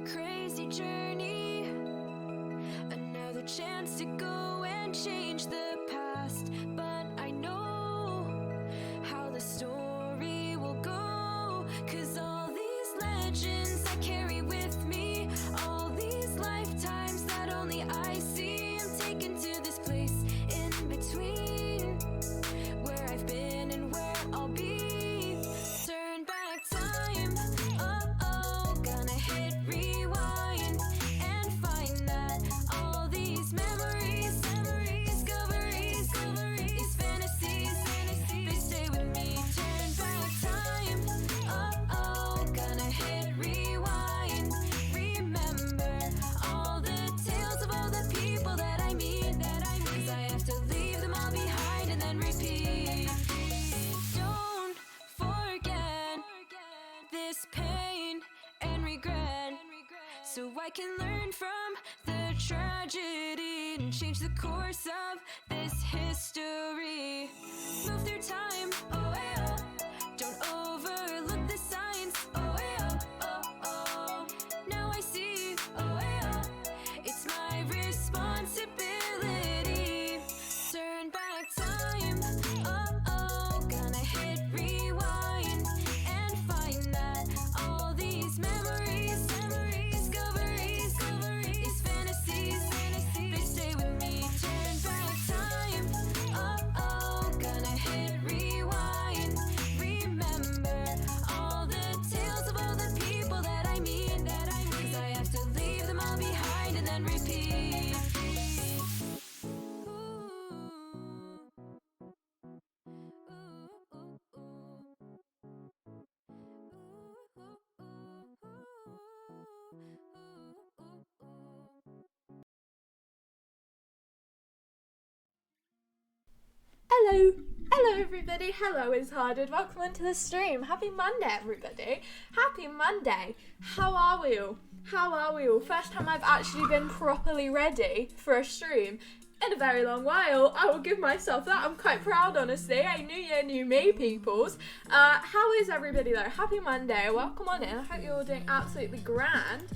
crazy journey, another chance to go and change the past. But I know how the story will go, 'cause all these legends I carry with me, all these lifetimes that only I see, I'm taken to this place in between, where I've been and where I'll be. Turn back time, oh, gonna hit rewind and find that all these memories, discoveries, these fantasies, they stay with me. Turn back time, oh, gonna hit rewind, remember all the tales of all the people that I meet, 'cause I have to leave them all behind and then repeat. Don't forget this pain and regret, so I can learn from the tragedy and change the course of this history. Move through time, oh, yeah. Don't overlook the signs, oh, yeah. Oh. Now I see, oh, yeah. It's my responsibility. Turn back time, oh, gonna hit rewind and find that all these memories, discoveries, these fantasies, they stay with me. Turn back time, oh, gonna hit rewind, remember all the tales of all the people that I meet, 'cause I have to leave them all behind and then repeat. Hello everybody, hello is Harded, welcome into the stream. Happy Monday everybody, happy Monday. How are we all? First time I've actually been properly ready for a stream in a very long while. I will give myself that, I'm quite proud honestly. Hey, new year, new me peoples. How is everybody though? Happy Monday, welcome on in, I hope you're all doing absolutely grand.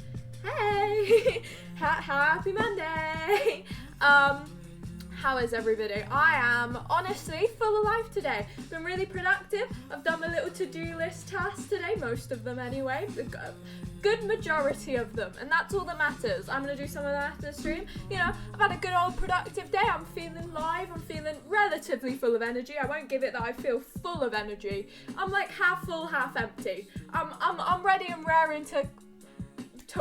Hey, happy Monday. How is everybody? I am honestly full of life today. Been really productive. I've done my little to-do list tasks today, most of them anyway. A good majority of them, and that's all that matters. I'm gonna do some of that after the stream. You know, I've had a good old productive day. I'm feeling live. I'm feeling relatively full of energy. I won't give it that I feel full of energy. I'm like half full, half empty. I'm ready and raring to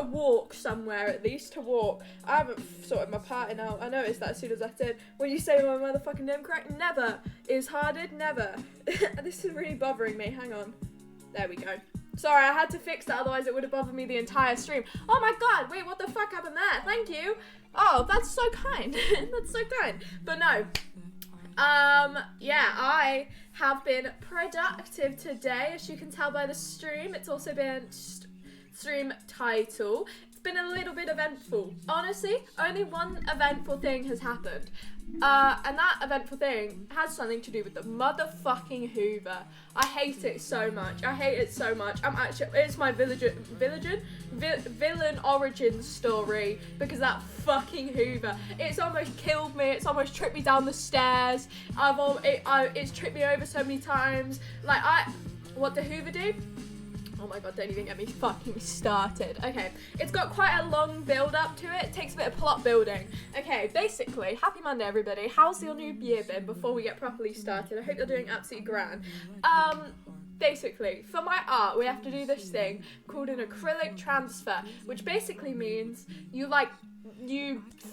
walk somewhere, at least to walk. I haven't sorted my parting out. I noticed that as soon as I did. When you say my motherfucking name correct, never is Harded, never. This is really bothering me, hang on. There we go. Sorry, I had to fix that, otherwise it would have bothered me the entire stream. Oh my god, wait, what the fuck happened there? Thank you. Oh, that's so kind. That's so kind. But no. Yeah, I have been productive today, as you can tell by the stream. It's also been stream title. It's been a little bit eventful. Honestly, only one eventful thing has happened. And that eventful thing has something to do with the motherfucking Hoover. I hate it so much. It's my villain origin story because that fucking Hoover. It's almost killed me. It's almost tripped me down the stairs. It's tripped me over so many times. What the Hoover do? Oh my god, don't even get me fucking started. Okay, it's got quite a long build up to it. It takes a bit of plot building. Okay, basically, happy Monday everybody. How's your new year been before we get properly started? I hope you're doing absolutely grand. Basically, for my art, we have to do this thing called an acrylic transfer, which basically means you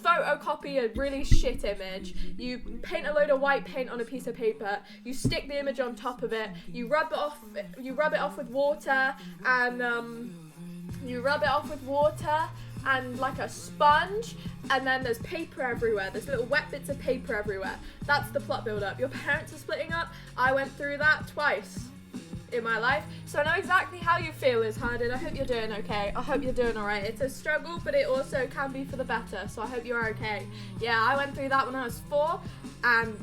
photocopy a really shit image, you paint a load of white paint on a piece of paper, you stick the image on top of it, you rub it off with water and like a sponge, and then there's paper everywhere. There's little wet bits of paper everywhere. That's the plot build up. Your parents are splitting up. I went through that twice in my life, so I know exactly how you feel, is Harded. I hope you're doing okay. I hope you're doing alright. It's a struggle, but it also can be for the better, so I hope you're okay. Yeah, I went through that when I was 4, and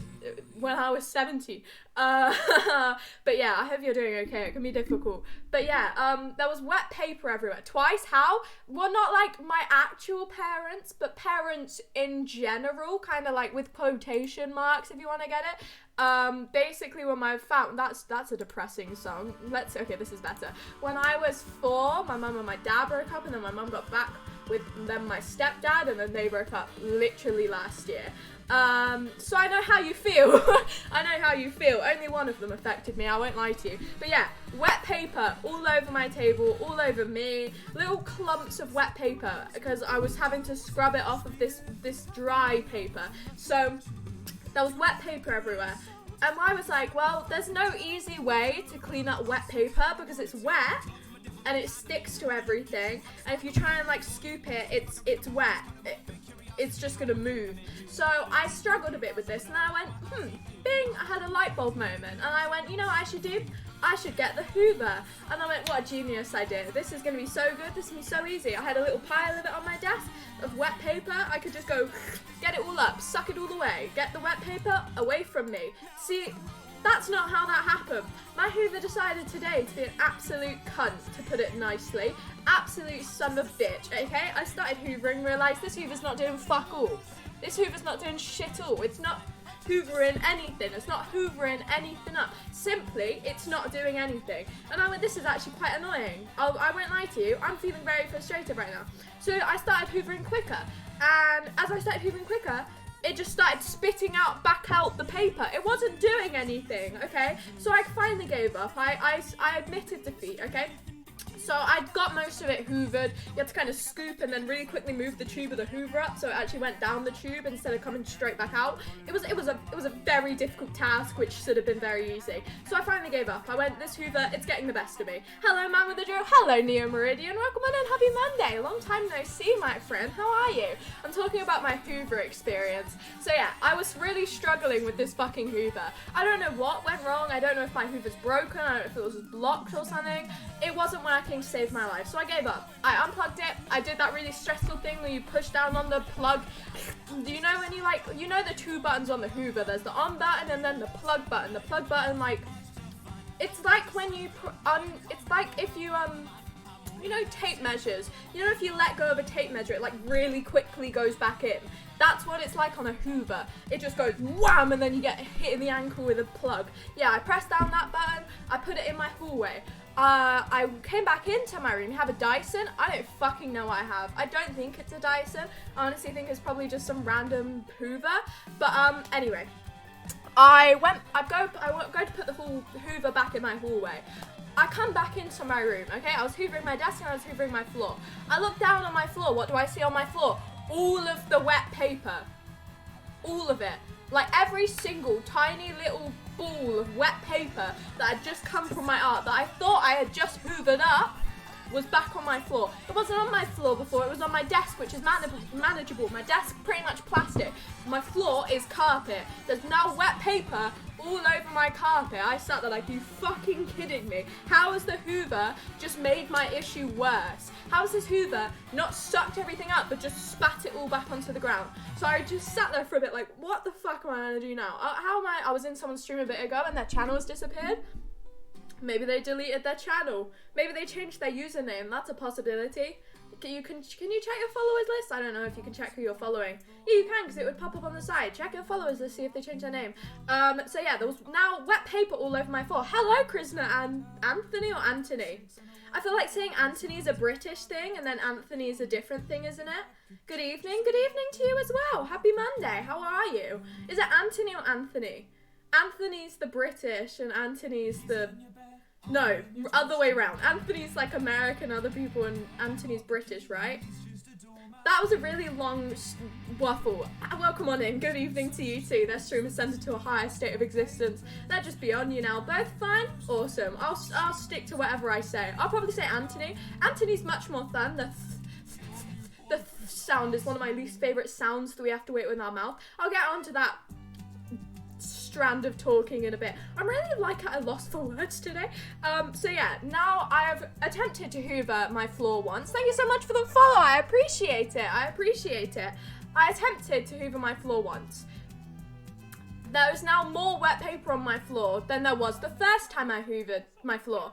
when I was 17. But yeah, I hope you're doing okay. It can be difficult. But yeah, there was wet paper everywhere. Twice. How? Well, not like my actual parents, but parents in general, kind of like with quotation marks, if you want to get it. Basically when my that's a depressing song. Okay, this is better. When I was 4, my mum and my dad broke up, and then my mum got back with then my stepdad, and then they broke up literally last year. So I know how you feel. I know how you feel. Only one of them affected me, I won't lie to you. But yeah, wet paper all over my table, all over me. Little clumps of wet paper because I was having to scrub it off of this dry paper. So there was wet paper everywhere. And I was like, well, there's no easy way to clean up wet paper because it's wet and it sticks to everything. And if you try and like scoop it, it's wet. It's just gonna move. So I struggled a bit with this, and I went, bing, I had a light bulb moment, and I went, you know what I should do? I should get the Hoover. And I went, what a genius idea. This is gonna be so good, this is gonna be so easy. I had a little pile of it on my desk of wet paper. I could just go, get it all up, suck it all away, get the wet paper away from me. See, that's not how that happened. My Hoover decided today to be an absolute cunt, to put it nicely. Absolute son of a bitch, okay? I started hoovering, realised this Hoover's not doing fuck all. This Hoover's not doing shit all. It's not hoovering anything. It's not hoovering anything up. Simply, it's not doing anything. And I went, this is actually quite annoying. I won't lie to you, I'm feeling very frustrated right now. So I started hoovering quicker. And as I started hoovering quicker, it just started spitting back out the paper. It wasn't doing anything, okay? So I finally gave up. I admitted defeat, okay? So I got most of it hoovered. You had to kind of scoop and then really quickly move the tube of the Hoover up so it actually went down the tube instead of coming straight back out. It was a very difficult task, which should have been very easy. So I finally gave up. I went, this Hoover, it's getting the best of me. Hello, man with the drill. Hello, Neo Meridian. Welcome on in. Happy Monday. Long time no see, my friend. How are you? I'm talking about my Hoover experience. So yeah, I was really struggling with this fucking Hoover. I don't know what went wrong. I don't know if my Hoover's broken. I don't know if it was blocked or something. It wasn't working to save my life, so I gave up. I unplugged it. I did that really stressful thing where you push down on the plug. Do you know when you know the two buttons on the Hoover? There's the on button and then the plug button. The plug button, like, it's like when you it's like if you you know, tape measures. You know, if you let go of a tape measure, it like really quickly goes back in. That's what it's like on a Hoover. It just goes wham, and then you get hit in the ankle with a plug. Yeah, I pressed down that button. I put it in my hallway. I came back into my room. You have a Dyson? I don't fucking know what I have. I don't think it's a Dyson. I honestly think it's probably just some random Hoover. But anyway, I go to put the Hoover back in my hallway. I come back into my room, okay? I was hoovering my desk and I was hoovering my floor. I look down on my floor. What do I see on my floor? All of the wet paper. All of it. Like every single tiny little ball of wet paper that had just come from my art that I thought I had just hoovered up was back on my floor. It wasn't on my floor before, it was on my desk, which is manageable. My desk, pretty much plastic. My floor is carpet. There's now wet paper all over my carpet. I sat there like, you fucking kidding me? How has the Hoover just made my issue worse? How has this Hoover not sucked everything up but just spat it all back onto the ground? So I just sat there for a bit like, what the fuck am I gonna do now? I was in someone's stream a bit ago and their channel has disappeared. Maybe they deleted their channel. Maybe they changed their username. That's a possibility. Can you check your followers list? I don't know if you can check who you're following. Yeah, you can, because it would pop up on the side. Check your followers list, see if they changed their name. So yeah, there was now wet paper all over my floor. Hello, Krishna and Anthony or Anthony? I feel like saying Anthony is a British thing and then Anthony is a different thing, isn't it? Good evening. Good evening to you as well. Happy Monday. How are you? Is it Anthony or Anthony? Anthony's the British and Anthony's the... No, other way around. Anthony's like American, other people, and Anthony's British, right? That was a really long waffle. Welcome on in. Good evening to you too. Their stream is ascended to a higher state of existence. They're just beyond you now. Both fine? Awesome. I'll stick to whatever I say. I'll probably say Anthony. Anthony's much more fun. The sound is one of my least favourite sounds that we have to wait with our mouth. I'll get onto that strand of talking in a bit. I'm really like at a loss for words today. So yeah, now I have attempted to hoover my floor once. Thank you so much for the follow. I appreciate it. I attempted to hoover my floor once. there is now more wet paper on my floor than there was the first time I hoovered my floor.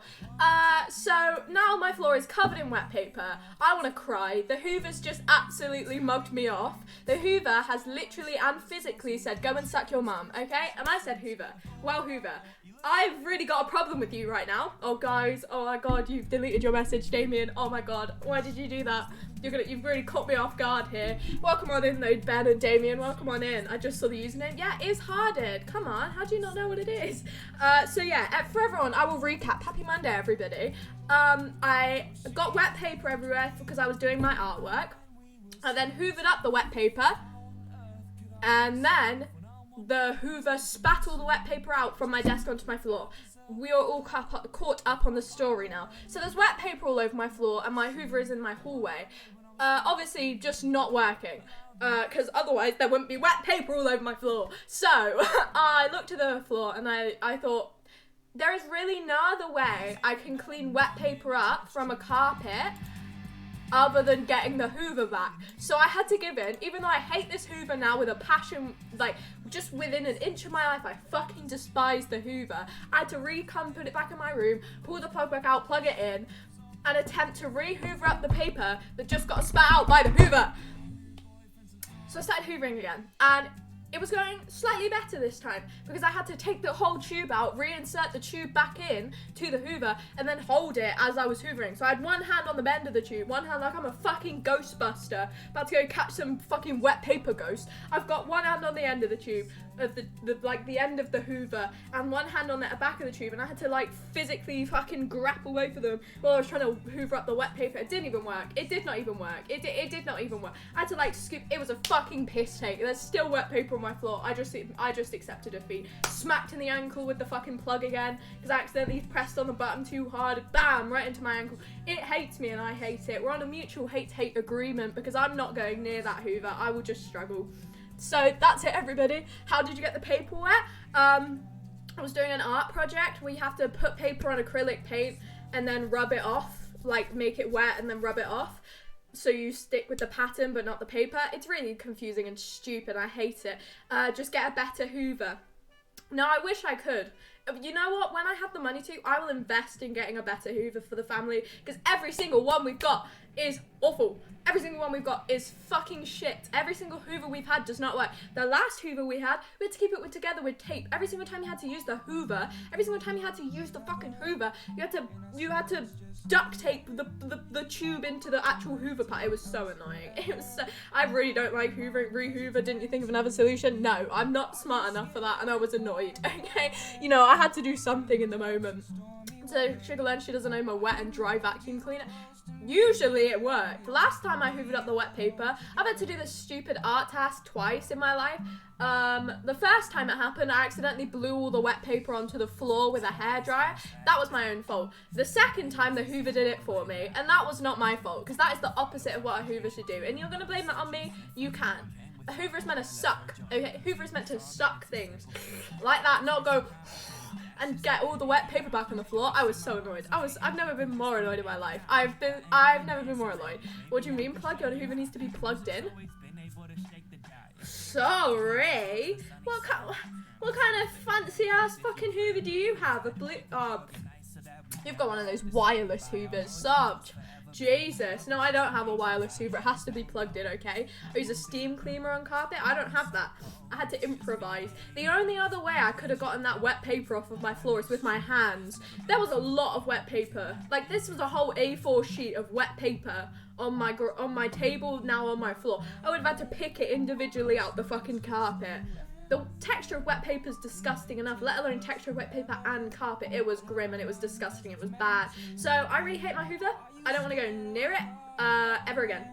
So now my floor is covered in wet paper. I want to cry. The Hoover's just absolutely mugged me off. The Hoover has literally and physically said, go and suck your mum, okay? And I said, Hoover, well, Hoover, I've really got a problem with you right now. Oh, guys, oh my God, you've deleted your message, Damien. Oh my God, why did you do that? You've really caught me off guard here. Welcome on in though, Ben and Damien, welcome on in. I just saw the username. Yeah, it is Harded. Come on, how do you not know what it is? So yeah, for everyone, I will recap. Happy Monday, everybody. I got wet paper everywhere because I was doing my artwork. I then hoovered up the wet paper. And then the Hoover spat all the wet paper out from my desk onto my floor. We are all caught up on the story now. So there's wet paper all over my floor and my Hoover is in my hallway. Obviously just not working. Because otherwise there wouldn't be wet paper all over my floor. So I looked at the floor and I thought, there is really no other way I can clean wet paper up from a carpet other than getting the Hoover back. So I had to give in, even though I hate this Hoover now with a passion, like just within an inch of my life, I fucking despise the Hoover. I had to put it back in my room, pull the plug back out, plug it in, and attempt to re-Hoover up the paper that just got spat out by the Hoover. So I started hoovering again, and it was going slightly better this time because I had to take the whole tube out, reinsert the tube back in to the Hoover, and then hold it as I was hoovering. So I had one hand on the bend of the tube, one hand like I'm a fucking Ghostbuster, about to go catch some fucking wet paper ghost. I've got one hand on the end of the tube, of the end of the Hoover, and one hand on the back of the tube, and I had to like physically fucking grapple both of them while I was trying to hoover up the wet paper. It didn't even work. It did not even work. It did not even work. I had to like scoop. It was a fucking piss take. There's still wet paper on my floor. I just accepted defeat. Smacked in the ankle with the fucking plug again because I accidentally pressed on the button too hard. Bam! Right into my ankle. It hates me and I hate it. We're on a mutual hate agreement because I'm not going near that Hoover. I will just struggle. So that's it, everybody. How did you get the paper wet? I was doing an art project. We have to put paper on acrylic paint and then rub it off, like make it wet and then rub it off. So you stick with the pattern but not the paper. It's really confusing and stupid. I hate it. Just get a better Hoover. Now, I wish I could. You know what? When I have the money to, I will invest in getting a better Hoover for the family because every single one we've got is awful. Every single one we've got is fucking shit. Every single Hoover we've had does not work. The last Hoover we had to keep it together with tape. Every single time you had to use the Hoover, every single time you had to use the fucking Hoover, you had to duct tape the tube into the actual Hoover part. It was so annoying. It was so, I really don't like hoovering, re-Hoover. Didn't you think of another solution? No, I'm not smart enough for that and I was annoyed, okay? You know, I had to do something in the moment. So Sugar learned she doesn't own a wet and dry vacuum cleaner. Usually it worked. Last time I hoovered up the wet paper, I've had to do this stupid art task twice in my life. The first time it happened, I accidentally blew all the wet paper onto the floor with a hairdryer. That was my own fault. The second time, the Hoover did it for me, and that was not my fault, because that is the opposite of what a Hoover should do. And you're going to blame that on me? You can. A Hoover is meant to suck, okay? Hoover is meant to suck things. Like that, not go and get all the wet paper back on the floor. I was so annoyed. I've never been more annoyed in my life. I've never been more annoyed. What do you mean plug? Your Hoover needs to be plugged in? Sorry. What kind of fancy ass fucking Hoover do you have? A blue you've got one of those wireless Hoovers. Such Jesus. No, I don't have a wireless Hoover. It has to be plugged in, okay? I use a steam cleaner on carpet. I don't have that. I had to improvise. The only other way I could have gotten that wet paper off of my floor is with my hands. There was a lot of wet paper. Like, this was a whole A4 sheet of wet paper on my table, now on my floor. I would have had to pick it individually out the fucking carpet. The texture of wet paper is disgusting enough, let alone texture of wet paper and carpet. It was grim and it was disgusting. It was bad. So I really hate my Hoover. I don't want to go near it ever again.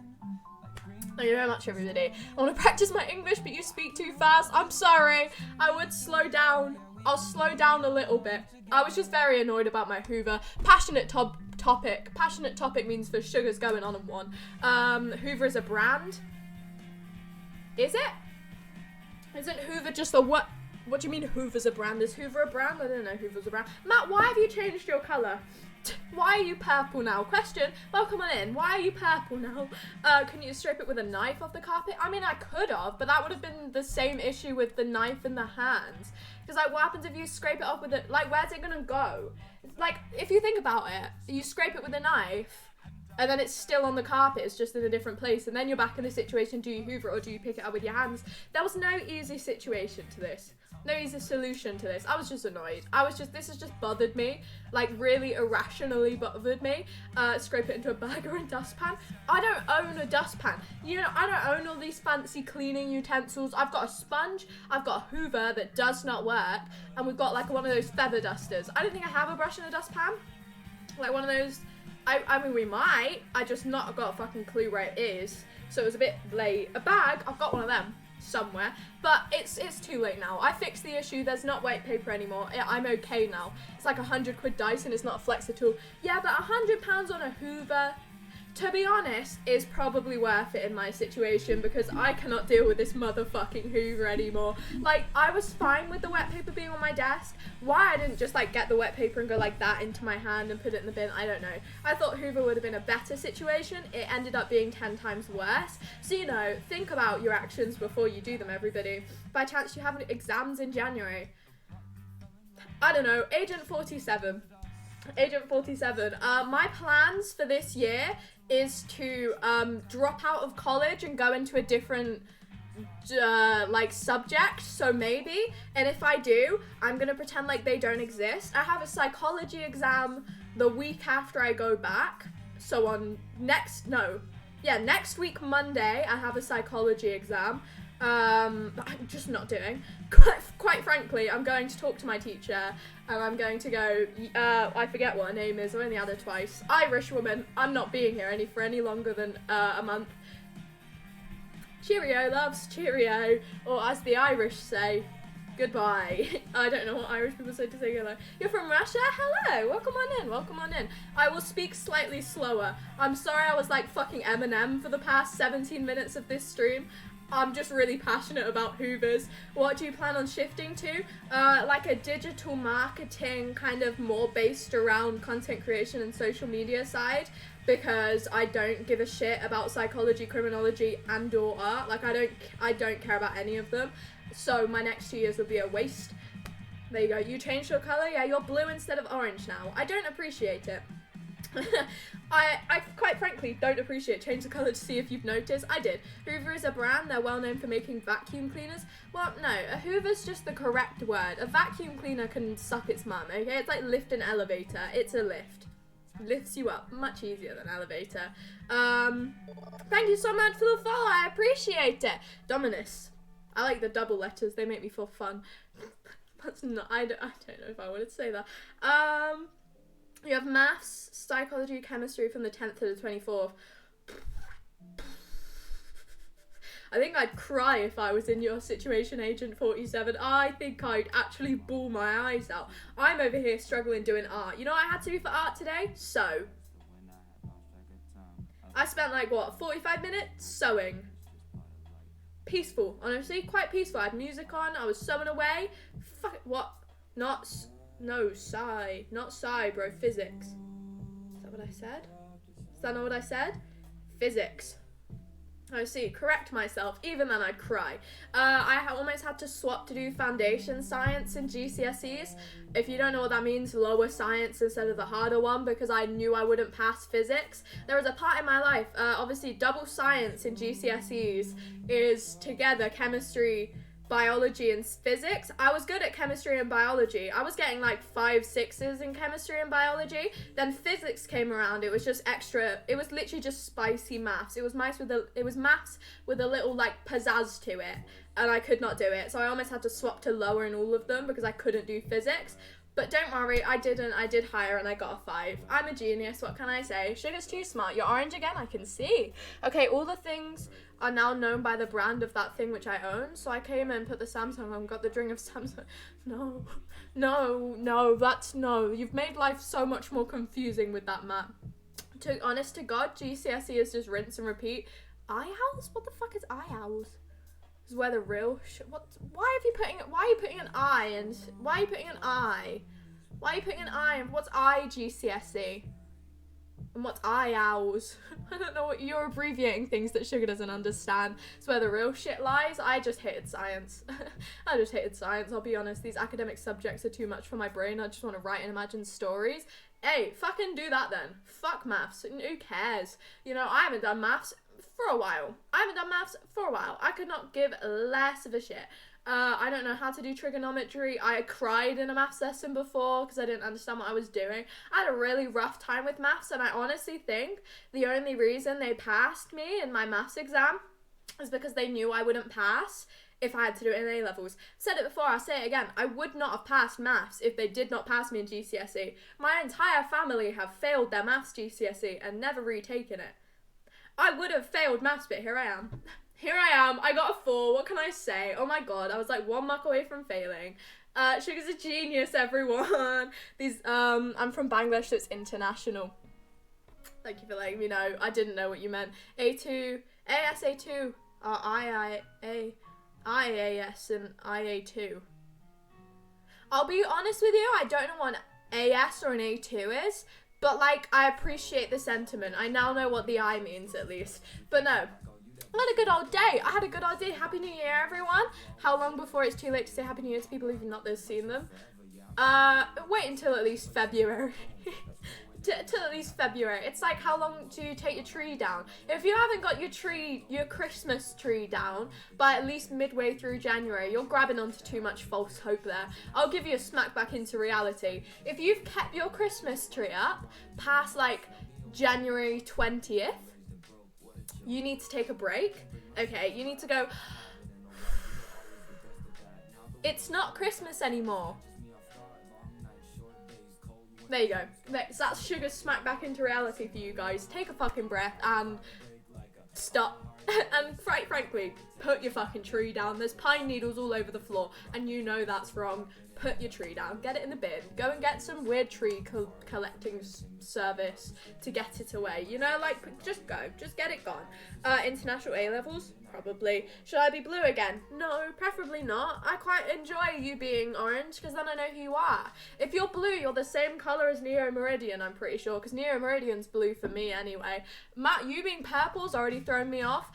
Thank you very much, everybody. I want to practice my English, but you speak too fast. I'm sorry. I would slow down. I'll slow down a little bit. I was just very annoyed about my Hoover. Passionate topic. Passionate topic means the sugar's going on in one. Hoover is a brand. Is it? Isn't Hoover just a what? What do you mean Hoover's a brand? Is Hoover a brand? I don't know Hoover's a brand. Matt, why have you changed your colour? Why are you purple now? Question, welcome on in. Why are you purple now? Can you scrape it with a knife off the carpet? I mean, I could have, but that would have been the same issue with the knife in the hands. Because, like, what happens if you scrape it off with it? Like, where's it gonna go? Like, if you think about it, you scrape it with a knife, and then it's still on the carpet, it's just in a different place, and then you're back in the situation, do you hoover it or do you pick it up with your hands? There was no easy situation to this. No easy solution to this. I was just annoyed. This has just bothered me, like really irrationally bothered me. Scrape it into a bag or a dustpan. I don't own a dustpan. You know, I don't own all these fancy cleaning utensils. I've got a sponge, I've got a hoover that does not work, and we've got like one of those feather dusters. I don't think I have a brush and a dustpan. Like one of those, I mean we might, I just not got a fucking clue where it is. So it was a bit late. A bag, I've got one of them somewhere, but it's too late now. I fixed the issue. There's not white paper anymore. I'm okay now. It's like £100 Dyson. It's not a flex at all. Yeah, but £100 on a hoover, to be honest, is probably worth it in my situation because I cannot deal with this motherfucking hoover anymore. Like, I was fine with the wet paper being on my desk. Why I didn't just like get the wet paper and go like that into my hand and put it in the bin, I don't know. I thought hoover would have been a better situation. It ended up being 10 times worse. So, you know, think about your actions before you do them, everybody. By chance you have exams in January. I don't know, Agent 47. My plans for this year is to drop out of college and go into a different like subject, so maybe, and if I do, I'm gonna pretend like they don't exist. I have a psychology exam the week after I go back, so on next week Monday I have a psychology exam. I'm just not doing. Quite frankly, I'm going to talk to my teacher and I'm going to go, I forget what her name is, I've only had her twice. Irish woman, I'm not being here for any longer than a month. Cheerio, loves, cheerio. Or as the Irish say, goodbye. I don't know what Irish people say to say goodbye. You're from Russia? Hello, welcome on in. I will speak slightly slower. I'm sorry I was like fucking Eminem for the past 17 minutes of this stream. I'm just really passionate about hoovers. What do you plan on shifting to? Like a digital marketing kind of more based around content creation and social media side, because I don't give a shit about psychology, criminology and or art. Like I don't care about any of them. So my next 2 years will be a waste. There you go. You changed your color? Yeah, you're blue instead of orange now. I don't appreciate it. I quite frankly don't appreciate change the colour to see if you've noticed. I did. Hoover is a brand. They're well known for making vacuum cleaners. Well, no, a Hoover's just the correct word. A vacuum cleaner can suck its mum, okay? It's like lift an elevator. It's a lift. Lifts you up. Much easier than elevator. Thank you so much for the follow. I appreciate it. Dominus. I like the double letters. They make me feel fun. That's not, I don't know if I wanted to say that. You have maths, psychology, chemistry from the 10th to the 24th. I think I'd cry if I was in your situation, Agent 47. I think I'd actually bawl my eyes out. I'm over here struggling doing art. You know what I had to do for art today? Sew. I spent like, what, 45 minutes sewing. Peaceful, honestly, quite peaceful. I had music on, I was sewing away. Fuck, what? No, not bro, physics. Is that what I said? Is that not what I said? Physics. I see, correct myself, even then I'd cry. I almost had to swap to do foundation science in GCSEs. If you don't know what that means, lower science instead of the harder one, because I knew I wouldn't pass physics. There was a part in my life, obviously double science in GCSEs is together chemistry, biology and physics. I was good at chemistry and biology. I was getting like 5 6s in chemistry and biology. Then physics came around. It was just extra. It was literally just spicy maths. It was maths with a little like pizzazz to it, and I could not do it. So I almost had to swap to lower in all of them because I couldn't do physics. But don't worry, I didn't. I did higher and I got a 5. I'm a genius, what can I say? Sugar's too smart. You're orange again, I can see. Okay, all the things are now known by the brand of that thing which I own. So I came and put the Samsung on, got the drink of Samsung. No. You've made life so much more confusing with that, Matt. Honest to God, GCSE is just rinse and repeat. IHOUs? What the fuck is IHOUs? Is where the real why are you putting an I and why are you putting an I? Why are you putting an I and what's I GCSE? And what's IOWS? I don't know what you're abbreviating things that Sugar doesn't understand. It's where the real shit lies. I just hated science. I just hated science, I'll be honest. These academic subjects are too much for my brain. I just want to write and imagine stories. Hey, fucking do that then. Fuck maths. Who cares? You know, I haven't done maths for a while. I could not give less of a shit. I don't know how to do trigonometry. I cried in a maths lesson before because I didn't understand what I was doing. I had a really rough time with maths, and I honestly think the only reason they passed me in my maths exam is because they knew I wouldn't pass if I had to do it in A-levels. Said it before, I'll say it again. I would not have passed maths if they did not pass me in GCSE. My entire family have failed their maths GCSE and never retaken it. I would have failed maths, but here I am. Here I am. I got a 4. What can I say? Oh my god, I was like 1 mark away from failing. Sugar's a genius, everyone. I'm from Bangladesh, so it's international. Thank you for letting me know. I didn't know what you meant. A2, ASA2, IAS, and IA2. I'll be honest with you, I don't know what an AS or an A2 is, but like, I appreciate the sentiment. I now know what the I means, at least. But no. I had a good old day. Happy New Year, everyone. How long before it's too late to say Happy New Year to people who've not seen them? Wait until at least February. Till at least February. It's like, how long do you take your tree down? If you haven't got your Christmas tree down by at least midway through January, you're grabbing onto too much false hope there. I'll give you a smack back into reality. If you've kept your Christmas tree up past like January 20th, you need to take a break. Okay, you need to go, it's not Christmas anymore. There you go. That's Sugar's smack back into reality for you guys. Take a fucking breath and stop. And frankly, put your fucking tree down. There's pine needles all over the floor, and you know that's wrong. Put your tree down. Get it in the bin. Go and get some weird tree collecting service to get it away. You know, like, just go. Just get it gone. International A-levels? Probably. Should I be blue again? No, preferably not. I quite enjoy you being orange, because then I know who you are. If you're blue, you're the same colour as Neo Meridian, I'm pretty sure, because Neo Meridian's blue for me anyway. Matt, you being purple's already thrown me off.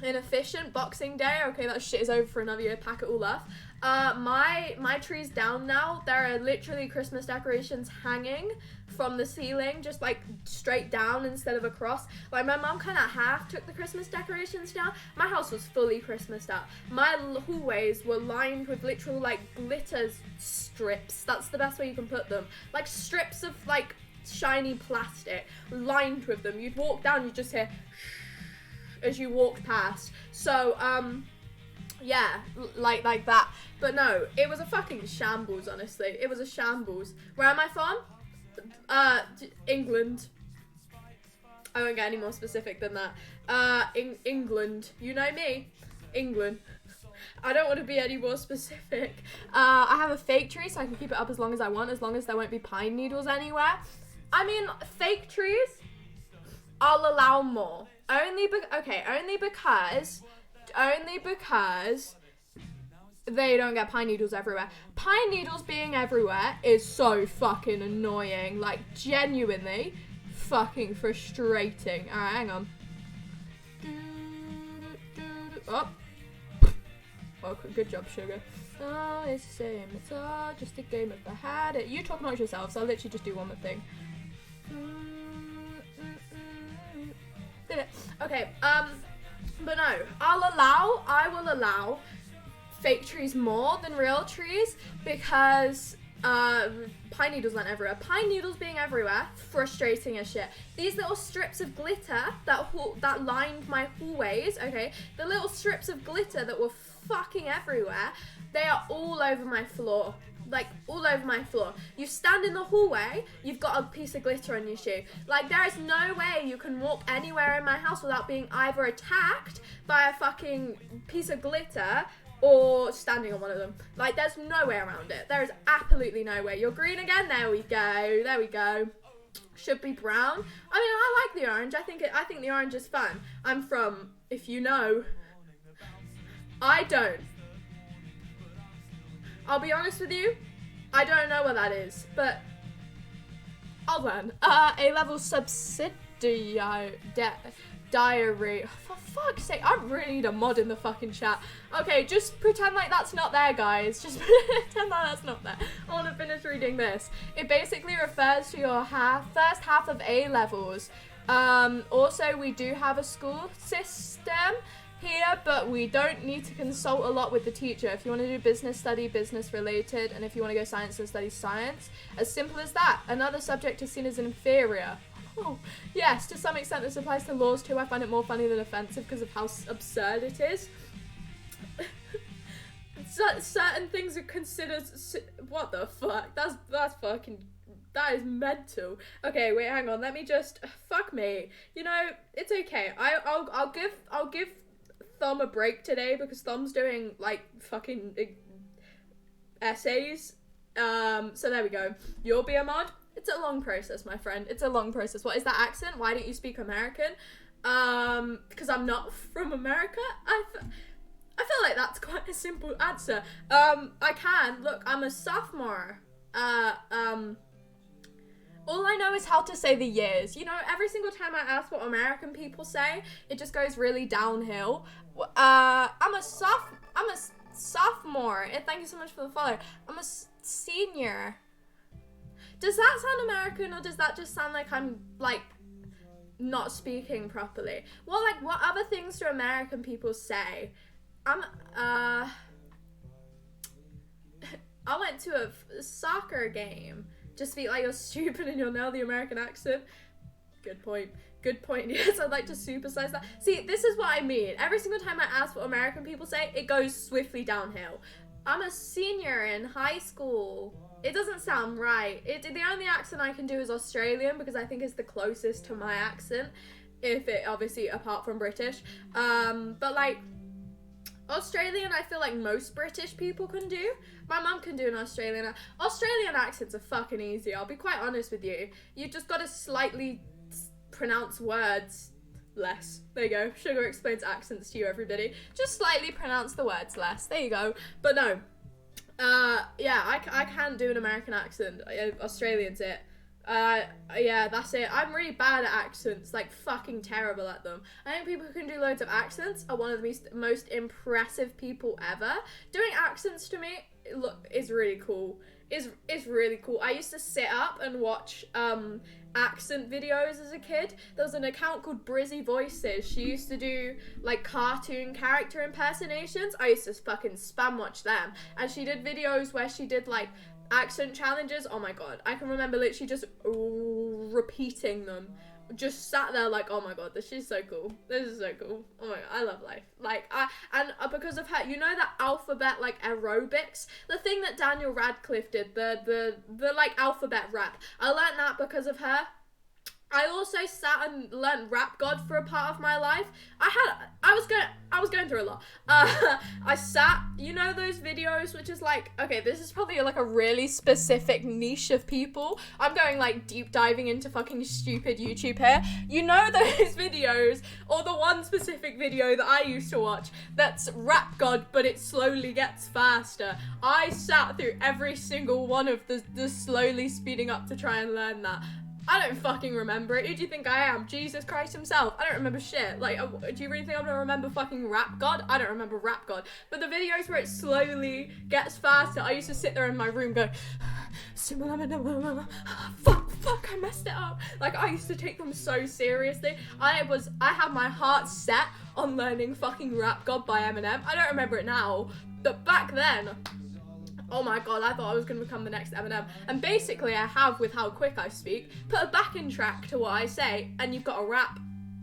Inefficient Boxing Day. Okay, that shit is over for another year. Pack it all up. My tree's down now. There are literally Christmas decorations hanging from the ceiling, just like straight down instead of across. Like, my mum kind of half took the Christmas decorations down. My house was fully Christmased up. My hallways were lined with literal like glitter strips. That's the best way you can put them. Like strips of like shiny plastic lined with them. You'd walk down, you'd just hear as you walked past. So yeah, like that. But no, it was a fucking shambles, honestly. It was a shambles. Where am I from? England. I won't get any more specific than that. England. You know me. England. I don't want to be any more specific. I have a fake tree, so I can keep it up as long as I want, as long as there won't be pine needles anywhere. I mean, fake trees, I'll allow more. Only because they don't get pine needles everywhere. Pine needles being everywhere is so fucking annoying. Like, genuinely fucking frustrating. Alright, hang on. Oh, good job, Sugar. Oh, it's the same. It's all just a game if I had it. You talk amongst yourselves. I'll literally just do one more thing. Did it. Okay, but no, I will allow fake trees more than real trees, because pine needles aren't everywhere. Pine needles being everywhere, frustrating as shit. These little strips of glitter that lined my hallways, okay, the little strips of glitter that were fucking everywhere, they are all over my floor. Like, all over my floor. You stand in the hallway, you've got a piece of glitter on your shoe. Like, there is no way you can walk anywhere in my house without being either attacked by a fucking piece of glitter or standing on one of them. Like, there's no way around it. There is absolutely no way. You're green again? There we go. There we go. Should be brown. I mean, I like the orange. I think the orange is fun. I'm from, if you know. I don't. I'll be honest with you, I don't know what that is, but I'll learn. A-level diary. For fuck's sake, I really need a mod in the fucking chat. Okay, just pretend like that's not there, guys. Just pretend like that's not there. I want to finish reading this. It basically refers to your first half of A-levels. Also, we do have a school system here, but we don't need to consult a lot with the teacher. If you want to do business, study business related, and if you want to go science, then study science. As simple as that. Another subject is seen as inferior. Oh, yes, to some extent this applies to laws too. I find it more funny than offensive because of how absurd it is. Certain things are considered... What the fuck? That's fucking... That is mental. Okay, wait, hang on. Let me just... Fuck me. You know, it's okay. I'll give Thumb a break today because Thumb's doing, like, fucking essays. So there we go. You'll be a mod. It's a long process, my friend. It's a long process. What is that accent? Why don't you speak American? Because I'm not from America. I feel like that's quite a simple answer. I can. Look, I'm a sophomore. All I know is how to say the years. You know, every single time I ask what American people say, it just goes really downhill. I'm a sophomore. Thank you so much for the follow. I'm a senior. Does that sound American, or does that just sound like I'm, like, not speaking properly? Well, like, what other things do American people say? I went to a soccer game. Just speak like you're stupid and you'll nail the American accent. Good point. Good point. Yes, I'd like to supersize that. See, this is what I mean. Every single time I ask what American people say, it goes swiftly downhill. I'm a senior in high school. It doesn't sound right. The only accent I can do is Australian because I think it's the closest to my accent. If it, obviously, apart from British. But like, Australian, I feel like most British people can do. My mum can do an Australian accents are fucking easy. I'll be quite honest with you. You just gotta slightly pronounce words less. There you go. Sugar explains accents to you, everybody. Just slightly pronounce the words less. There you go. But no. Yeah, I can do an American accent. Australian's it. Yeah, that's it. I'm really bad at accents, like fucking terrible at them. I think people who can do loads of accents are one of the most impressive people ever. Doing accents to me, is really cool. Is really cool. I used to sit up and watch accent videos as a kid. There was an account called Brizzy Voices. She used to do like cartoon character impersonations. I used to fucking spam watch them. And she did videos where she did like accent challenges. Oh my god, I can remember literally just repeating them. Just sat there like, oh my god, this is so cool. This is so cool. Oh my god, I love life. Like, because of her, you know that alphabet like aerobics, the thing that Daniel Radcliffe did, the like alphabet rap. I learned that because of her. I also sat and learnt Rap God for a part of my life. I was going through a lot. I sat, you know those videos which is like, okay, this is probably like a really specific niche of people. I'm going like deep diving into fucking stupid YouTube here. You know those videos, or the one specific video that I used to watch that's Rap God, but it slowly gets faster. I sat through every single one of the slowly speeding up to try and learn that. I don't fucking remember it. Who do you think I am? Jesus Christ himself. I don't remember shit. Like, do you really think I'm gonna remember fucking Rap God? I don't remember Rap God. But the videos where it slowly gets faster, I used to sit there in my room going, fuck, I messed it up. Like, I used to take them so seriously. I had my heart set on learning fucking Rap God by Eminem. I don't remember it now, but back then, oh my god, I thought I was going to become the next Eminem. And basically I have, with how quick I speak, put a backing track to what I say, and you've got a rap.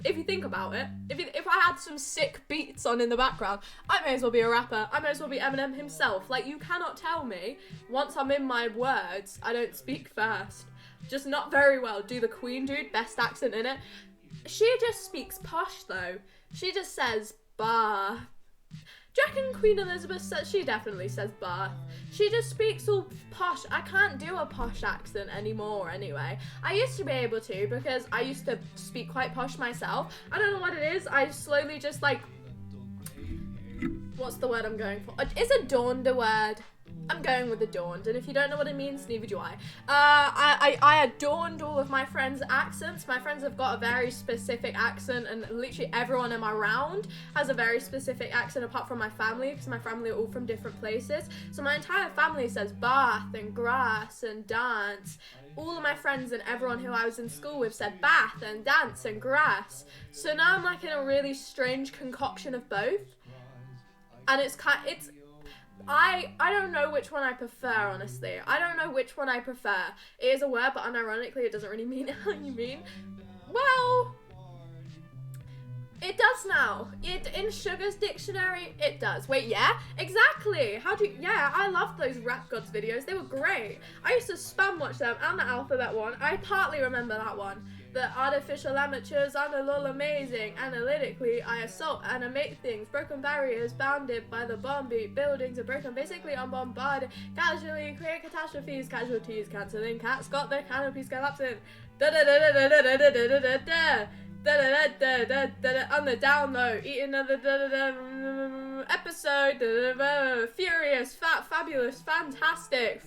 If you think about it, if I had some sick beats on in the background, I may as well be a rapper. I may as well be Eminem himself. Like, you cannot tell me, once I'm in my words, I don't speak fast. Just not very well. Do the Queen, dude, best accent in it. She just speaks posh, though. She just says, bah. Do you reckon Queen Elizabeth says, she definitely says Bath. She just speaks all posh. I can't do a posh accent anymore anyway. I used to be able to because I used to speak quite posh myself. I don't know what it is. I slowly just like, what's the word I'm going for? Is adorned a word? I'm going with adorned, and if you don't know what it means, neither do I. I adorned all of my friends' accents. My friends have got a very specific accent, and literally everyone in my round has a very specific accent apart from my family, because my family are all from different places. So my entire family says bath and grass and dance. All of my friends and everyone who I was in school with said bath and dance and grass. So now I'm like in a really strange concoction of both. And I don't know which one I prefer, honestly. I don't know which one I prefer. It is a word, but unironically, it doesn't really mean how you mean. Well, it does now. In Sugar's dictionary, it does. Wait, yeah? Exactly. Yeah, I loved those Rap Gods videos. They were great. I used to spam watch them and the alphabet one. I partly remember that one. The artificial amateurs are all amazing. Analytically, I assault and I make things. Broken barriers bounded by the bomb beat. Buildings are broken, basically unbombarded. Casually create catastrophes. Casualties cancelling. Cats got their canopies collapsing. Da da da da da da da da da da da. On the down low, eat another episode. Furious, fabulous, fantastic.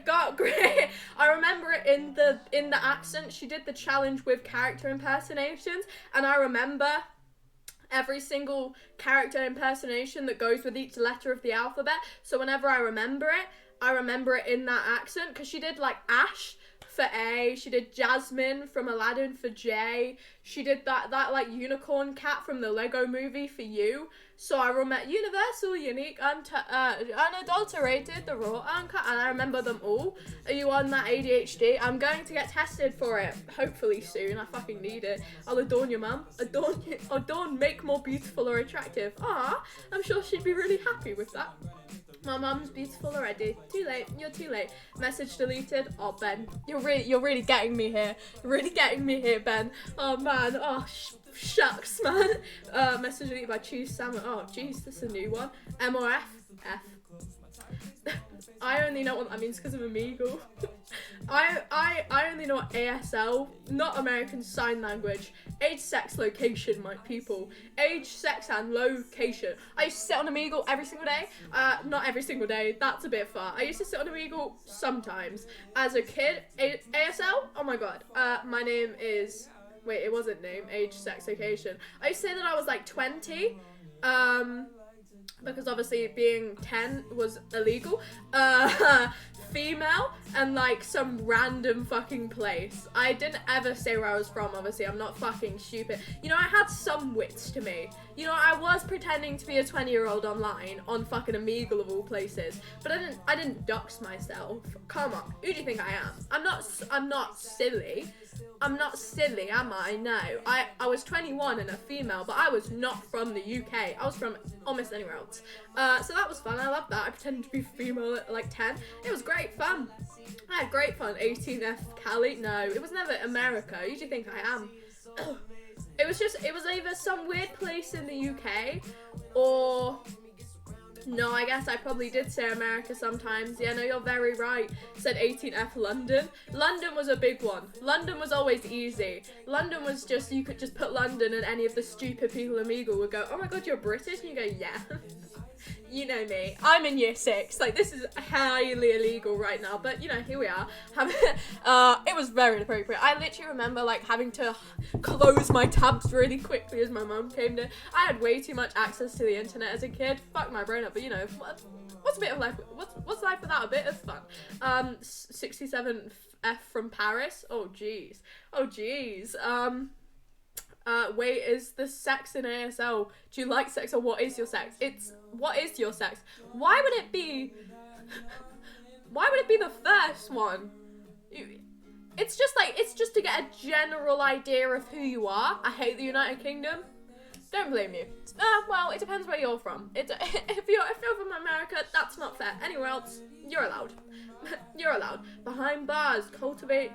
Got great. I remember it in the accent. She did the challenge with character impersonations, and I remember every single character impersonation that goes with each letter of the alphabet. So whenever I remember it in that accent, because she did like Ash for A, she did Jasmine from Aladdin for J, she did that like unicorn cat from the Lego movie for U. So I remember universal, unique, unadulterated, the raw, uncut, and I remember them all. Are you on that ADHD? I'm going to get tested for it, hopefully soon. I fucking need it. I'll adorn your mum. Adorn, make more beautiful or attractive. Ah, I'm sure she'd be really happy with that. My mum's beautiful already. Too late. You're too late. Message deleted. Oh, Ben, you're really getting me here. You're really getting me here, Ben. Oh man. Oh shucks, man. Message deleted by Choose Salmon. Oh jeez, this is a new one. M or F? F. I only know what that means because of Omegle. I only know what ASL, not American Sign Language. Age, sex, location, my people. Age, sex, and location. I used to sit on Omegle every single day. Not every single day. That's a bit far. I used to sit on Omegle sometimes. As a kid, ASL? Oh my god. My name is... Wait, it wasn't name. Age, sex, location. I used to say that I was like 20. Because obviously being 10 was illegal. Female, and like some random fucking place. I didn't ever say where I was from, obviously. I'm not fucking stupid. You know, I had some wits to me. You know, I was pretending to be a 20-year-old online on fucking Omegle of all places, but I didn't dox myself. Come on, who do you think I am? I'm not silly. I'm not silly, am I? No. I was 21 and a female, but I was not from the UK. I was from almost anywhere else. So that was fun. I loved that. I pretended to be female at like 10. It was great fun. I had great fun. 18F Cali. No, it was never America. Who do you think I am? It was either some weird place in the UK or... No, I guess I probably did say America sometimes. Yeah, no, you're very right. Said 18F London. London was a big one. London was always easy. London was just, you could just put London and any of the stupid people in Omegle would go, oh my god, you're British? And you go, yeah. You know me. I'm in year 6. Like, this is highly illegal right now. But, you know, here we are. It was very inappropriate. I literally remember, like, having to close my tabs really quickly as my mum came to. I had way too much access to the internet as a kid. Fuck my brain up. But, you know, what's a bit of life? What's life without a bit of fun? 67F from Paris. Oh, jeez. Oh, jeez. Wait, is the sex in ASL? Do you like sex or what is your sex? What is your sex? Why would it be the first one? It's just to get a general idea of who you are. I hate the United Kingdom. Don't blame you. Well, it depends where you're from. If you're from America, that's not fair. Anywhere else, you're allowed. You're allowed. Behind bars, cultivate,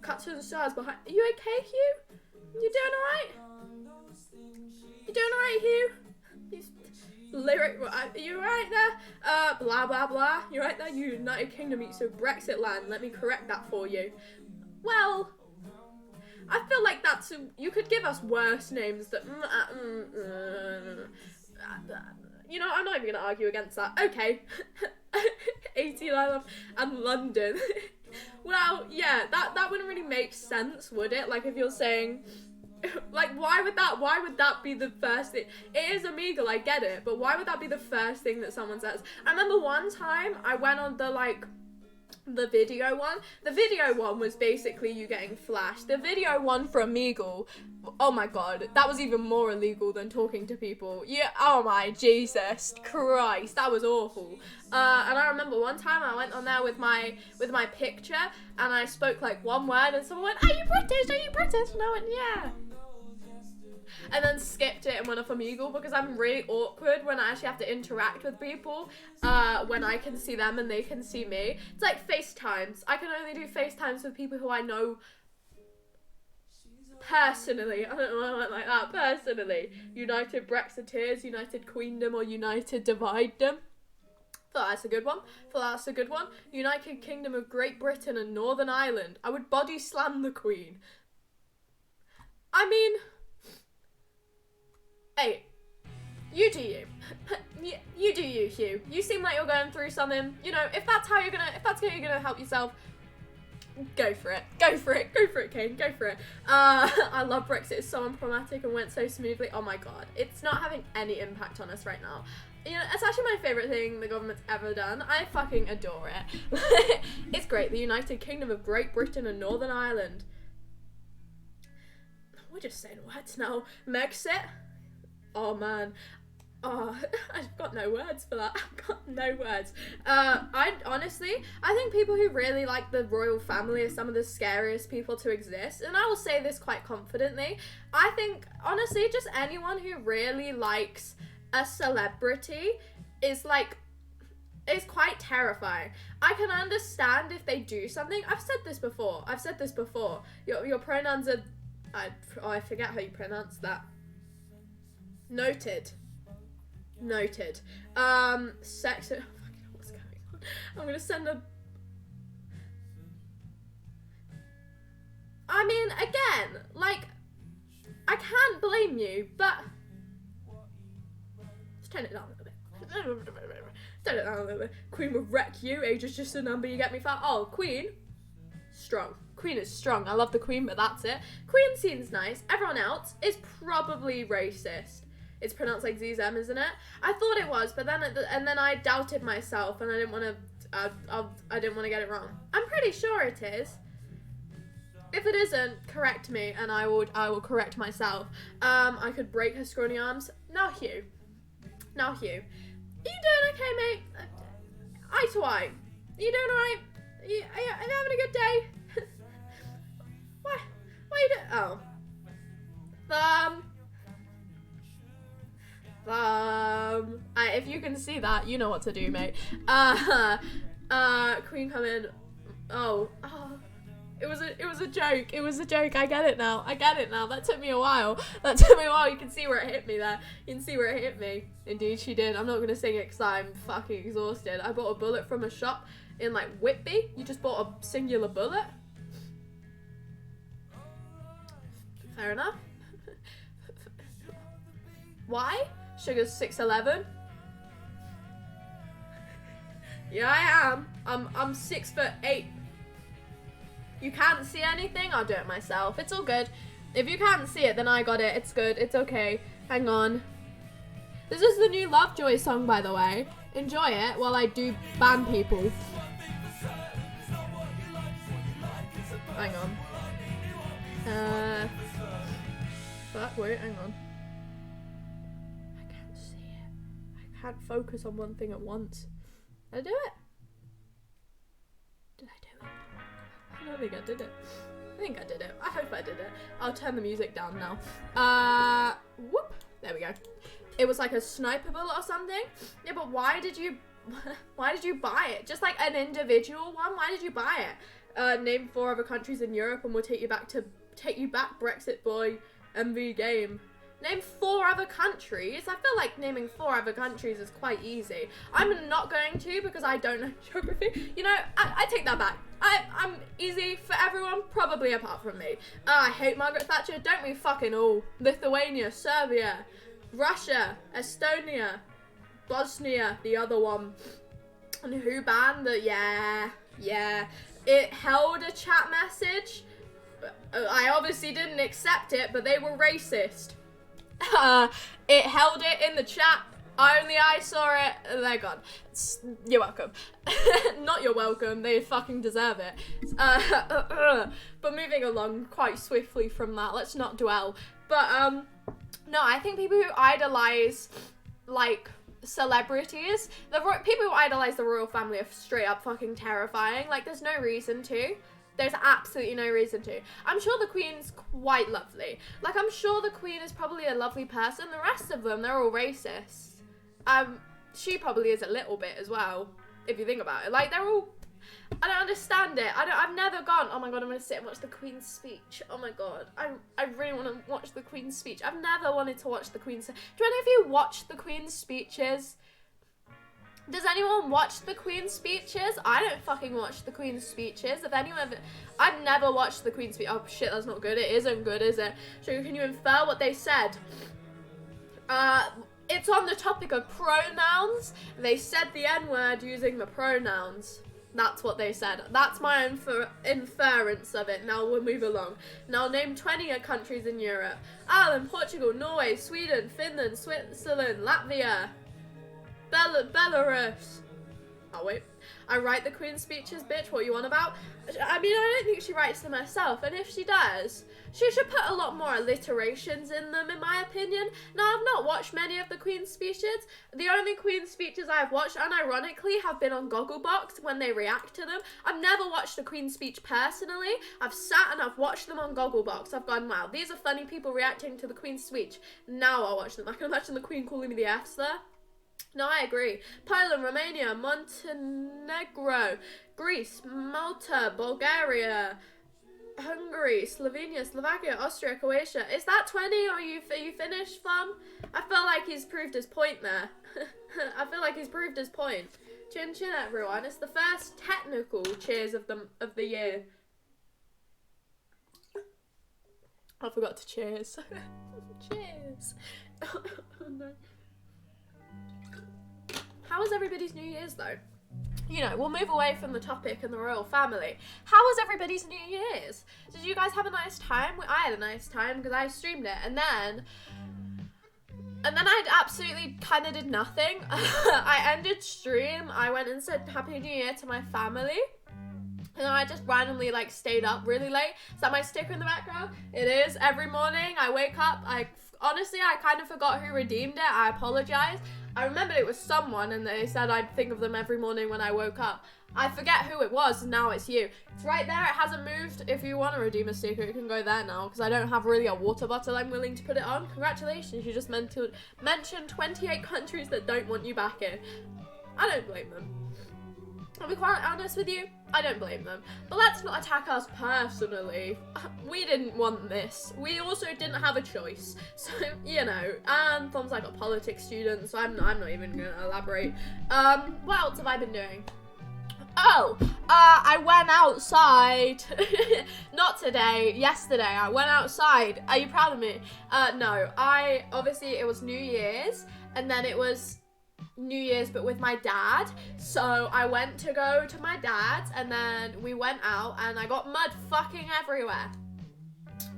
cut to the stars. Behind. Are you okay, Hugh? You doing alright? You doing alright, Hugh? Are you alright there? Blah blah blah. You right there? You United Kingdom eats of Brexit land. Let me correct that for you. Well, I feel like you could give us worse names that You know, I'm not even going to argue against that. Okay. 18 Island and London. Well, yeah, that wouldn't really make sense, would it? Like, if you're saying, like, why would that be the first thing? It is Omegle, I get it, but why would that be the first thing that someone says? I remember one time I went on the video one. The video one was basically you getting flashed. The video one for Omegle, oh my god, that was even more illegal than talking to people. Yeah, oh my Jesus Christ, that was awful. And I remember one time I went on there with my picture and I spoke like one word and someone went, "Are you British? Are you British?" And I went, "Yeah." And then skipped it and went off Omegle because I'm really awkward when I actually have to interact with people, when I can see them and they can see me. It's like FaceTimes. I can only do FaceTimes with people who I know personally. I don't know why I went like that. Personally. United Brexiteers, United Queendom, or United Divide Them. That's a good one. That's a good one. United Kingdom of Great Britain and Northern Ireland. I would body slam the Queen. I mean, hey, you do you. You do you, Hugh. You seem like you're going through something. You know, if that's how you're gonna help yourself, go for it. Go for it. Go for it, Kane. Go for it. I love Brexit. It's so unproblematic and went so smoothly. Oh my god. It's not having any impact on us right now. You know, it's actually my favourite thing the government's ever done. I fucking adore it. It's great. The United Kingdom of Great Britain and Northern Ireland. We're just saying words now. Megxit. Oh man. Oh, I've got no words for that. I've got no words. I think people who really like the royal family are some of the scariest people to exist. And I will say this quite confidently. I think, honestly, just anyone who really likes a celebrity is quite terrifying. I can understand if they do something. I've said this before. Your pronouns are, I forget how you pronounce that. Noted. Sex. What's going on? I'm gonna send a. I mean, again, like, I can't blame you, but let's turn it down a little bit. Turn it down a little bit. Queen will wreck you. Age is just a number. You get me? Fat. Oh, Queen. Strong. Queen is strong. I love the Queen, but that's it. Queen seems nice. Everyone else is probably racist. It's pronounced like Zizem, isn't it? I thought it was, but then I doubted myself, and I didn't want to get it wrong. I'm pretty sure it is. If it isn't, correct me, and I will correct myself. I could break her scrawny arms. Now Hugh. Are you doing okay, mate? Eye to eye. Are you doing alright? Are you having a good day? Why you doing? Oh. If you can see that, you know what to do, mate. Queen come in. Oh. It was a joke. It was a joke. I get it now. That took me a while. You can see where it hit me there. You can see where it hit me. Indeed, she did. I'm not gonna sing it because I'm fucking exhausted. I bought a bullet from a shop in like Whitby. You just bought a singular bullet. Fair enough. Why? Sugar's 6'11". Yeah, I am. I'm 6'8". You can't see anything? I'll do it myself. It's all good. If you can't see it, then I got it. It's good. It's okay. Hang on. This is the new Lovejoy song, by the way. Enjoy it while I do ban people. Hang on. Wait, hang on. I can't focus on one thing at once. Did I do it? Did I do it? I don't think I did it. I think I did it. I hope I did it. I'll turn the music down now. Whoop. There we go. It was like a sniper bullet or something. Yeah, but why did you buy it? Just like an individual one? Why did you buy it? Name 4 other countries in Europe and we'll take you back, Brexit boy, MV game. Name 4 other countries? I feel like naming 4 other countries is quite easy. I'm not going to because I don't know geography. You know, I take that back. I'm easy for everyone, probably apart from me. I hate Margaret Thatcher, don't we fucking all. Lithuania, Serbia, Russia, Estonia, Bosnia, the other one. And who banned the, yeah. It held a chat message. I obviously didn't accept it, but they were racist. It held it in the chat. Only I saw it. They're gone. You're welcome. Not you're welcome. They fucking deserve it. But moving along quite swiftly from that. Let's not dwell. But, no, I think people who idolize, like, celebrities, people who idolize the royal family are straight up fucking terrifying. Like, there's no reason to. There's absolutely no reason to. I'm sure the Queen's quite lovely. Like, I'm sure the Queen is probably a lovely person. The rest of them, they're all racist. She probably is a little bit as well, if you think about it. Like, they're all... I don't understand it. I've never gone, oh my god, I'm going to sit and watch the Queen's speech. Oh my god. I really want to watch the Queen's speech. I've never wanted to watch the Queen's... Do any of you watch the Queen's speeches? Does anyone watch the Queen's speeches? I don't fucking watch the Queen's speeches. If anyone... I've never watched the Queen's speech. Oh shit, that's not good. It isn't good, is it? So can you infer what they said? It's on the topic of pronouns. They said the N-word using the pronouns. That's what they said. That's my inference of it. Now we'll move along. Now name 20 countries in Europe. Ireland, Portugal, Norway, Sweden, Finland, Switzerland, Latvia, Belarus. Oh wait. I write the Queen's speeches, bitch. What you on about? I mean, I don't think she writes them herself. And if she does, she should put a lot more alliterations in them, in my opinion. Now, I've not watched many of the Queen's speeches. The only Queen's speeches I've watched, unironically, have been on Gogglebox when they react to them. I've never watched a Queen's speech personally. I've sat and I've watched them on Gogglebox. I've gone, wow, these are funny people reacting to the Queen's speech. Now I'll watch them. I can imagine the Queen calling me the F's there. No, I agree. Poland, Romania, Montenegro, Greece, Malta, Bulgaria, Hungary, Slovenia, Slovakia, Austria, Croatia. Is that 20 or are you finished, fam? I feel like he's proved his point there. I feel like he's proved his point. Chin chin, everyone. It's the first technical cheers of the year. I forgot to cheers. Cheers. Oh no. How was everybody's New Year's though? You know, we'll move away from the topic and the royal family. How was everybody's New Year's? Did you guys have a nice time? I had a nice time because I streamed it, and then I absolutely kind of did nothing. I ended stream. I went and said Happy New Year to my family. And I just randomly like stayed up really late. Is that my sticker in the background? It is. Every morning I wake up. Honestly, I kind of forgot who redeemed it. I apologize. I remembered it was someone and they said I'd think of them every morning when I woke up. I forget who it was, and now it's you. It's right there, it hasn't moved. If you want to redeem a sticker, you can go there now, because I don't have really a water bottle I'm willing to put it on. Congratulations, you just mentioned 28 countries that don't want you back in. I don't blame them. I'll be quite honest with you, I don't blame them. But let's not attack us personally. We didn't want this. We also didn't have a choice. So, you know, and Tom's like a politics student, so I'm not even going to elaborate. What else have I been doing? Oh, I went outside. Not today, yesterday. I went outside. Are you proud of me? No, obviously it was New Year's, and then it was New Year's but with my dad. So I went to go to my dad's, and then we went out and I got mud fucking everywhere.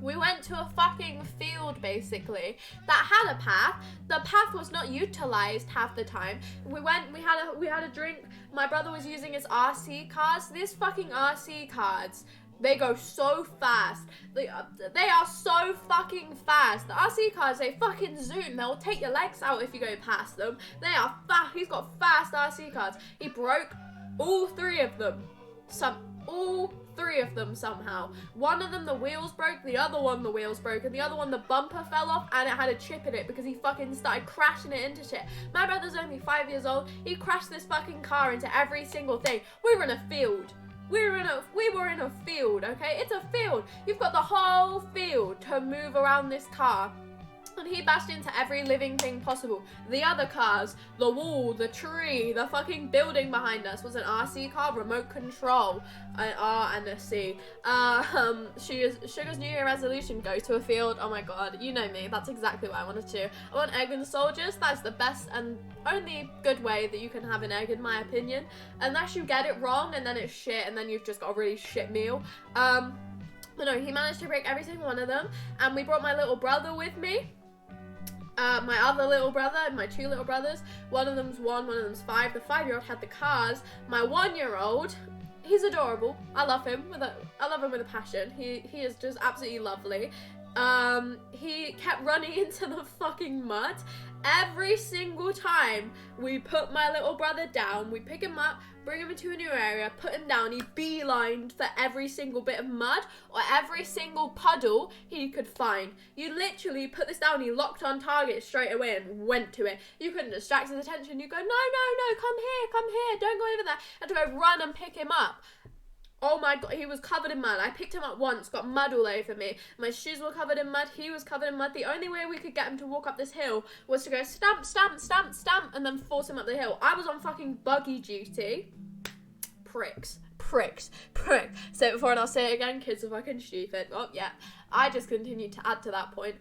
We went to a fucking field basically that had a path. The path was not utilized half the time. We had a drink. My brother was using his RC cars. These fucking RC cars, they go so fast. They are so fucking fast. The RC cars, they fucking zoom. They'll take your legs out if you go past them. They are fast. He's got fast RC cars. He broke all three of them. All three of them somehow. One of them, the wheels broke. The other one, the wheels broke. And the other one, the bumper fell off and it had a chip in it because he fucking started crashing it into shit. My brother's only 5 years old. He crashed this fucking car into every single thing. We were in a field. We were in a field, okay? It's a field. You've got the whole field to move around this car. And he bashed into every living thing possible. The other cars, the wall, the tree, the fucking building behind us was an RC car, remote control, an R and a C. Sugar's New Year resolution, go to a field. Oh my god, you know me, that's exactly what I wanted to do. I want egg and soldiers. That's the best and only good way that you can have an egg, in my opinion. Unless you get it wrong and then it's shit and then you've just got a really shit meal. But no, he managed to break every single one of them, and we brought my little brother with me. My other little brother and my two little brothers. One of them's 1, one of them's 5. The 5-year-old had the cars. My 1-year-old, he's adorable. I love him with a passion. He is just absolutely lovely. He kept running into the fucking mud. Every single time we put my little brother down, we pick him up, bring him into a new area, put him down, he beelined for every single bit of mud or every single puddle he could find. You literally put this down, he locked on target straight away and went to it. You couldn't distract his attention. You go, no, come here, don't go over there. I had to go run and pick him up. Oh my god, he was covered in mud. I picked him up once, got mud all over me. My shoes were covered in mud, he was covered in mud. The only way we could get him to walk up this hill was to go stamp, stamp, stamp, stamp, and then force him up the hill. I was on fucking buggy duty. Pricks. Say it before and I'll say it again, kids are fucking stupid. Oh yeah, I just continued to add to that point.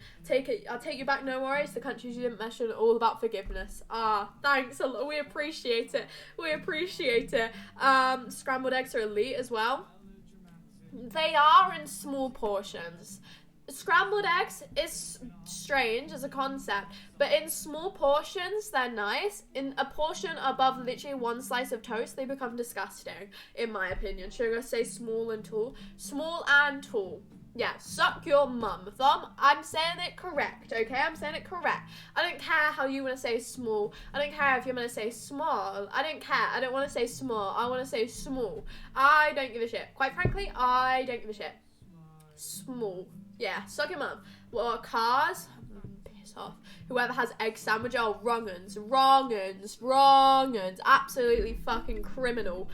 I'll take you back, no worries. The countries you didn't mention, all about forgiveness. Thanks a lot, we appreciate it. Scrambled eggs are elite as well. They are in small portions. Scrambled eggs is strange as a concept, but in small portions, they're nice. In a portion above literally one slice of toast, they become disgusting, in my opinion. Should I say small and tall? Small and tall. Yeah, suck your mum. Thumb, I'm saying it correct, okay? I'm saying it correct. I don't care how you want to say small. I don't care if you're going to say small. I don't care. I don't want to say small. I want to say small. I don't give a shit. Quite frankly, I don't give a shit. Small. Yeah, suck him up. Well, cars, piss off. Whoever has egg sandwich, wrong-uns. Absolutely fucking criminal.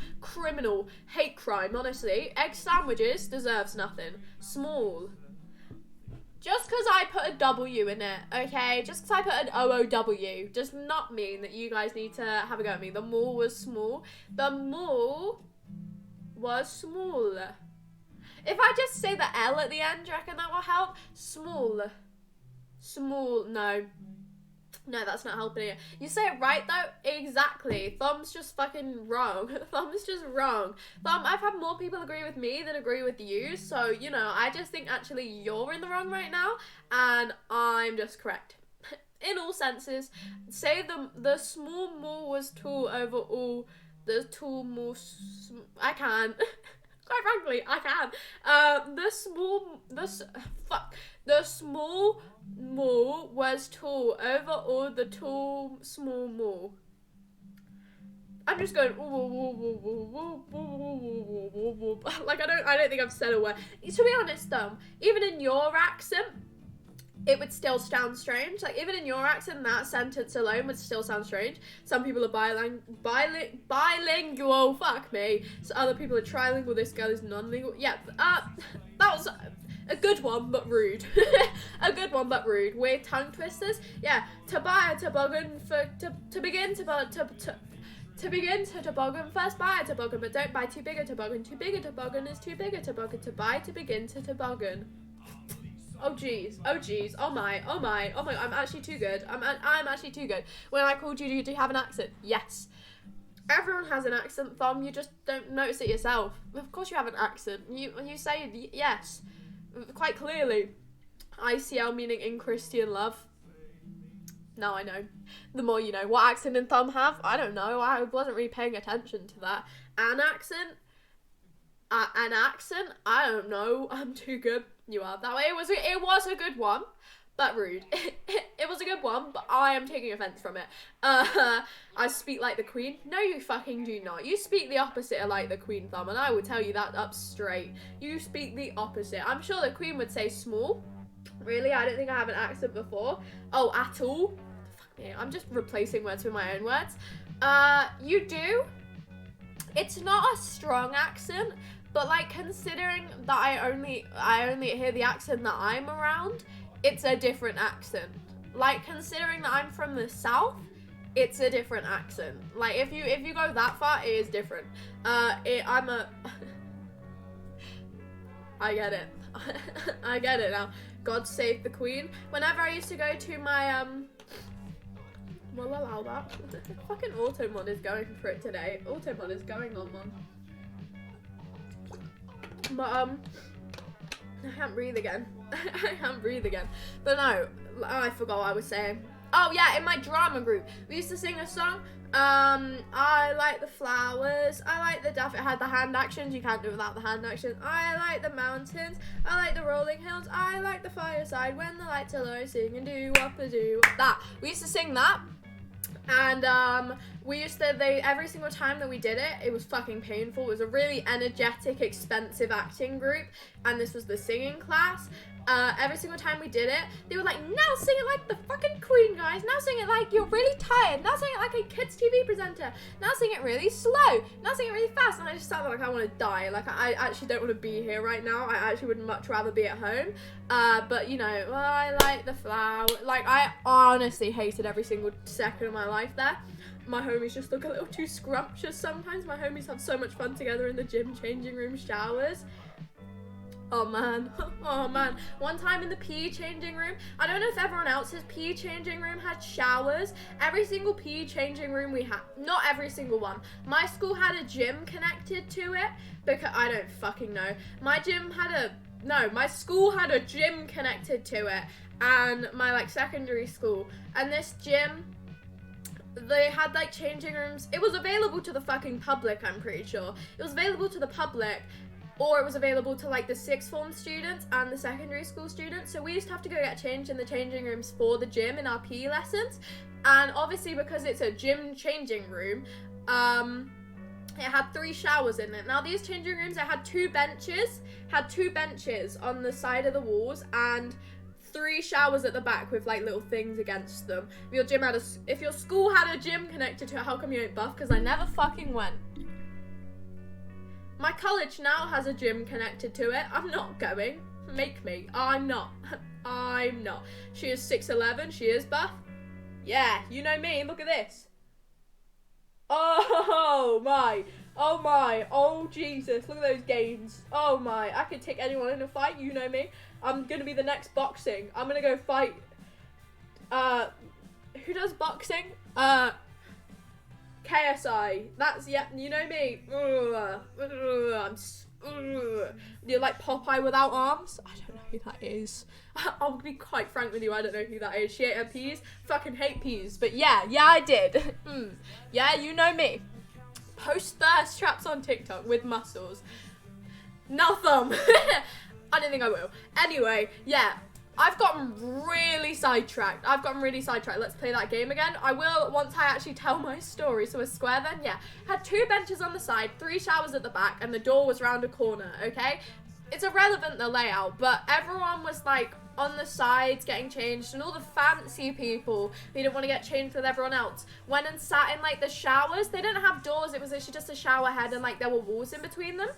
Hate crime, honestly. Egg sandwiches deserves nothing. Small. Just because I put a W in it, okay? Just because I put an OOW does not mean that you guys need to have a go at me. The mall was small. If I just say the L at the end, do you reckon that will help? Small, no, that's not helping it. You say it right though, exactly. Thumb's just fucking wrong. Thumb, I've had more people agree with me than agree with you, so, you know, I just think actually you're in the wrong right now, and I'm just correct. In all senses, say the small mall was tall over all, the tall mall, I can't. Quite frankly, I can. The small mall was tall over all the tall small mall. I'm just going like I don't think I've said a word. To be honest though, even in your accent, it would still sound strange. Like, even in your accent, that sentence alone would still sound strange. Some people are bilingual, fuck me. So other people are trilingual, this girl is non-lingual. Yeah, that was a good one, but rude. Weird tongue twisters. Yeah, to buy a toboggan to begin to toboggan, first buy a toboggan, but don't buy too big a toboggan. Too big a toboggan is too big a toboggan. To buy to begin to toboggan. Oh jeez, oh my, I'm actually too good. I'm actually too good. When I called you, do you have an accent? Yes. Everyone has an accent, Thumb, you just don't notice it yourself. Of course you have an accent. You say yes, quite clearly. ICL meaning in Christian love. Now I know. The more you know. What accent did Thumb have? I don't know, I wasn't really paying attention to that. An accent? I don't know, I'm too good. You are that way. It was a good one, but rude. It was a good one, but I am taking offense from it. I speak like the Queen. No, you fucking do not. You speak the opposite of like the Queen, Thumb, and I will tell you that up straight. You speak the opposite. I'm sure the Queen would say small. Really? I don't think I have an accent before. Oh, at all? Fuck me. I'm just replacing words with my own words. You do. It's not a strong accent. But like, considering that I only hear the accent that I'm around, it's a different accent. Like, considering that I'm from the south, it's a different accent. Like, if you go that far, it is different. I'm a... I get it. I get it now. God save the Queen. Whenever I used to go to my, we'll allow that. Fucking Automod is going for it today. Automod is going on, man. But, I can't breathe again. I can't breathe again. But no, I forgot what I was saying. Oh yeah, in my drama group, we used to sing a song. I like the flowers. I like the duff. It had the hand actions. You can't do it without the hand actions. I like the mountains. I like the rolling hills. I like the fireside when the lights are low. Sing and do wop a do that. We used to sing that. And we used to, every single time that we did it, it was fucking painful. It was a really energetic, expensive acting group, and this was the singing class. Every single time we did it, they were like, now sing it like the fucking Queen, guys. Now sing it like you're really tired. Now sing it like a kids TV presenter. Now sing it really slow. Now sing it really fast. And I just sounded like I want to die. Like, I actually don't want to be here right now. I actually would much rather be at home. But you know, I like the flower. Like, I honestly hated every single second of my life there. My homies just look a little too scrumptious sometimes. My homies have so much fun together in the gym, changing room, showers. Oh man, oh man. One time in the PE changing room, I don't know if everyone else's PE changing room had showers. Every single PE changing room we had, not every single one. My school had a gym connected to it, because I don't fucking know. My school had a gym connected to it, and my like secondary school, and this gym, they had like changing rooms. It was available to the fucking public, I'm pretty sure. It was available to the public, or it was available to like the sixth form students and the secondary school students. So we used to have to go get changed in the changing rooms for the gym in our PE lessons. And obviously because it's a gym changing room, it had 3 showers in it. Now these changing rooms, it had 2 benches on the side of the walls and 3 showers at the back with like little things against them. If your school had a gym connected to it, how come you ain't buff? Because I never fucking went. My college now has a gym connected to it. I'm not going. Make me. I'm not. I'm not. She is 6'11". She is buff. Yeah, you know me. Look at this. Oh my. Oh my. Oh Jesus. Look at those gains. Oh my. I could take anyone in a fight. You know me. I'm going to be the next boxing. I'm going to go fight. Who does boxing? KSI. That's, yeah, you know me. You're like Popeye without arms. I don't know who that is. I'll be quite frank with you, I don't know who that is. She ate her peas. Fucking hate peas. But yeah, I did. Yeah, you know me. Post thirst traps on TikTok with muscles. No thumb. I don't think I will. Anyway, yeah. I've gotten really sidetracked. Let's play that game again. I will once I actually tell my story. So a square then, yeah. Had 2 benches on the side, 3 showers at the back, and the door was round a corner, okay? It's irrelevant, the layout, but everyone was like on the sides getting changed, and all the fancy people who didn't want to get changed with everyone else went and sat in like the showers. They didn't have doors, it was literally just a shower head and like there were walls in between them.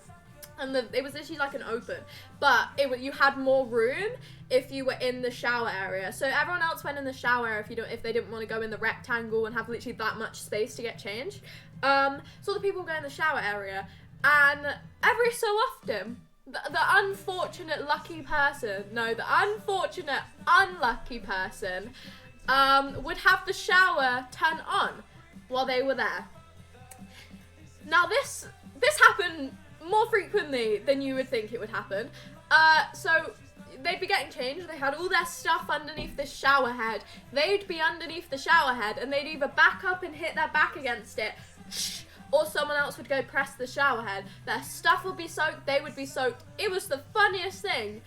And it was literally like an open, but you had more room if you were in the shower area. So everyone else went in the shower area if they didn't want to go in the rectangle and have literally that much space to get changed. So the people go in the shower area, and every so often, the unfortunate unlucky person would have the shower turn on while they were there. Now this happened more frequently than you would think it would happen. So they'd be getting changed, they had all their stuff underneath the shower head. They'd be underneath the shower head and they'd either back up and hit their back against it, or someone else would go press the shower head. Their stuff would be soaked, they would be soaked. It was the funniest thing.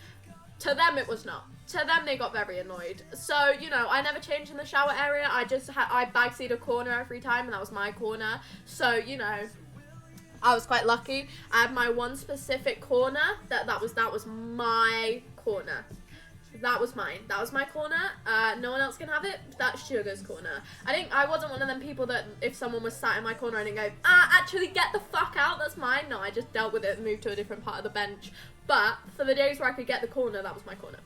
To them it was not. To them they got very annoyed. So, you know, I never changed in the shower area. I backseat a corner every time and that was my corner. So, you know, I was quite lucky. I had my one specific corner. That was my corner. That was mine. That was my corner. No one else can have it. That's Sugar's corner. I wasn't one of them people that if someone was sat in my corner, I didn't go, actually get the fuck out, that's mine. No, I just dealt with it and moved to a different part of the bench. But for the days where I could get the corner, that was my corner.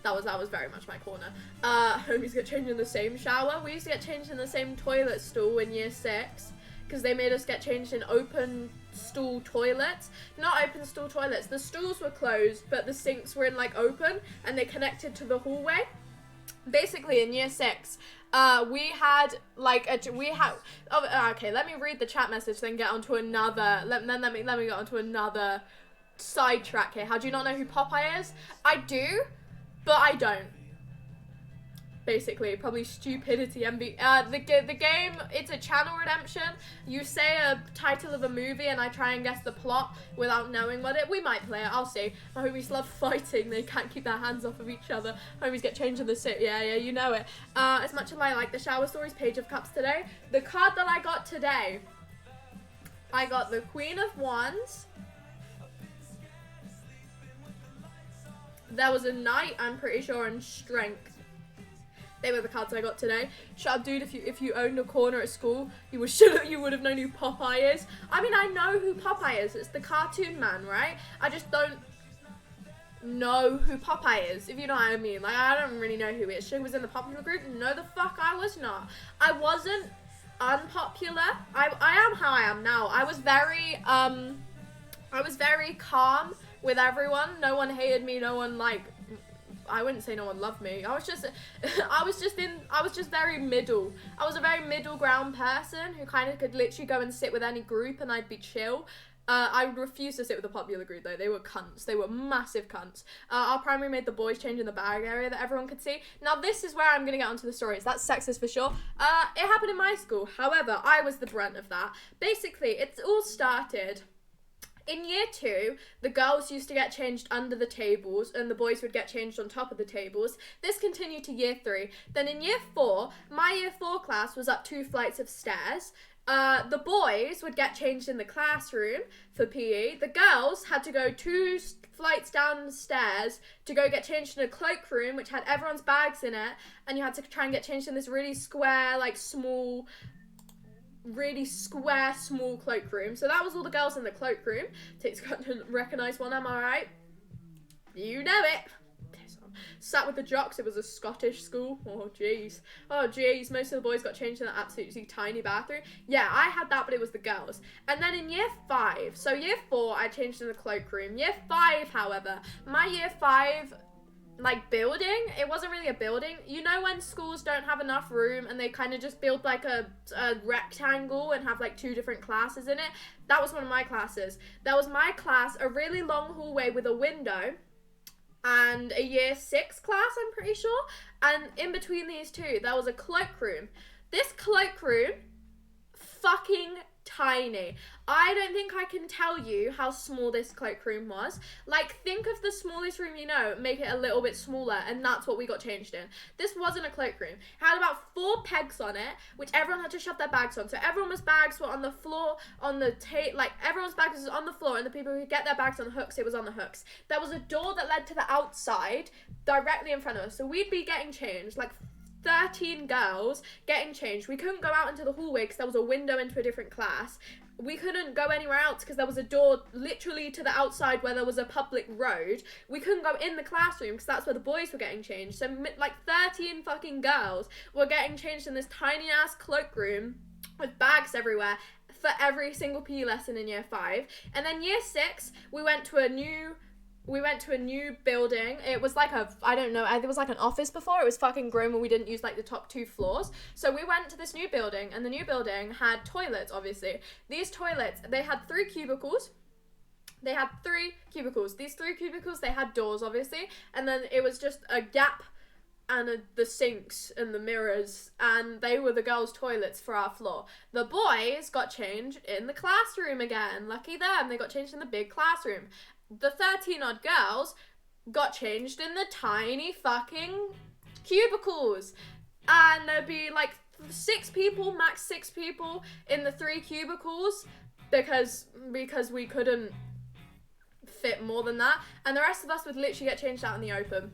That was very much my corner. Homies get changed in the same shower. We used to get changed in the same toilet stool in year 6 because they made us get changed in open stool toilets. Not open stool toilets. The stools were closed, but the sinks were in like open and they connected to the hallway. Basically, in year 6, we had like okay, let me read the chat message, then get onto another. Let me get onto another sidetrack here. How do you not know who Popeye is? I do, but I don't. Basically, probably stupidity. The game, it's a channel redemption. You say a title of a movie and I try and guess the plot without knowing what it. We might play it, I'll see. My homies love fighting. They can't keep their hands off of each other. Homies get changed in the sit. Yeah, you know it. As much as I like the Shower Stories Page of Cups today, the card that I got today, I got the Queen of Wands. There was a Knight, I'm pretty sure, and Strength. They were the cards I got today. Shut up, dude. If you owned a corner at school, you would have known who Popeye is. I mean, I know who Popeye is. It's the cartoon man, right? I just don't know who Popeye is, if you know what I mean. Like, I don't really know who he is. She was in the popular group. No, the fuck I was not. I wasn't unpopular. I am how I am now. I was very calm with everyone. No one hated me. No one I wouldn't say no one loved me. I was just very middle. I was a very middle ground person who kind of could literally go and sit with any group and I'd be chill. I would refuse to sit with the popular group though. They were cunts. They were massive cunts. Our primary made the boys change in the bag area that everyone could see. Now this is where I'm going to get onto the stories. That's sexist for sure. It happened in my school. However, I was the brunt of that. Basically, it's all started in year 2, the girls used to get changed under the tables and the boys would get changed on top of the tables. This continued to year 3. Then in year 4, my year 4 class was up 2 flights of stairs. The boys would get changed in the classroom for PE. The girls had to go 2 flights down the stairs to go get changed in a cloakroom, which had everyone's bags in it. And you had to try and get changed in this really square, like small cloakroom. So that was all the girls in the cloakroom. Takes got to recognise one, am I right? You know it. Sat with the jocks. It was a Scottish school. Oh jeez. Most of the boys got changed in that absolutely tiny bathroom. Yeah, I had that, but it was the girls. And then in year 5, so year 4 I changed in the cloakroom. Year 5, however, my year 5 building, it wasn't really a building. You know when schools don't have enough room and they kind of just build like a rectangle and have like 2 different classes in it? That was one of my classes. That was my class, a really long hallway with a window, and a year 6 class, I'm pretty sure. And in between these 2, there was a cloakroom. This cloakroom, fucking tiny. I don't think I can tell you how small this cloakroom was. Like, think of the smallest room you know, make it a little bit smaller, and that's what we got changed in. This wasn't a cloakroom. It had about 4 pegs on it, which everyone had to shove their bags on. So everyone's bags were on the floor, on the everyone's bags was on the floor, and the people who could get their bags on hooks, it was on the hooks. There was a door that led to the outside, directly in front of us. So we'd be getting changed, like 13 girls getting changed. We couldn't go out into the hallway because there was a window into a different class. We couldn't go anywhere else because there was a door literally to the outside where there was a public road. We couldn't go in the classroom because that's where the boys were getting changed. So like 13 fucking girls were getting changed in this tiny ass cloakroom with bags everywhere for every single PE lesson in year 5. And then year 6, we went to a new building. It was like it was like an office before. It was fucking grown when we didn't use like the top 2 floors. So we went to this new building, and the new building had toilets, obviously. These toilets, they had 3 cubicles. These 3 cubicles, they had doors, obviously. And then it was just a gap and the sinks and the mirrors, and they were the girls' toilets for our floor. The boys got changed in the classroom again. Lucky them, they got changed in the big classroom. The 13 odd girls got changed in the tiny fucking cubicles. And there'd be like 6 people, max 6 people in the 3 cubicles because we couldn't fit more than that. And the rest of us would literally get changed out in the open.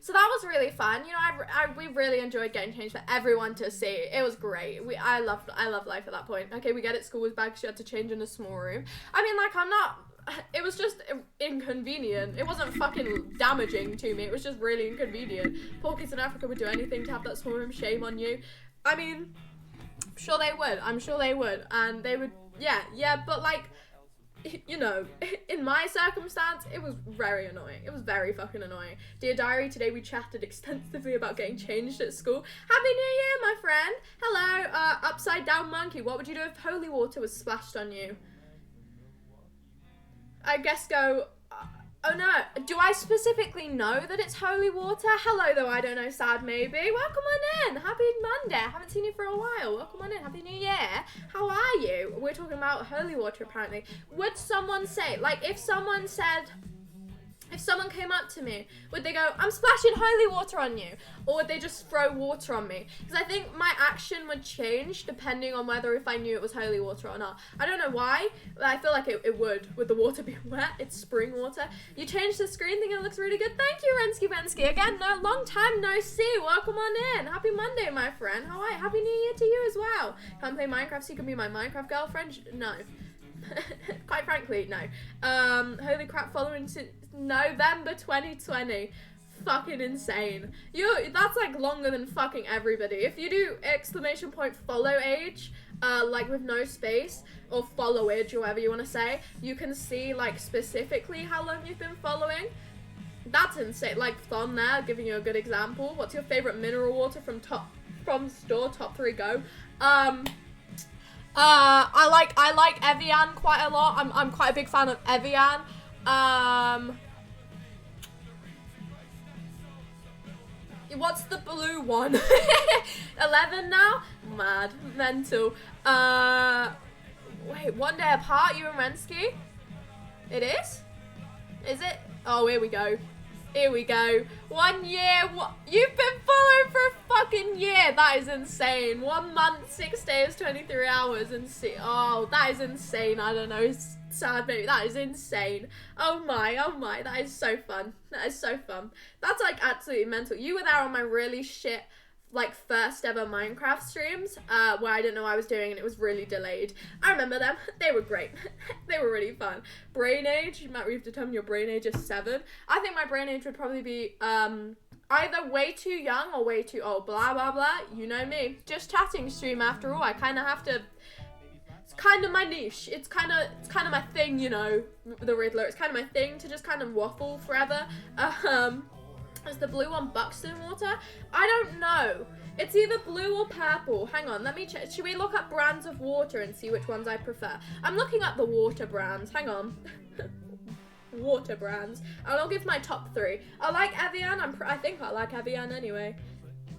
So that was really fun. You know, we really enjoyed getting changed for everyone to see. It was great. I loved life at that point. Okay, we get it. School was bad because you had to change in a small room. I mean, like, it was just inconvenient. It wasn't fucking damaging to me. It was just really inconvenient. Poor kids in Africa would do anything to have that small room. Shame on you. I mean, I'm sure they would. I'm sure they would. And they would, yeah, but like, you know, in my circumstance, it was very annoying. It was very fucking annoying. Dear Diary, today we chatted extensively about getting changed at school. Happy New Year, my friend. Hello, upside down monkey. What would you do if holy water was splashed on you? I guess go, oh no, do I specifically know that it's holy water? Hello though, I don't know, sad maybe. Welcome on in, happy Monday. I haven't seen you for a while. Welcome on in, happy New Year. How are you? We're talking about holy water apparently. Would someone say, like if someone came up to me, would they go, I'm splashing holy water on you? Or would they just throw water on me? Because I think my action would change depending on whether if I knew it was holy water or not. I don't know why, but I feel like it would, with the water being wet. It's spring water. You changed the screen, think it looks really good. Thank you, Rensky Bensky. Again, no, long time no see. Welcome on in. Happy Monday, my friend. How are you? Happy New Year to you as well. Can't play Minecraft so you can be my Minecraft girlfriend? No. Quite frankly, no. Holy crap, following since November 2020. Fucking insane. That's like longer than fucking everybody. If you do exclamation point follow age, like with no space, or followage, or whatever you want to say, you can see like specifically how long you've been following. That's insane. Like Thon there, giving you a good example. What's your favorite mineral water from store? Top 3 go. I like Evian quite a lot. I'm quite a big fan of Evian. What's the blue one? 11 now? Mad. Mental. Wait, 1 day apart, you and Rensky? It is? Is it? Oh, here we go. Here we go. 1 year. You've been following for a fucking year. That is insane. 1 month, 6 days, 23 hours, and oh, that is insane. I don't know. Sad baby. That is insane. Oh my. That is so fun. That is so fun. That's like absolutely mental. You were there on my really shit, like first ever Minecraft streams, where I didn't know what I was doing and it was really delayed. I remember them. They were great. They were really fun. Brain age. Matt Reeve determined your brain age is 7. I think my brain age would probably be either way too young or way too old. Blah blah blah. You know me. Just chatting stream after all. I kind of have to. It's kind of my niche. It's kind of my thing, you know. The Riddler. It's kind of my thing to just kind of waffle forever. Is the blue one Buxton water? I don't know. It's either blue or purple. Hang on, let me check. Should we look up brands of water and see which ones I prefer? I'm looking up the water brands. Hang on. Water brands. And I'll give my top 3. I like Evian. I think I like Evian anyway.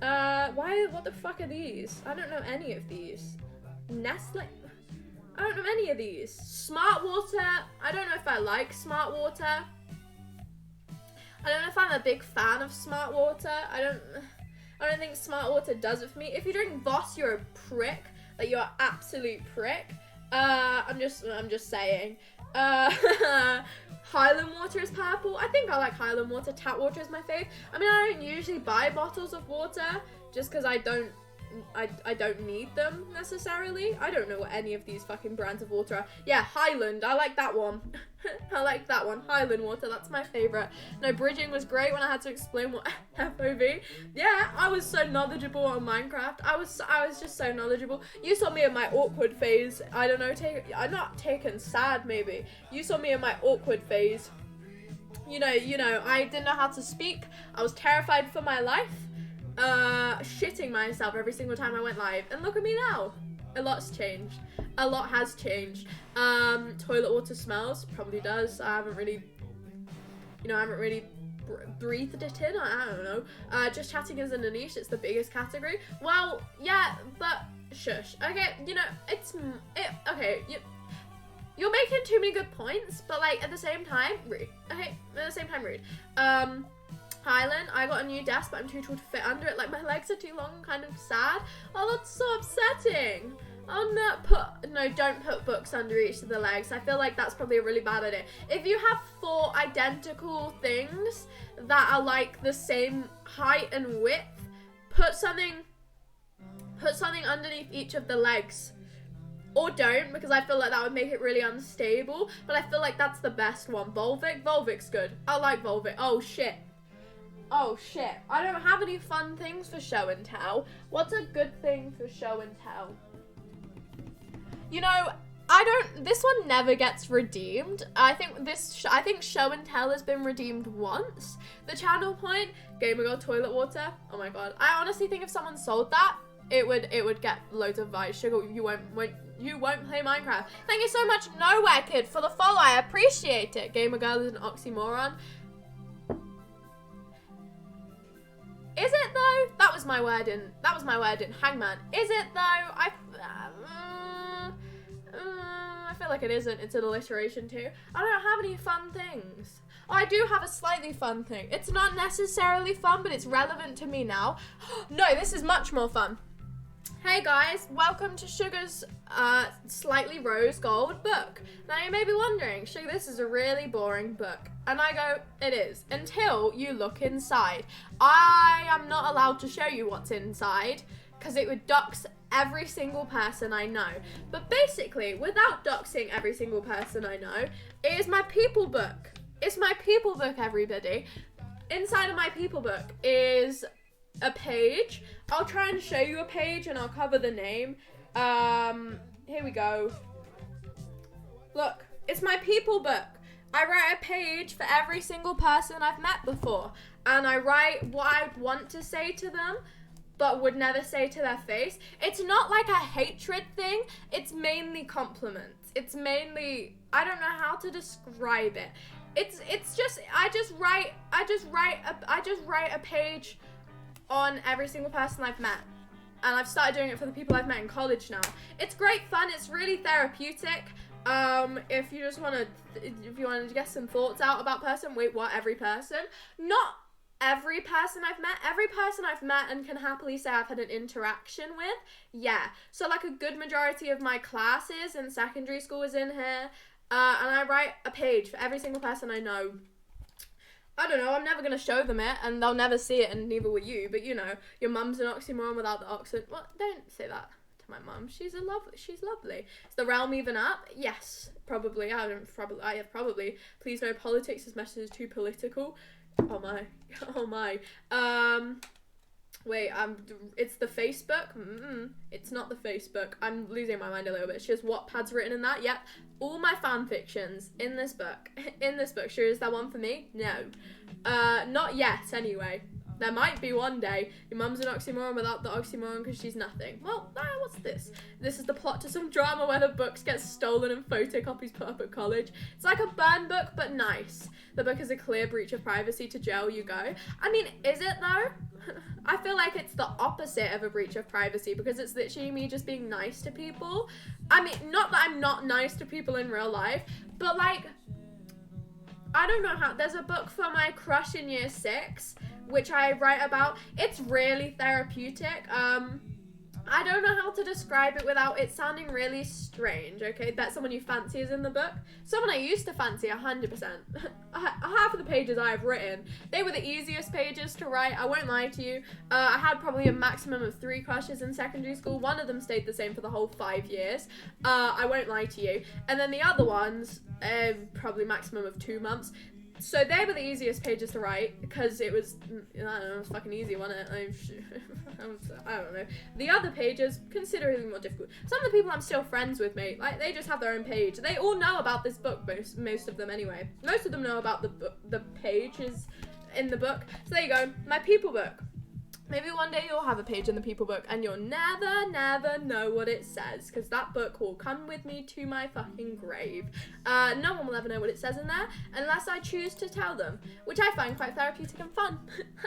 What the fuck are these? I don't know any of these. Nestle? I don't know any of these. Smart water. I don't know if I like smart water. I don't know if I'm a big fan of smart water. I don't think smart water does it for me. If you drink Voss, you're a prick. Like, you're an absolute prick. I'm just saying. Highland water is purple. I think I like Highland water. Tap water is my fave. I mean, I don't usually buy bottles of water just because I don't need them necessarily. I don't know what any of these fucking brands of water are. Yeah, Highland. I like that one. I like that one. Highland water. That's my favorite. No, bridging was great when I had to explain what FOV. Yeah, I was so knowledgeable on Minecraft. I was just so knowledgeable. You saw me in my awkward phase. I don't know. I'm not taken sad. Maybe you saw me in my awkward phase. You know. I didn't know how to speak. I was terrified for my life. Shitting myself every single time I went live, and look at me now. A lot's changed. A lot has changed. Toilet water smells, probably does. I haven't really breathed it in. I don't know. Just chatting isn't a niche. It's the biggest category. Well, yeah, but shush. Okay, okay. You're making too many good points, but like at the same time, rude. Okay, at the same time, rude. Highland, I got a new desk, but I'm too tall to fit under it. Like, my legs are too long, I'm kind of sad. Oh, that's so upsetting. Oh, no, don't put books under each of the legs. I feel like that's probably a really bad idea. If you have 4 identical things that are like the same height and width, put something underneath each of the legs. Or don't, because I feel like that would make it really unstable. But I feel like that's the best one. Volvic? Volvic's good. I like Volvic. Oh, shit. Oh, shit. I don't have any fun things for show and tell. What's a good thing for show and tell? You know, this one never gets redeemed. I think show and tell has been redeemed once. The channel point, Gamer Girl toilet water. Oh my god. I honestly think if someone sold that, it would get loads of vibes. Sugar, you won't play Minecraft. Thank you so much, Nowhere Kid, for the follow. I appreciate it. Gamer Girl is an oxymoron. Is it though? That was my word in Hangman. Is it though? I feel like it isn't. It's an alliteration too. I don't have any fun things. Oh, I do have a slightly fun thing. It's not necessarily fun, but it's relevant to me now. No, this is much more fun. Hey guys, welcome to Sugar's slightly rose gold book. Now you may be wondering, Sugar, this is a really boring book. And I go, it is, until you look inside. I am not allowed to show you what's inside, because it would dox every single person I know. But basically, without doxing every single person I know, it is my people book. It's my people book, everybody. Inside of my people book is a page. I'll try and show you a page and I'll cover the name. Here we go. Look, it's my people book. I write a page for every single person I've met before. And I write what I'd want to say to them, but would never say to their face. It's not like a hatred thing. It's mainly compliments. It's mainly, I don't know how to describe it. It's just, I just write a page on every single person I've met. And I've started doing it for the people I've met in college now. It's great fun. It's really therapeutic. If you just want to get some thoughts out about person, wait, what? Every person? Not every person I've met. Every person I've met and can happily say I've had an interaction with. Yeah. So like a good majority of my classes in secondary school is in here. And I write a page for every single person I know. I don't know, I'm never going to show them it, and they'll never see it, and neither will you, but you know, your mum's an oxymoron without the oxen. Well, don't say that to my mum. She's lovely. Is the realm even up? Yes, probably. Probably. Please no politics, this message is too political. Oh my. Wait, it's the Facebook? It's not the Facebook. I'm losing my mind a little bit. She has Wattpad's written in that. Yep. All my fan fictions in this book. Sure, is there one for me? No. Not yet, anyway. There might be one day. Your mum's an oxymoron without the oxymoron because she's nothing. Well, what's this? This is the plot to some drama where the books get stolen and photocopies put up at college. It's like a burn book, but nice. The book is a clear breach of privacy. To jail you go. I mean, is it though? I feel like it's the opposite of a breach of privacy because it's literally me just being nice to people. I mean, not that I'm not nice to people in real life, but like, I don't know how. There's a book for my crush in year 6, which I write about. It's really therapeutic. I don't know how to describe it without it sounding really strange, okay? Bet someone you fancy is in the book. Someone I used to fancy, 100%. Half of the pages I've written, they were the easiest pages to write, I won't lie to you. I had probably a maximum of 3 crushes in secondary school. One of them stayed the same for the whole 5 years. I won't lie to you. And then the other ones, probably maximum of 2 months. So they were the easiest pages to write because it was, I don't know, it was fucking easy, wasn't it? I don't know. The other pages, considerably more difficult. Some of the people I'm still friends with, mate, like, they just have their own page. They all know about this book, most of them anyway. Most of them know about the pages in the book. So there you go, my people book. Maybe one day you'll have a page in the people book and you'll never know what it says because that book will come with me to my fucking grave. No one will ever know what it says in there unless I choose to tell them, which I find quite therapeutic and fun.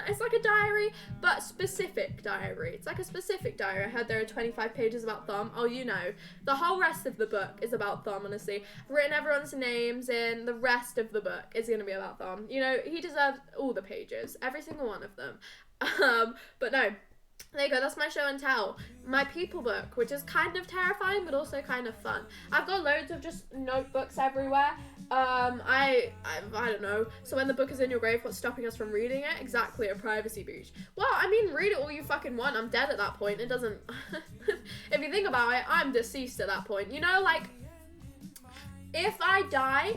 It's like a diary, but specific diary. It's like a specific diary. I heard there are 25 pages about Thom. Oh, you know. The whole rest of the book is about Thom, honestly. I've written everyone's names in. The rest of the book is going to be about Thom. You know, he deserves all the pages, every single one of them. But no, There you go, that's my show and tell. My people book, which is kind of terrifying, but also kind of fun. I've got loads of just notebooks everywhere. I don't know. So when the book is in your grave, what's stopping us from reading it? Exactly, a privacy breach. Well, I mean, read it all you fucking want. I'm dead at that point. It doesn't... If you think about it, I'm deceased at that point. You know, like, if I die...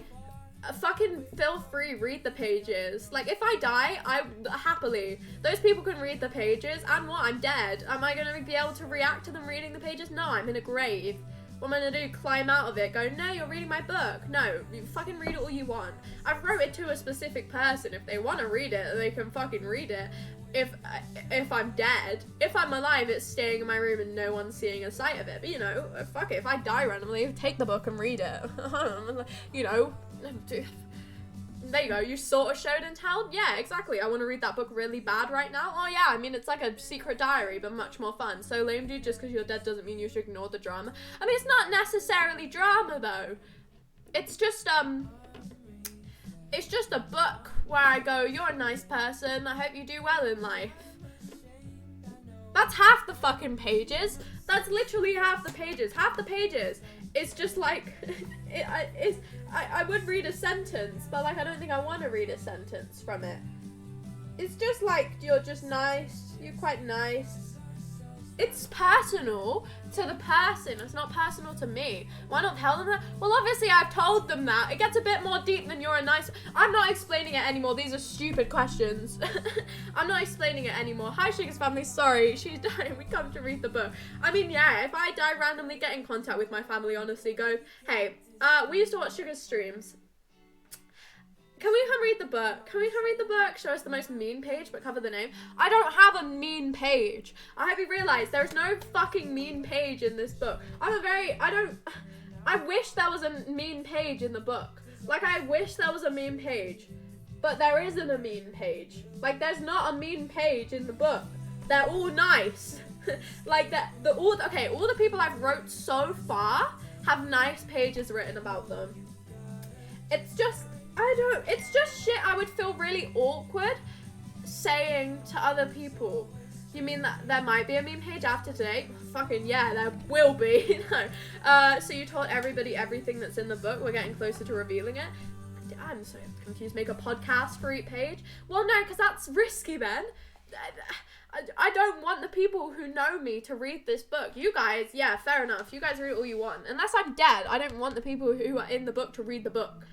fucking feel free, read the pages. Like, if I die, happily. Those people can read the pages, and what? I'm dead. Am I gonna be able to react to them reading the pages? No, I'm in a grave. What am I gonna do? Climb out of it? Go, no, you're reading my book. No, you fucking read it all you want. I've wrote it to a specific person. If they want to read it, they can fucking read it. If I'm dead, if I'm alive, it's staying in my room and no one's seeing a sight of it. But, you know, fuck it. If I die randomly, take the book and read it. You know, there you go. You sort of showed and tell. Yeah, exactly. I want to read that book really bad right now. Oh yeah, I mean, it's like a secret diary, but much more fun. So lame, dude. Just because you're dead doesn't mean you should ignore the drama. I mean, it's not necessarily drama though. It's just a book where I go, you're a nice person, I hope you do well in life. That's half the fucking pages. That's literally half the pages. Half the pages is just like, I would read a sentence, but like I don't think I want to read a sentence from it. It's just like, you're just nice, you're quite nice. It's personal to the person, it's not personal to me. Why not tell them that? Well, obviously I've told them that. It gets a bit more deep than you're a nice... I'm not explaining it anymore, these are stupid questions. I'm not explaining it anymore. Hi Sugar's family, sorry, she's dying, we come to read the book. I mean, yeah, if I die randomly, get in contact with my family, honestly, go, hey, we used to watch Sugar's streams. Can we come read the book? Can we come read the book? Show us the most mean page, but cover the name. I don't have a mean page. I hope you realize there's no fucking mean page in this book. I wish there was a mean page in the book. Like, I wish there was a mean page. But there isn't a mean page. Like, there's not a mean page in the book. They're all nice. Like, all the people I've wrote so far have nice pages written about them. It's just... it's just shit I would feel really awkward saying to other people. You mean that there might be a meme page after today? Fucking yeah, there will be. No. So you told everybody everything that's in the book. We're getting closer to revealing it. I'm so confused. Make a podcast for each page? Well, no, because that's risky then. I don't want the people who know me to read this book. You guys, yeah, fair enough. You guys read all you want. Unless I'm dead, I don't want the people who are in the book to read the book.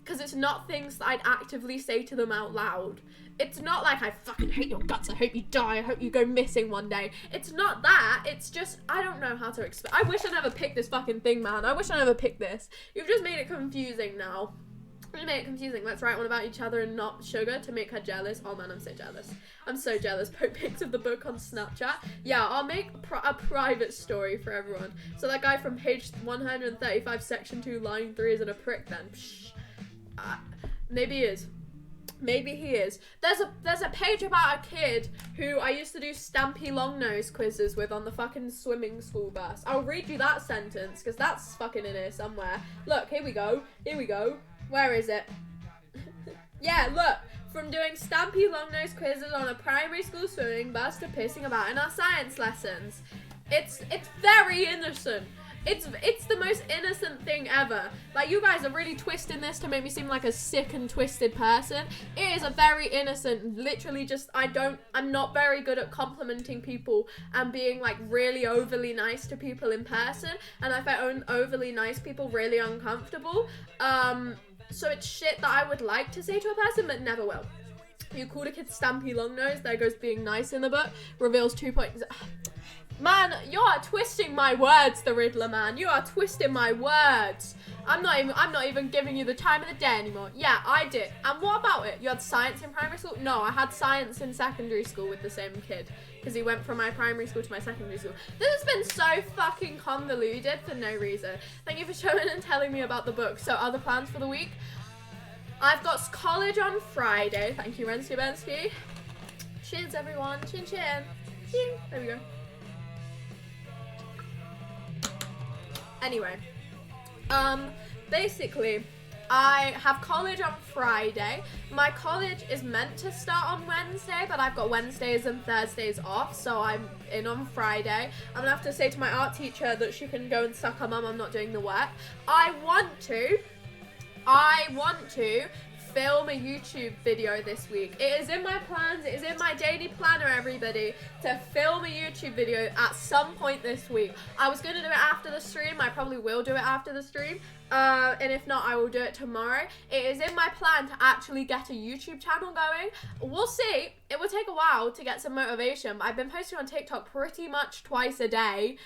Because it's not things that I'd actively say to them out loud. It's not like I fucking hate your guts, I hope you die, I hope you go missing one day. It's not that, it's just, I don't know how to explain. I wish I never picked this fucking thing, man. I wish I never picked this. You've just made it confusing now. You made it confusing. Let's write one about each other and not Sugar to make her jealous. Oh man, I'm so jealous. I'm so jealous. Post pics of the book on Snapchat. Yeah, I'll make a private story for everyone. So that guy from page 135, section 2, line 3 isn't a prick then. Psh. Maybe he is. Maybe he is. There's a page about a kid who I used to do Stampy Longnose quizzes with on the fucking swimming school bus. I'll read you that sentence because that's fucking in here somewhere. Look, here we go. Here we go. Where is it? Yeah, look. From doing Stampy Longnose quizzes on a primary school swimming bus to pissing about in our science lessons. It's very innocent. It's the most innocent thing ever. Like, you guys are really twisting this to make me seem like a sick and twisted person. It is a very innocent, literally just, I'm not very good at complimenting people and being like really overly nice to people in person. And I find overly nice people really uncomfortable. So it's shit that I would like to say to a person, but never will. You called a kid Stampy Longnose, there goes being nice in the book. Reveals 2 points. Man, you are twisting my words, the Riddler, man. You are twisting my words. I'm not even giving you the time of the day anymore. Yeah, I did. And what about it? You had science in primary school? No, I had science in secondary school with the same kid. Because he went from my primary school to my secondary school. This has been so fucking convoluted for no reason. Thank you for showing and telling me about the book. So, other plans for the week? I've got college on Friday. Thank you, Rensky Bensky. Cheers, everyone. Chin chin. Chin. There we go. Anyway, basically, I have college on Friday. My college is meant to start on Wednesday, but I've got Wednesdays and Thursdays off, so I'm in on Friday. I'm gonna have to say to my art teacher that she can go and suck her mum. I'm not doing the work. I want to film a YouTube video this week. It is in my plans, it is in my daily planner, everybody, to film a YouTube video at some point this week. I was going to do it after the stream. I probably will do it after the stream. And if not, I will do it tomorrow. It is in my plan to actually get a YouTube channel going. We'll see. It will take a while to get some motivation. I've been posting on TikTok pretty much twice a day,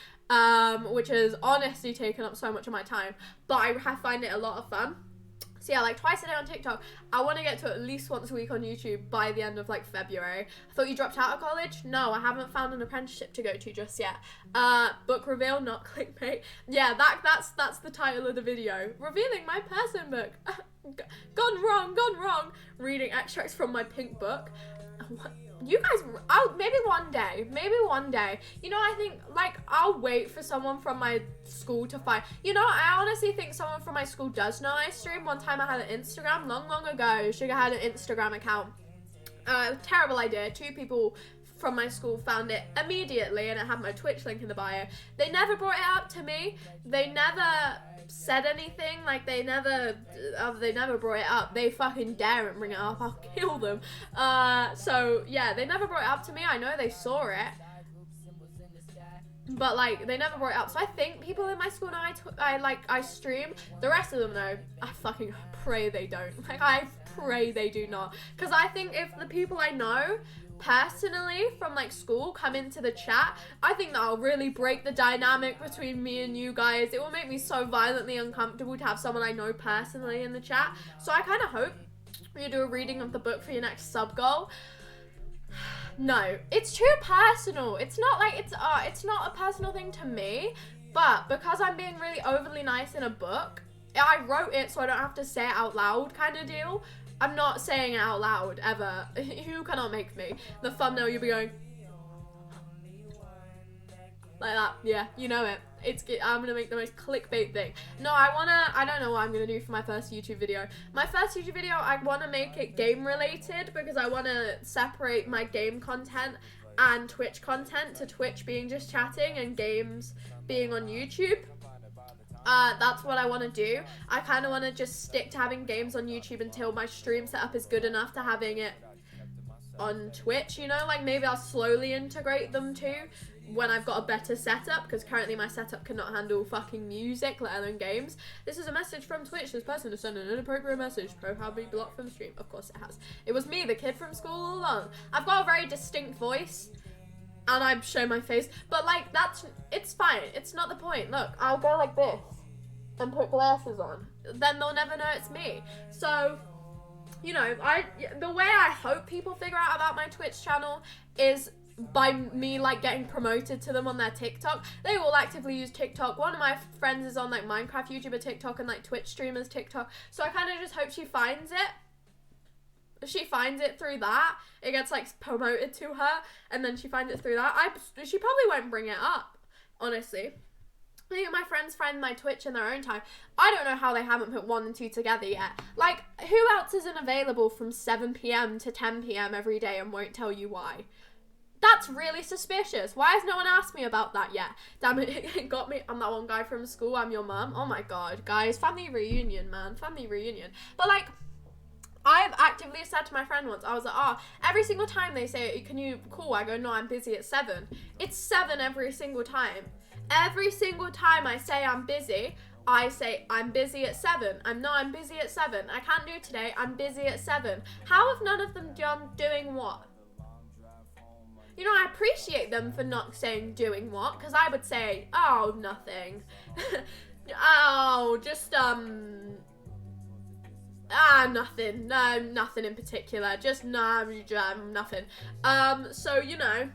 which has honestly taken up so much of my time. But I find it a lot of fun. So yeah, like twice a day on TikTok. I want to get to at least once a week on YouTube by the end of like February. I thought you dropped out of college? No, I haven't found an apprenticeship to go to just yet. Book reveal, not clickbait. Yeah, that's the title of the video. Revealing my person book. Gone wrong. Reading extracts from my pink book. You guys, maybe one day. You know, I think, like, I'll wait for someone from my school to find, you know, I honestly think someone from my school does know I stream. One time I had an Instagram, long ago, Sugar had an Instagram account. Terrible idea. 2 people from my school found it immediately, and it had my Twitch link in the bio. They never brought it up to me. They never said anything. Like, they never brought it up. They fucking dare and bring it up, I'll kill them. So yeah, they never brought it up to me. I know they saw it, but like, they never brought it up. So I think people in my school know I stream. The rest of them know. I fucking pray they don't. Like, I pray they do not, because I think if the people I know personally from like school come into the chat, I think that'll really break the dynamic between me and you guys. It will make me so violently uncomfortable to have someone I know personally in the chat. So I kind of hope you do a reading of the book for your next sub goal. No, it's too personal. It's not like it's not a personal thing to me, but because I'm being really overly nice in a book, I wrote it so I don't have to say it out loud kind of deal. I'm not saying it out loud, ever. You cannot make me. The thumbnail, you'll be going like that. Yeah, you know it. I'm gonna make the most clickbait thing. No, I don't know what I'm gonna do for my first YouTube video. My first YouTube video, I wanna make it game related, because I wanna separate my game content and Twitch content, to Twitch being just chatting and games being on YouTube. That's what I want to do. I kind of want to just stick to having games on YouTube until my stream setup is good enough to having it on Twitch, you know? Like, maybe I'll slowly integrate them too when I've got a better setup, because currently my setup cannot handle fucking music, let alone games. This is a message from Twitch. This person has sent an inappropriate message. Pro have me blocked from the stream. Of course it has. It was me, the kid from school all along. I've got a very distinct voice, and I show my face, but like, it's fine. It's not the point. Look, I'll go like this and put glasses on. Then they'll never know it's me. So, you know, the way I hope people figure out about my Twitch channel is by me like getting promoted to them on their TikTok. They all actively use TikTok. One of my friends is on like Minecraft YouTuber TikTok and like Twitch streamers TikTok. So I kind of just hope she finds it. She finds it through that. It gets like promoted to her, and then she finds it through that. She probably won't bring it up, honestly. I think my friends find my Twitch in their own time. I don't know how they haven't put 1 and 2 together yet. Like, who else isn't available from 7 p.m. to 10 p.m. every day and won't tell you why? That's really suspicious. Why has no one asked me about that yet? Damn it, it got me. I'm that one guy from school. I'm your mum. Oh my god, guys. Family reunion, man. Family reunion. But like, I've actively said to my friend once, I was like, every single time they say, can you call? I go, no, I'm busy at 7. It's 7 every single time. Every single time I say I'm busy, I say I'm busy at 7. I'm busy at 7. I can't do it today. I'm busy at 7. How have none of them done doing what? You know, I appreciate them for not saying doing what, because I would say, oh, nothing. Oh, just, nothing. No, nothing in particular. Just, nothing. So, you know,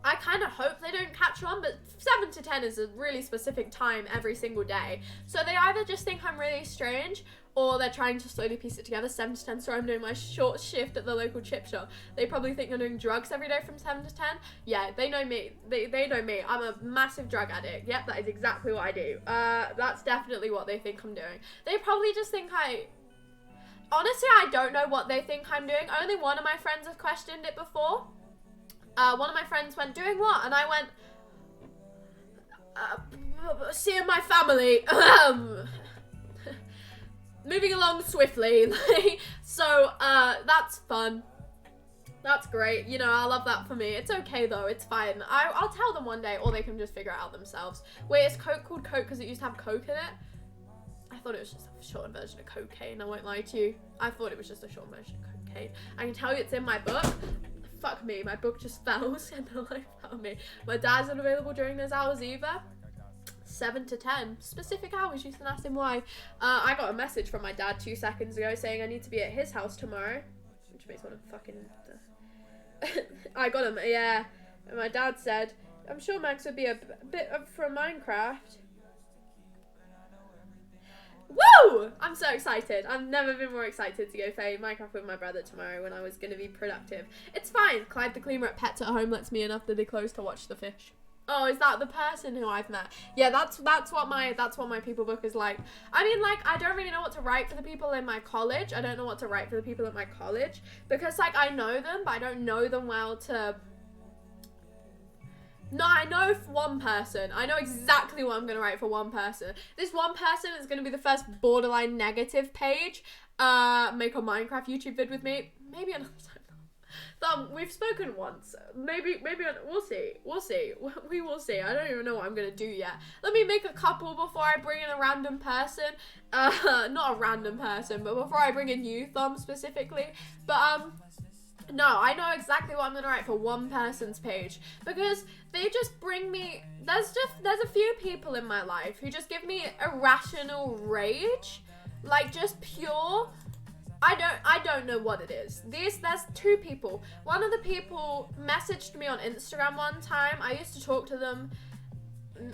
I kind of hope they don't catch on, but 7 to 10 is a really specific time every single day. So they either just think I'm really strange, or they're trying to slowly piece it together. 7 to 10, sorry, I'm doing my short shift at the local chip shop. They probably think I'm doing drugs every day from 7 to 10. Yeah, they know me. They know me. I'm a massive drug addict. Yep, that is exactly what I do. That's definitely what they think I'm doing. They probably just think honestly, I don't know what they think I'm doing. Only one of my friends has questioned it before. One of my friends went, doing what? And I went, seeing my family. Moving along swiftly. So, that's fun. That's great. You know, I love that for me. It's okay, though. It's fine. I'll tell them one day, or they can just figure it out themselves. Wait, is Coke called Coke because it used to have Coke in it? I thought it was just a short version of cocaine. I won't lie to you. I thought it was just a short version of cocaine. I can tell you it's in my book. Fuck me. My book just fell and the life out of me. My dad's not available during those hours either. 7 to 10 specific hours. You can ask him why. I got a message from my dad 2 seconds ago saying I need to be at his house tomorrow, which makes me want to fucking I got him, yeah. And my dad said, I'm sure Max would be a bit up for Minecraft. Woo! I'm so excited. I've never been more excited to go play Minecraft with my brother tomorrow when I was going to be productive. It's fine. Clyde the cleaner at Pets at Home lets me in after they close to watch the fish. Oh, is that the person who I've met? Yeah, that's what my people book is like. I mean, like, I don't really know what to write for the people in my college. I don't know what to write for the people at my college because, like, I know them, but I don't know them well to... No, I know one person. I know exactly what I'm going to write for one person. This one person is going to be the first borderline negative page. Make a Minecraft YouTube vid with me. Maybe another time. We've spoken once. Maybe we'll see. We will see. I don't even know what I'm gonna do yet. Let me make a couple before I bring in a random person. Not a random person, but before I bring in you, Thumb, specifically. But, no, I know exactly what I'm gonna write for one person's page. Because they just bring me... There's a few people in my life who just give me irrational rage. Like, just pure... I don't know what it is. There's 2 people. One of the people messaged me on Instagram one time. I used to talk to them,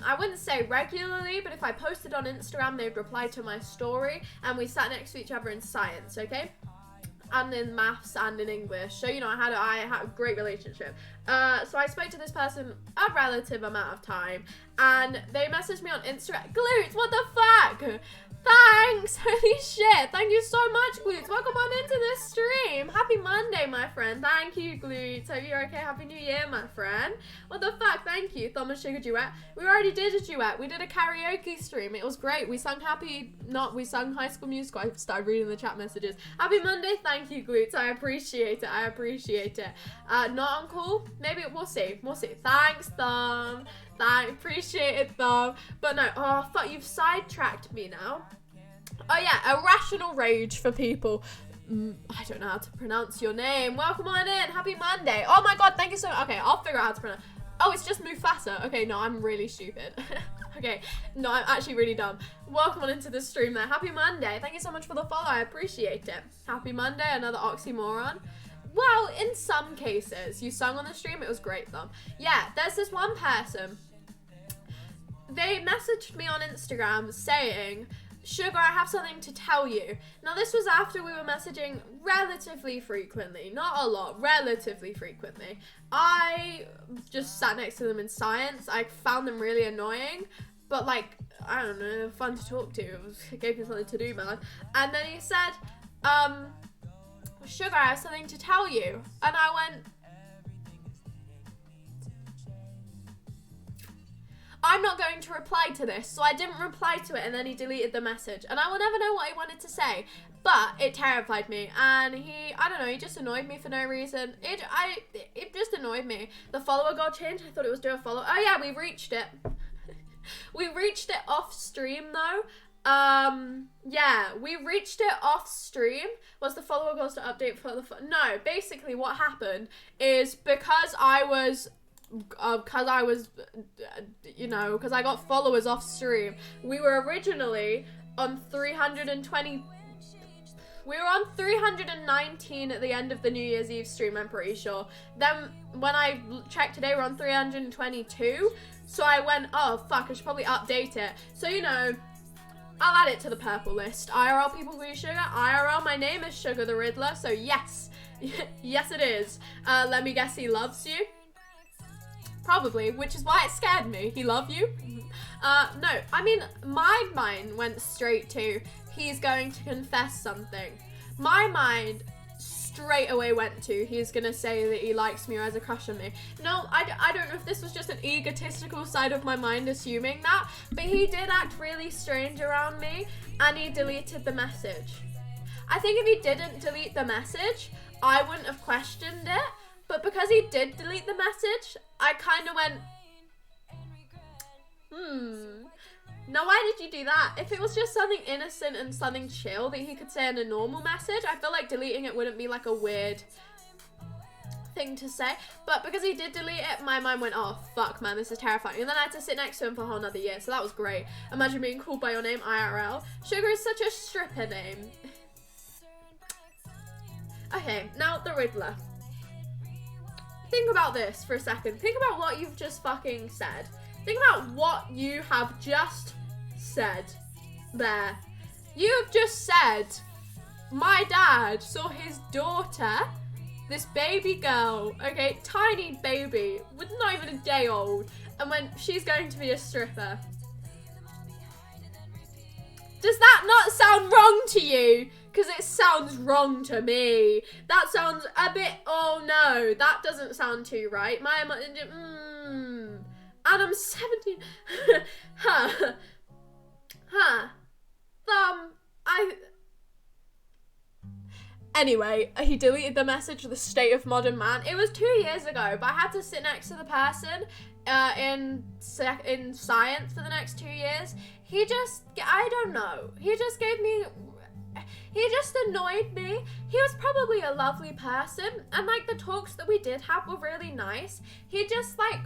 I wouldn't say regularly, but if I posted on Instagram, they'd reply to my story, and we sat next to each other in science, okay? And in maths and in English. So, you know, I had a great relationship. So I spoke to this person a relative amount of time, and they messaged me on Instagram. Glutes, what the fuck? Thanks! Holy shit! Thank you so much, Glutes. Welcome on into this stream. Happy Monday, my friend. Thank you, Glutes. Hope you're okay. Happy New Year, my friend. What the fuck? Thank you. Thomas Sugar Duet. We already did a duet. We did a karaoke stream. It was great. We sung we sung High School Musical. I started reading the chat messages. Happy Monday. Thank you, Glutes. I appreciate it. Not on call? Maybe we'll see. Thanks, Thumb. Appreciate it, Thumb. But no, oh fuck, you've sidetracked me now. Oh yeah, irrational rage for people. I don't know how to pronounce your name. Welcome on in. Happy Monday. Oh my god, thank you so much. Okay, I'll figure out how to pronounce. Oh, it's just Mufasa. Okay, no, I'm really stupid. Okay, no, I'm actually really dumb. Welcome on into the stream there. Happy Monday. Thank you so much for the follow. I appreciate it. Happy Monday, another oxymoron. Well, in some cases, you sung on the stream. It was great, though. Yeah, there's this one person. They messaged me on Instagram saying, Sugar, I have something to tell you. Now, this was after we were messaging relatively frequently. Not a lot, relatively frequently. I just sat next to them in science. I found them really annoying. But, like, I don't know, fun to talk to. It gave me something to do, man. And then he said, Sugar, I have something to tell you. And I went, I'm not going to reply to this. So I didn't reply to it, and then he deleted the message. And I will never know what he wanted to say. But it terrified me. And I don't know, he just annoyed me for no reason. It just annoyed me. The follower goal change, I thought it was do a follow. Oh yeah, we reached it. We reached it off stream though. Yeah, we reached it off stream. Was the follower goals to update for the no, basically what happened is because I got followers off stream. We were originally on 320. We were on 319 at the end of the New Year's Eve stream, I'm pretty sure. Then when I checked today, we're on 322. So I went, oh fuck, I should probably update it. So, you know, I'll add it to the purple list. IRL people call you Sugar. IRL, my name is Sugar the Riddler, so yes. Yes, it is. Let me guess, he loves you? Probably, which is why it scared me. He love you? No, I mean, my mind went straight to, he's going to confess something. My mind straight away went to, he's gonna say that he likes me or has a crush on me. No, I don't know if this was just an egotistical side of my mind assuming that, but he did act really strange around me, and he deleted the message. I think if he didn't delete the message, I wouldn't have questioned it, but because he did delete the message, I kind of went, now why did you do that? If it was just something innocent and something chill that he could say in a normal message, I feel like deleting it wouldn't be like a weird thing to say. But because he did delete it, my mind went, oh fuck man, this is terrifying. And then I had to sit next to him for a whole nother year, so that was great. Imagine being called by your name IRL. Sugar is such a stripper name. Okay, now the Riddler. Think about this for a second. Think about what you've just fucking said. Think about what you have just said there. You have just said, my dad saw his daughter, this baby girl, okay, tiny baby, with not even a day old, and when she's going to be a stripper. Does that not sound wrong to you? Because it sounds wrong to me. That sounds a bit, oh no, that doesn't sound too right. And I'm 17. Anyway, he deleted the message, the state of modern man. It was 2 years ago, but I had to sit next to the person in science for the next 2 years. He just, I don't know. He just annoyed me. He was probably a lovely person, and like the talks that we did have were really nice. He just like,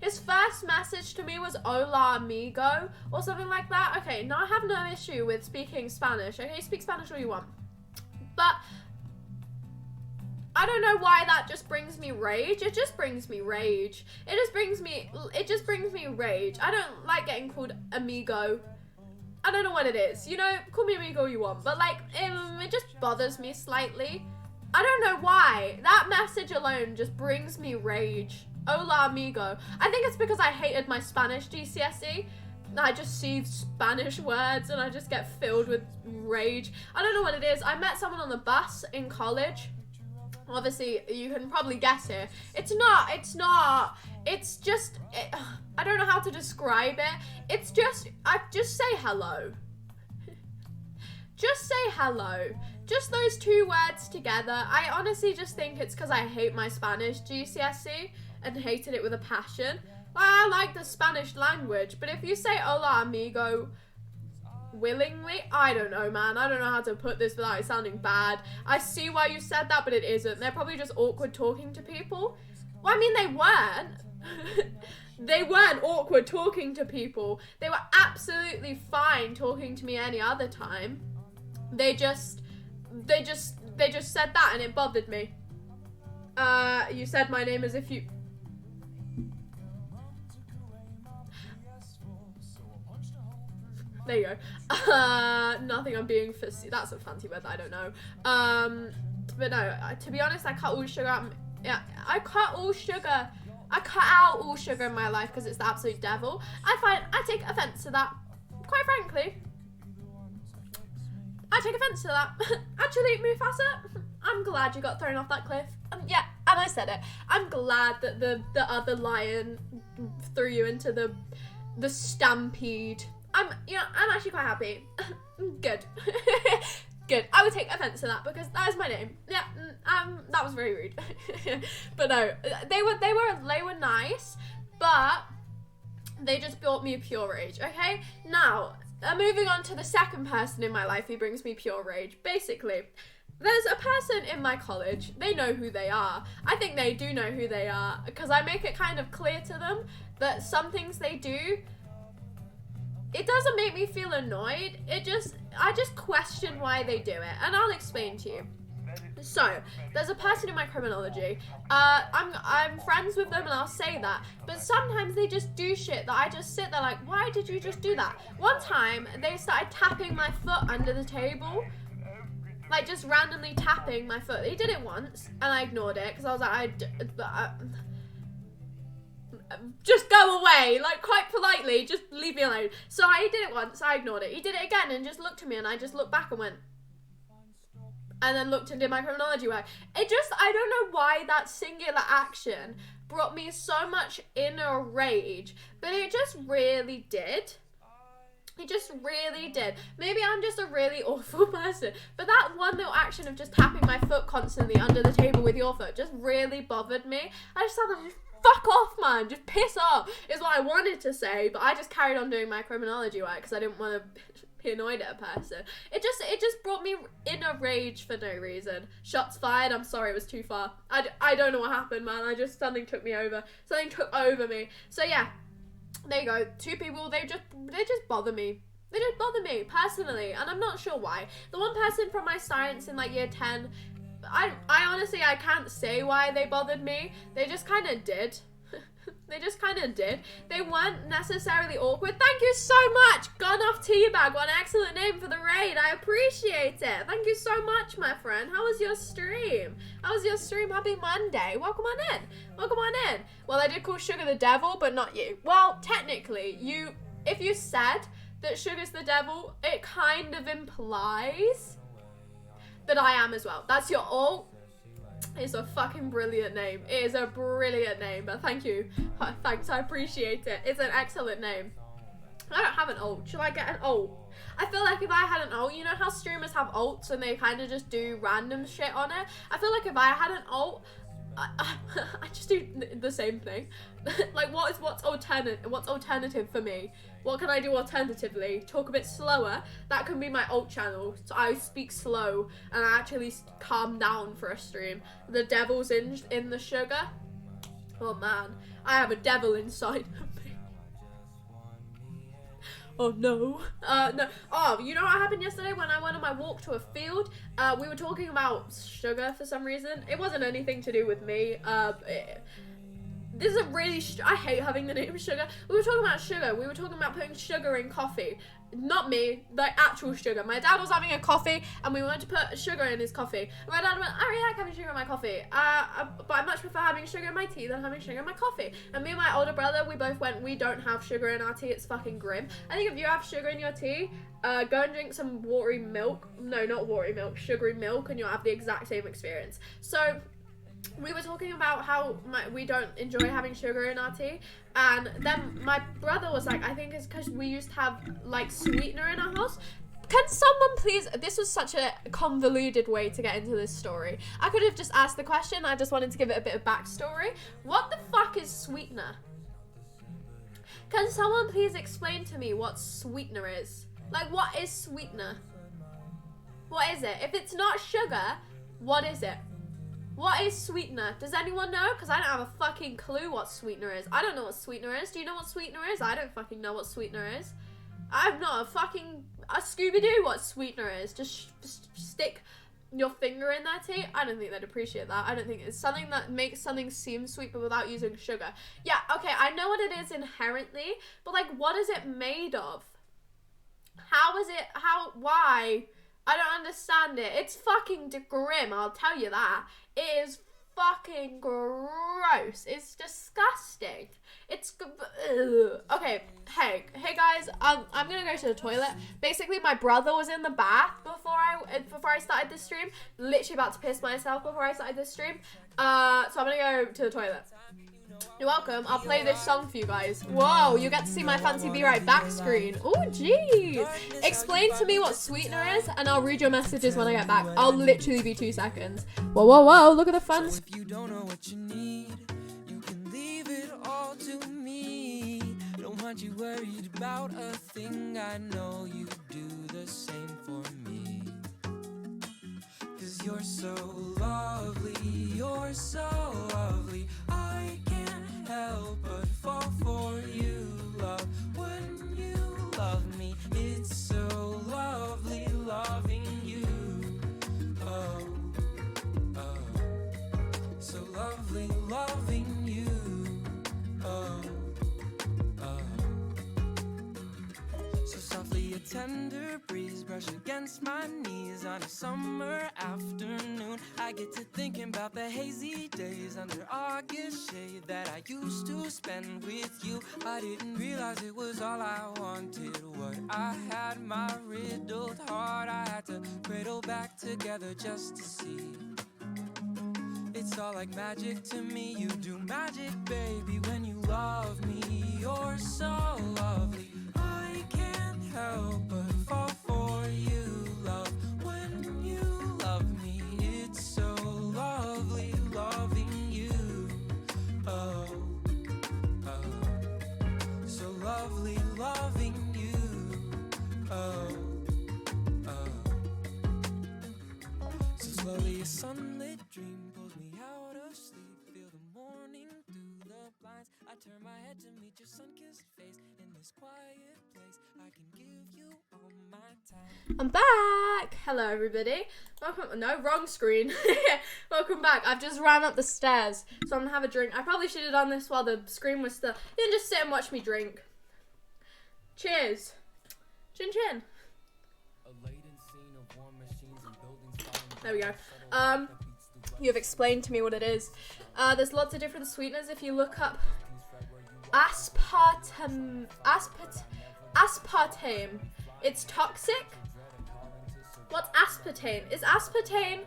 his first message to me was hola amigo or something like that. Okay, now I have no issue with speaking Spanish. Okay, speak Spanish all you want. But I don't know why that just brings me rage. It just brings me rage. It just brings me rage. I don't like getting called amigo. I don't know what it is. You know, call me amigo all you want. But like, it just bothers me slightly. I don't know why. That message alone just brings me rage. Hola amigo. I think it's because I hated my Spanish GCSE. I just see Spanish words and I just get filled with rage. I don't know what it is. I met someone on the bus in college. Obviously, you can probably guess here. It's just, I don't know how to describe it. It's just, just say hello. Just say hello. Just those two words together. I honestly just think it's because I hate my Spanish GCSE and hated it with a passion. I like the Spanish language, but if you say hola amigo willingly, I don't know, man. I don't know how to put this without it sounding bad. I see why you said that, but it isn't. They're probably just awkward talking to people. Well, I mean, they weren't. They weren't awkward talking to people. They were absolutely fine talking to me any other time. They just said that and it bothered me. You said my name as if you... There you go. Nothing, I'm being fussy. That's a fancy word that I don't know. But no, to be honest, I cut all sugar out. Yeah, I cut out all sugar in my life because it's the absolute devil. I take offense to that. Quite frankly, I take offense to that. Actually, Mufasa, I'm glad you got thrown off that cliff. Yeah, and I said it. I'm glad that the other lion threw you into the stampede. I'm actually quite happy. Good. Good. I would take offense to that because that is my name. Yeah. That was very rude. But no, they were nice, but they just brought me pure rage. Okay. Now, moving on to the second person in my life who brings me pure rage. Basically, there's a person in my college. They know who they are. I think they do know who they are because I make it kind of clear to them that some things they do, it doesn't make me feel annoyed. I just question why they do it, and I'll explain to you. So, there's a person in my criminology. I'm friends with them and I'll say that. But sometimes they just do shit that I just sit there like, why did you just do that? One time, they started tapping my foot under the table. Like, just randomly tapping my foot. They did it once, and I ignored it, because I was like, just go away, like, quite politely, just leave me alone. So I did it once, I ignored it. He did it again, and just looked at me, and I just looked back and went, and then looked and did my criminology work. I don't know why that singular action brought me so much inner rage, but it just really did. It just really did. Maybe I'm just a really awful person, but that one little action of just tapping my foot constantly under the table with your foot just really bothered me. I just thought, just fuck off, man. Just piss off is what I wanted to say, but I just carried on doing my criminology work because I didn't want to be annoyed at a person. It just brought me inner rage for no reason. Shots fired. I'm sorry, it was too far. I don't know what happened, man. Something took me over. Something took over me. So yeah. There you go. Two people, they just bother me. They just bother me, personally, and I'm not sure why. The one person from my science in, like, year 10, I honestly, I can't say why they bothered me. They just kind of did. They just kind of did. They weren't necessarily awkward. Thank you so much! Gone Off Teabag, what an excellent name for the raid. I appreciate it. Thank you so much, my friend. How was your stream? How was your stream? Happy Monday. Welcome on in. Welcome on in. Well, I did call Sugar the devil, but not you. Well, technically, if you said that Sugar's the devil, it kind of implies that I am as well. That's your alt. It's a fucking brilliant name. It is a brilliant name, but thank you. Thanks, I appreciate it. It's an excellent name. I don't have an alt. Should I get an alt? I feel like if I had an alt, you know how streamers have alts and they kind of just do random shit on it? I feel like if I had an alt, I just do the same thing. Like, what's alternative for me? What can I do alternatively? Talk a bit slower. That can be my alt channel. So I speak slow and I actually calm down for a stream. The devil's in the sugar. Oh man, I have a devil inside of me. Oh no. No. Oh, you know what happened yesterday when I went on my walk to a field? We were talking about sugar for some reason. It wasn't anything to do with me. This is a really, I hate having the name sugar. We were talking about sugar. We were talking about putting sugar in coffee. Not me, like actual sugar. My dad was having a coffee and we wanted to put sugar in his coffee. And my dad went, I really like having sugar in my coffee. But I much prefer having sugar in my tea than having sugar in my coffee. And me and my older brother, we both went, we don't have sugar in our tea. It's fucking grim. I think if you have sugar in your tea, go and drink some watery milk. No, not watery milk, sugary milk, and you'll have the exact same experience. So we were talking about how we don't enjoy having sugar in our tea, and then my brother was like, I think it's because we used to have like sweetener in our house. Can someone please, this was such a convoluted way to get into this story. I could have just asked the question, I just wanted to give it a bit of backstory. What the fuck is sweetener? Can someone please explain to me what sweetener is? Like, what is sweetener? What is it? If it's not sugar, what is it? What is sweetener? Does anyone know? Because I don't have a fucking clue what sweetener is. I don't know what sweetener is. Do you know what sweetener is? I don't fucking know what sweetener is. I'm not a Scooby-Doo what sweetener is. Just stick your finger in their tea. I don't think they'd appreciate that. I don't think it's something that makes something seem sweet but without using sugar. Yeah, okay, I know what it is inherently, but like, what is it made of? Why? I don't understand it. It's fucking grim, I'll tell you that. It is fucking gross. It's disgusting. It's okay. Hey guys. I'm gonna go to the toilet. Basically, my brother was in the bath before I started this stream. Literally about to piss myself before I started this stream. So I'm gonna go to the toilet. You're welcome. I'll play this song for you guys. Whoa, you get to see my fancy Be Right Back screen. Oh, jeez. Explain to me what sweetener is, and I'll read your messages when I get back. I'll literally be 2 seconds. Whoa, whoa, whoa. Look at the fun. So if you don't know what you need, you can leave it all to me. Don't want you worried about a thing. I know you do the same for me. 'Cause you're so lovely, you're so lovely. I can't help but fall for you, love. When you love me, it's so lovely loving you. Oh, my knees on a summer afternoon. I get to thinking about the hazy days under August shade that I used to spend with you. I didn't realize it was all I wanted. What I had, my riddled heart, I had to cradle back together just to see. It's all like magic to me. You do magic, baby, when you love me. You're so lovely. I can't help but fall for you, love. When you love me, it's so lovely loving you. Oh, oh, so lovely loving you. Oh, oh. So slowly a sunlit dream pulls me out of sleep. Feel the morning through the blinds. I turn my head to meet your sun-kissed face in this quiet place. I can give you all my time. I'm back! Hello everybody. Welcome, no, wrong screen. Welcome back. I've just ran up the stairs, so I'm gonna have a drink. I probably should have done this while the screen was still. You can just sit and watch me drink. Cheers. Chin chin. There we go. You've explained to me what it is. There's lots of different sweeteners. If you look up aspartame, it's toxic. What's aspartame? Is aspartame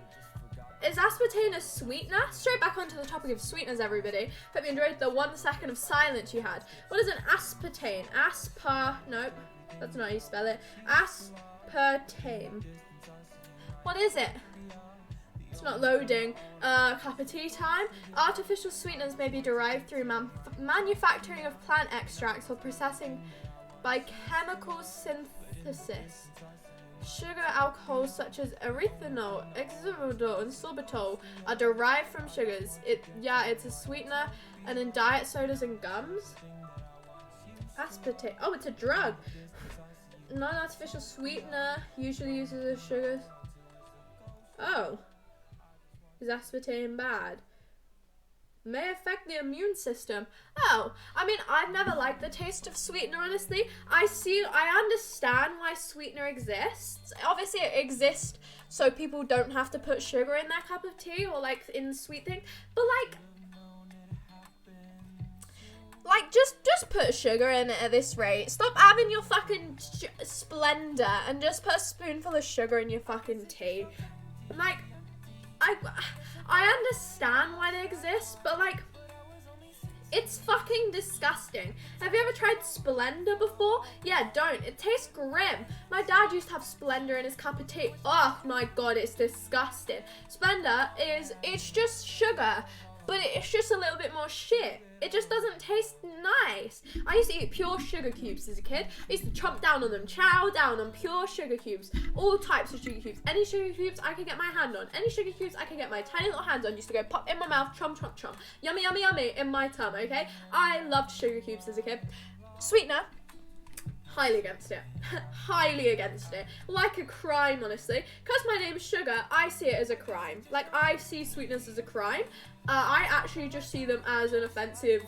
a sweetener? Straight back onto the topic of sweeteners, everybody. Hope you enjoyed the 1 second of silence you had. What is an aspartame? Nope, that's not how you spell it. Aspartame. What is it? It's not loading. Cup of tea time. Artificial sweeteners may be derived through manufacturing of plant extracts or processing by chemical synthesis. Sugar alcohols such as erythritol, xylitol, and sorbitol are derived from sugars. It's a sweetener, and in diet sodas and gums. Aspartame. Oh, it's a drug. Non-artificial sweetener usually uses sugars. Oh. Is aspartame bad? May affect the immune system. Oh, I mean, I've never liked the taste of sweetener, honestly. I understand why sweetener exists. Obviously, it exists so people don't have to put sugar in their cup of tea or, like, in sweet thing. But, just put sugar in it at this rate. Stop having your fucking Splendor and just put a spoonful of sugar in your fucking tea. Like, I understand why they exist, but like, it's fucking disgusting. Have you ever tried Splendor before? Yeah, don't. It tastes grim. My dad used to have Splendor in his cup of tea. Oh my god, it's disgusting. Splendor it's just sugar, but it's just a little bit more shit. It just doesn't taste nice. I used to eat pure sugar cubes as a kid. I used to chomp down on them, chow down on pure sugar cubes. All types of sugar cubes. Any sugar cubes I could get my hand on. Any sugar cubes I could get my tiny little hands on. Used to go pop in my mouth, chomp, chomp, chomp. Yummy, yummy, yummy in my tum, okay? I loved sugar cubes as a kid. Sweetener. Highly against it. Highly against it. Like a crime, honestly. Because my name is Sugar, I see it as a crime. Like, I see sweetness as a crime. I actually just see them as an offensive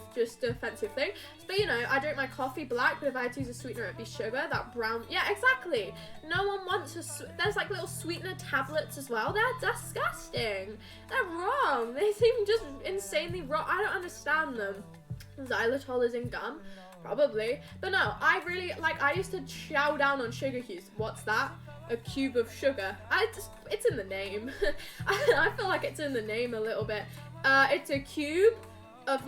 thing. But, you know, I drink my coffee black, but if I had to use a sweetener, it'd be sugar. That brown... Yeah, exactly. No one wants there's, like, little sweetener tablets as well. They're disgusting. They're wrong. They seem just insanely wrong. I don't understand them. Xylitol is in gum. Probably. But no, I used to chow down on sugar cubes. What's that? A cube of sugar. It's in the name. I feel like it's in the name a little bit. It's a cube of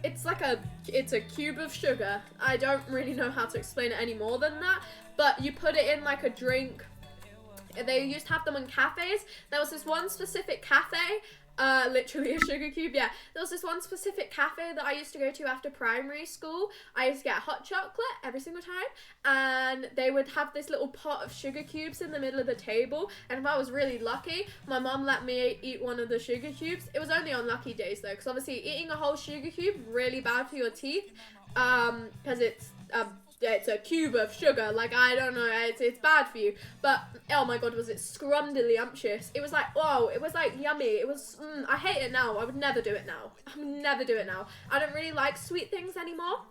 it's a cube of sugar. I don't really know how to explain it any more than that. But you put it in like a drink. They used to have them in cafes. There was this one specific cafe. Literally a sugar cube, yeah. There was this one specific cafe that I used to go to after primary school. I used to get hot chocolate every single time, and they would have this little pot of sugar cubes in the middle of the table, and if I was really lucky, my mum let me eat one of the sugar cubes. It was only on lucky days though, because obviously eating a whole sugar cube, really bad for your teeth, because it's a cube of sugar, like, I don't know, it's bad for you, but, oh my god, was it scrumdiddlyumptious. It was like, whoa, it was like yummy, it was, I hate it now, I would never do it now, I would never do it now. I don't really like sweet things anymore,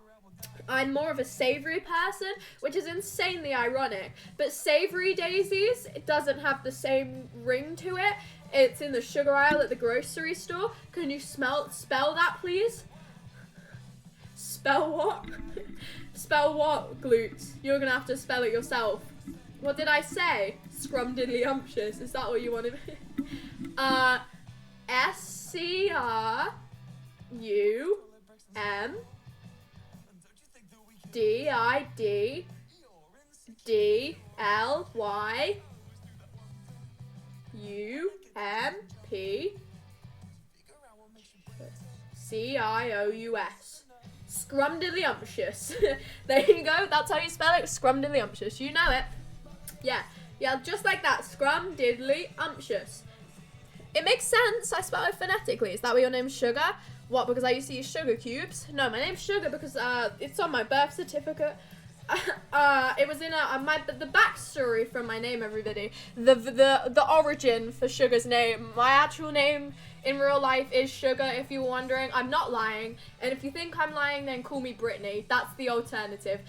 I'm more of a savory person, which is insanely ironic. But savory daisies, it doesn't have the same ring to it. It's in the sugar aisle at the grocery store. Can you spell that, please? Spell what? Spell what, glutes? You're gonna have to spell it yourself. What did I say? Scrumdiddlyumptious. Is that what you wanted? SCRUMDIDLYCIOUS. Scrumdiddlyumptious. There you go. That's how you spell it. Scrumdiddlyumptious. You know it. Yeah, just like that. Scrumdiddlyumptious. It makes sense. I spell it phonetically. Is that why your name's Sugar? What, because I used to use sugar cubes? No, my name's Sugar because it's on my birth certificate. It was in the backstory from my name, everybody. The origin for Sugar's name. My actual name in real life is Sugar, if you were wondering. I'm not lying. And if you think I'm lying, then call me Brittany. That's the alternative.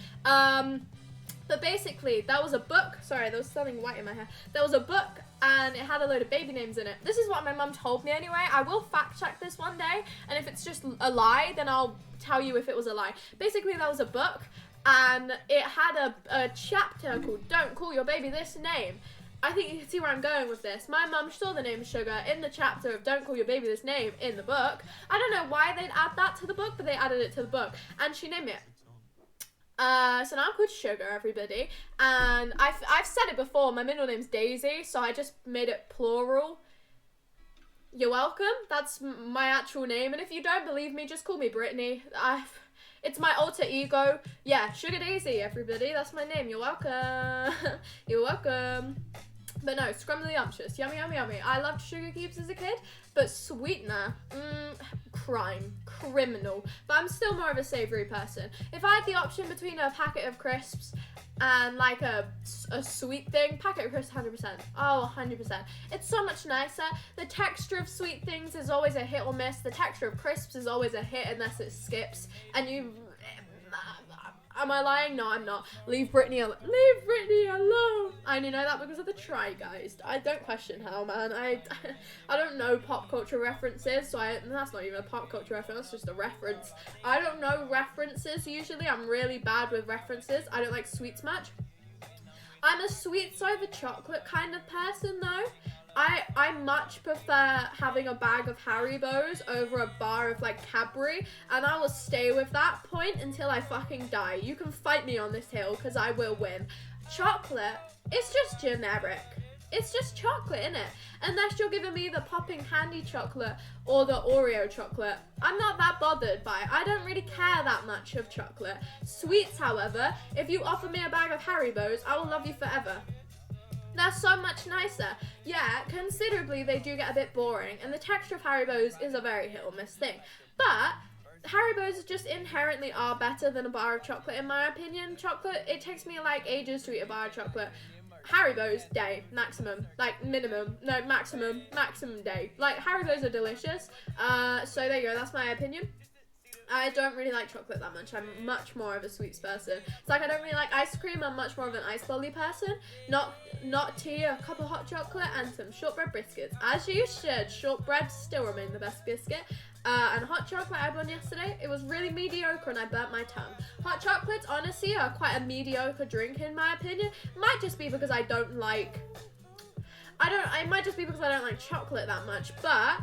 But basically, that was a book. Sorry, there was something white in my hair. There was a book, and it had a load of baby names in it. This is what my mum told me anyway. I will fact check this one day, and if it's just a lie, then I'll tell you if it was a lie. Basically, that was a book, and it had a chapter called Don't Call Your Baby This Name. I think you can see where I'm going with this. My mum saw the name Sugar in the chapter of Don't Call Your Baby This Name in the book. I don't know why they'd add that to the book, but they added it to the book, and she named it. So now I'm called Sugar, everybody, and I've said it before, my middle name's Daisy, so I just made it plural. You're welcome. That's my actual name, and if you don't believe me, just call me Brittany. It's my alter ego. Yeah, Sugar Daisy, everybody. That's my name. You're welcome. You're welcome. But no, Scrumdiddlyumptious. Yummy, yummy, yummy. I loved sugar cubes as a kid, but sweetener, crime, criminal. But I'm still more of a savory person. If I had the option between a packet of crisps and like a sweet thing, packet of crisps, 100%. Oh, 100%. It's so much nicer. The texture of sweet things is always a hit or miss. The texture of crisps is always a hit unless it skips. And you... Am I lying? No, I'm not. Leave Brittany alone. Leave Brittany alone. I only know that because of the Try Guys. I don't question how, man. I don't know pop culture references, so that's not even a pop culture reference. That's just a reference. I don't know references usually. I'm really bad with references. I don't like sweets much. I'm a sweets over chocolate kind of person, though. I much prefer having a bag of Haribo's over a bar of like Cadbury, and I will stay with that point until I fucking die. You can fight me on this hill because I will win. Chocolate, it's just generic. It's just chocolate, innit? Unless you're giving me the popping candy chocolate or the Oreo chocolate. I'm not that bothered by it. I don't really care that much of chocolate. Sweets, however, if you offer me a bag of Haribo's, I will love you forever. They're so much nicer. Yeah, considerably they do get a bit boring, and the texture of Haribo's is a very hit or miss thing. But Haribo's just inherently are better than a bar of chocolate, in my opinion. Chocolate, it takes me like ages to eat a bar of chocolate. Haribo's, day, maximum, like minimum, no, maximum day. Like, Haribo's are delicious. So there you go, that's my opinion. I don't really like chocolate that much. I'm much more of a sweets person. It's like I don't really like ice cream. I'm much more of an ice lolly person. Not tea, a cup of hot chocolate, and some shortbread biscuits. As you should. Shortbread still remain the best biscuit. And hot chocolate I had one yesterday. It was really mediocre and I burnt my tongue. Hot chocolates, honestly, are quite a mediocre drink in my opinion. Might just be because it might just be because I don't like chocolate that much, but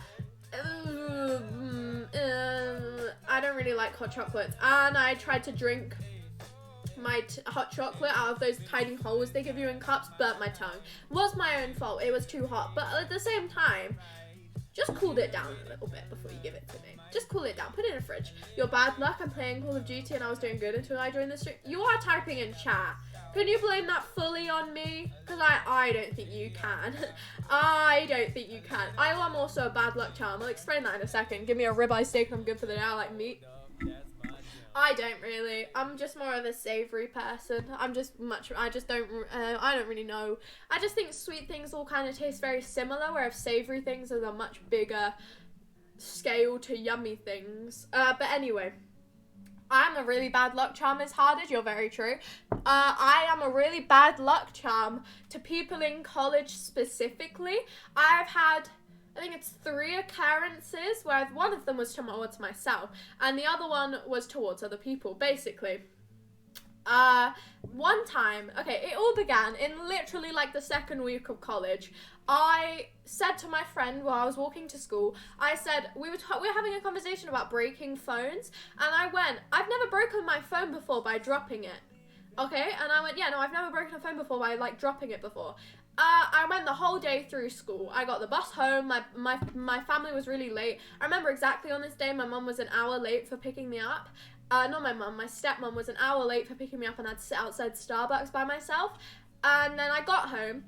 I don't really like hot chocolates, and I tried to drink my hot chocolate out of those tiny holes they give you in cups, burnt my tongue. Was my own fault, it was too hot, but at the same time, just cooled it down a little bit before you give it to me. Just cool it down, put it in the fridge. Your bad luck, I'm playing Call of Duty and I was doing good until I joined the stream. You are typing in chat. Can you blame that fully on me? Because I don't think you can. I don't think you can. I am also a bad luck charm. I'll explain that in a second. Give me a ribeye steak and I'm good for the day. I like meat. I don't really. I'm just more of a savory person. I don't really know. I just think sweet things all kind of taste very similar, whereas savory things are a much bigger scale to yummy things. But anyway, I'm a really bad luck charm is Harded. You're very true. I am a really bad luck charm to people in college specifically. I've had, I think it's 3 occurrences where one of them was towards myself and the other one was towards other people, basically. One time, okay, it all began in literally like the second week of college. I said to my friend while I was walking to school, I said, we were having a conversation about breaking phones, and I went, I've never broken my phone before by dropping it. Okay, and I went, yeah, no, I've never broken a phone before by like dropping it before. I went the whole day through school. I got the bus home. My family was really late. I remember exactly on this day, my mum was an hour late for picking me up. Not my mum, my stepmom was an hour late for picking me up and I'd sit outside Starbucks by myself. And then I got home.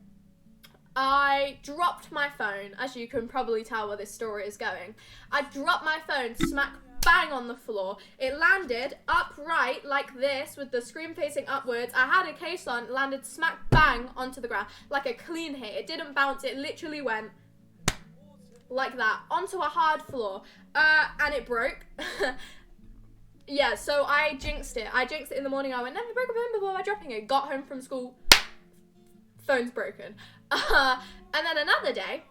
I dropped my phone, as you can probably tell where this story is going. I dropped my phone smack bang on the floor. It landed upright like this with the screen facing upwards. I had a case on, it landed smack bang onto the ground like a clean hit. It didn't bounce, it literally went like that onto a hard floor. And it broke. Yeah, so I jinxed it. I jinxed it in the morning. I went, never broke a phone before by dropping it. Got home from school, phone's broken. And then another day,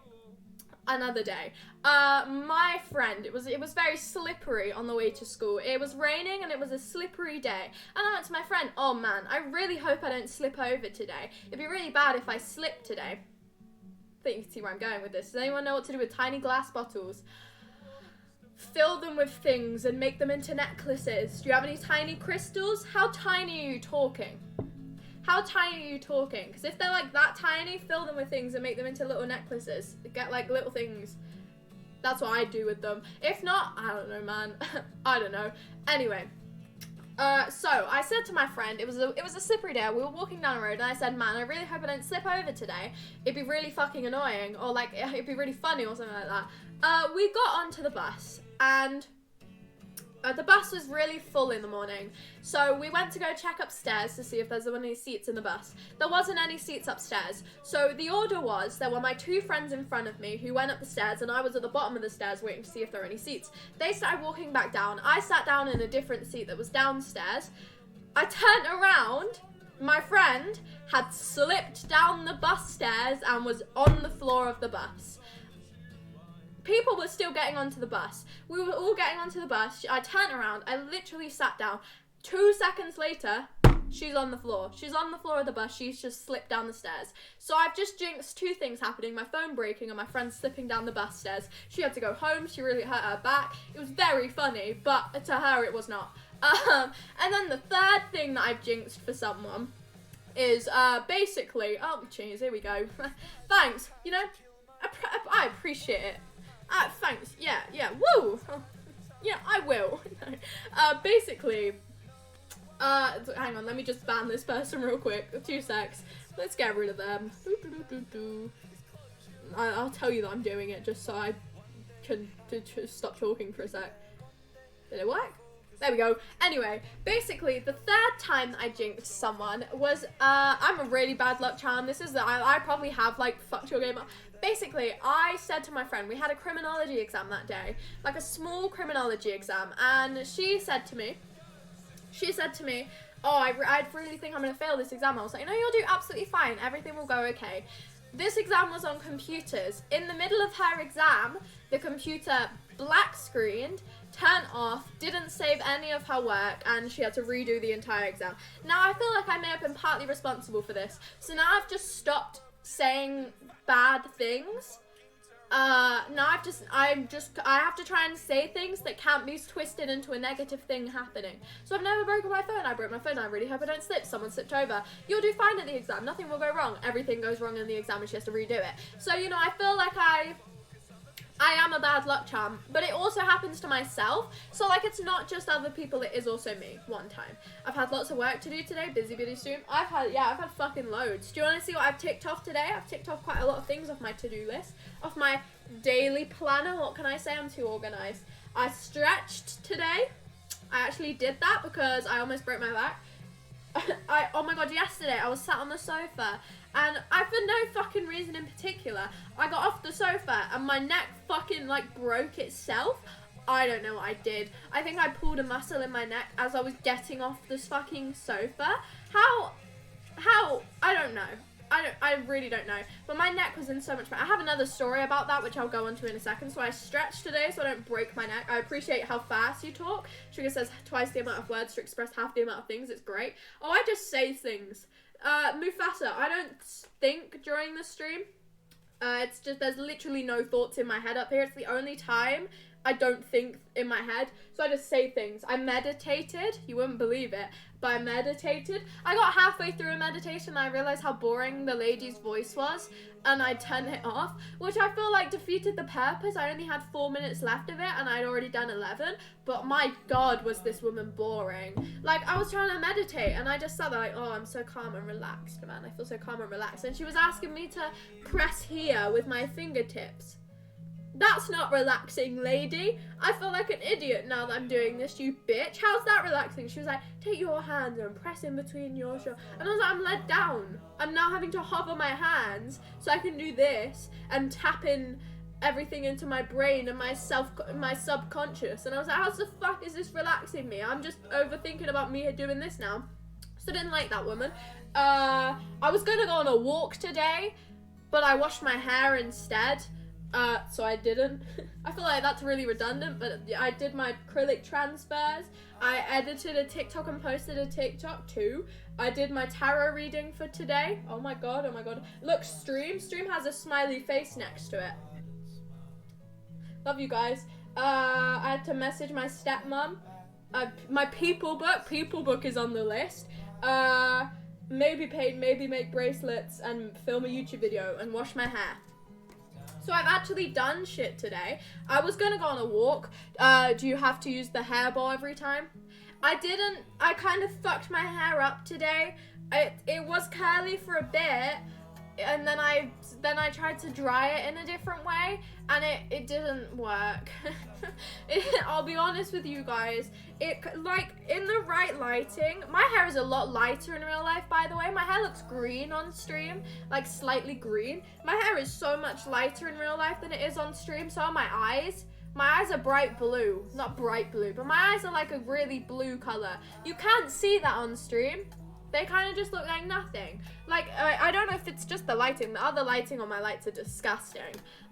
my friend, it was very slippery on the way to school. It was raining and it was a slippery day. And I went to my friend, oh man, I really hope I don't slip over today. It'd be really bad if I slip today. I think you can see where I'm going with this. Does anyone know what to do with tiny glass bottles? Fill them with things and make them into necklaces. Do you have any tiny crystals? How tiny are you talking? How tiny are you talking? Because if they're like that tiny, fill them with things and make them into little necklaces. Get like little things. That's what I do with them. If not, I don't know, man. I don't know. Anyway, so I said to my friend, it was a slippery day. We were walking down the road and I said, man, I really hope I don't slip over today. It'd be really fucking annoying, or like it'd be really funny or something like that. We got onto the bus and the bus was really full in the morning, so we went to go check upstairs to see if there's any seats in the bus. There wasn't any seats upstairs, so the order was there were my 2 friends in front of me who went up the stairs and I was at the bottom of the stairs waiting to see if there were any seats. They started walking back down. I sat down in a different seat that was downstairs. I turned around, my friend had slipped down the bus stairs and was on the floor of the bus. People were still getting onto the bus. We were all getting onto the bus. I turned around. I literally sat down. 2 seconds later, she's on the floor. She's on the floor of the bus. She's just slipped down the stairs. So I've just jinxed 2 things happening. My phone breaking and my friend slipping down the bus stairs. She had to go home. She really hurt her back. It was very funny, but to her it was not. And then the third thing that I've jinxed for someone is basically... Oh, jeez, here we go. Thanks. You know, I appreciate it. Thanks. Yeah. Woo! Yeah, I will. Basically, hang on, let me just ban this person real quick. 2 secs. Let's get rid of them. I'll tell you that I'm doing it just so I can stop talking for a sec. Did it work? There we go. Anyway, basically, the third time that I jinxed someone was, I'm a really bad luck charm. This is I probably have, like, fucked your game up. Basically, I said to my friend, we had a criminology exam that day, like a small criminology exam, and she said to me, oh, I really think I'm going to fail this exam. I was like, no, you'll do absolutely fine. Everything will go okay. This exam was on computers. In the middle of her exam, the computer black screened, turned off, didn't save any of her work, and she had to redo the entire exam. Now, I feel like I may have been partly responsible for this. So now I've just stopped saying bad things. Now I have to try and say things that can't be twisted into a negative thing happening. So I've never broken my phone. I broke my phone. I really hope I don't slip. Someone slipped over. You'll do fine at the exam. Nothing will go wrong. Everything goes wrong in the exam and she has to redo it. So, you know, I feel like I am a bad luck charm, but it also happens to myself. So, like, it's not just other people, it is also me. One time. I've had lots of work to do today, busy soon. I've had fucking loads. Do you want to see what I've ticked off today? I've ticked off quite a lot of things off my to-do list, off my daily planner. What can I say? I'm too organized. I stretched today. I actually did that because I almost broke my back. Oh my god, yesterday I was sat on the sofa and for no fucking reason in particular, I got off the sofa and my neck fucking like broke itself. I don't know what I did. I think I pulled a muscle in my neck as I was getting off this fucking sofa. How, I don't know. I really don't know. But my neck was in so much pain. I have another story about that, which I'll go into in a second. So I stretched today so I don't break my neck. I appreciate how fast you talk. Sugar says twice the amount of words to express half the amount of things. It's great. Oh, I just say things. Mufasa, I don't think during the stream. It's just, there's literally no thoughts in my head up here. It's the only time I don't think in my head, so I just say things. I meditated, you wouldn't believe it, but I meditated. I got halfway through a meditation and I realized how boring the lady's voice was, and I turned it off, which I feel like defeated the purpose. I only had 4 minutes left of it and I'd already done 11, but my god was this woman boring. Like, I was trying to meditate and I just sat there like, oh, I'm so calm and relaxed, man. I feel so calm and relaxed. And she was asking me to press here with my fingertips. That's not relaxing, lady. I feel like an idiot now that I'm doing this, you bitch. How's that relaxing? She was like, take your hands and press in between your shoulders. And I was like, I'm let down. I'm now having to hover my hands so I can do this and tap in everything into my brain and my subconscious. And I was like, how the fuck is this relaxing me? I'm just overthinking about me doing this now. So I didn't like that woman. I was going to go on a walk today, but I washed my hair instead. So I didn't. I feel like that's really redundant, but I did my acrylic transfers. I edited a TikTok and posted a TikTok too. I did my tarot reading for today. Oh my god, oh my god. Look, Stream has a smiley face next to it. Love you guys. I had to message my stepmom. My people book is on the list. Maybe paint, maybe make bracelets and film a YouTube video and wash my hair. So I've actually done shit today. I was gonna go on a walk. Do you have to use the hair bow every time? I didn't. I kind of fucked my hair up today. It was curly for a bit, and then I tried to dry it in a different way, and it didn't work. I'll be honest with you guys. Like, in the right lighting, my hair is a lot lighter in real life, by the way. My hair looks green on stream, like slightly green. My hair is so much lighter in real life than it is on stream. So are my eyes. My eyes are bright blue. Not bright blue, but my eyes are like a really blue color. You can't see that on stream. They kind of just look like nothing. Like, I don't know if it's just the lighting. The other lighting on my lights are disgusting.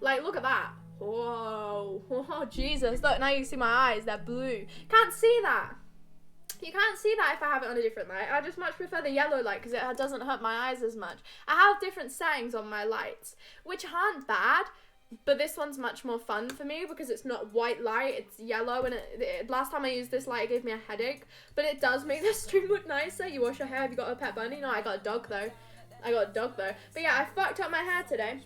Like, look at that. Whoa. Oh, Jesus. Look, now you can see my eyes. They're blue. Can't see that. You can't see that if I have it on a different light. I just much prefer the yellow light because it doesn't hurt my eyes as much. I have different settings on my lights, which aren't bad. But this one's much more fun for me because it's not white light, it's yellow, and last time I used this light, it gave me a headache. But it does make the stream look nicer. You wash your hair, have you got a pet bunny? No, I got a dog though. But yeah, I fucked up my hair today.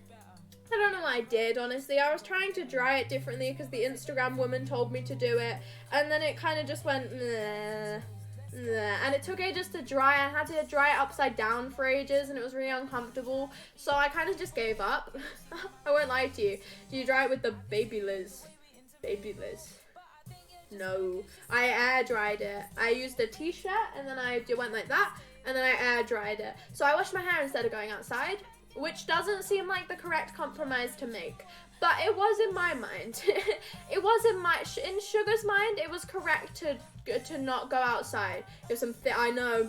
I don't know what I did, honestly. I was trying to dry it differently because the Instagram woman told me to do it. And then it kind of just went, nah. And it took ages to dry. I had to dry it upside down for ages and it was really uncomfortable. So I kind of just gave up. I won't lie to you. Do you dry it with the Baby Liz? Baby Liz. No. I air dried it. I used a t-shirt and then I went like that and then I air dried it. So I washed my hair instead of going outside, which doesn't seem like the correct compromise to make. But it was in my mind. It was in Sugar's mind, it was correct to not go outside. If I know.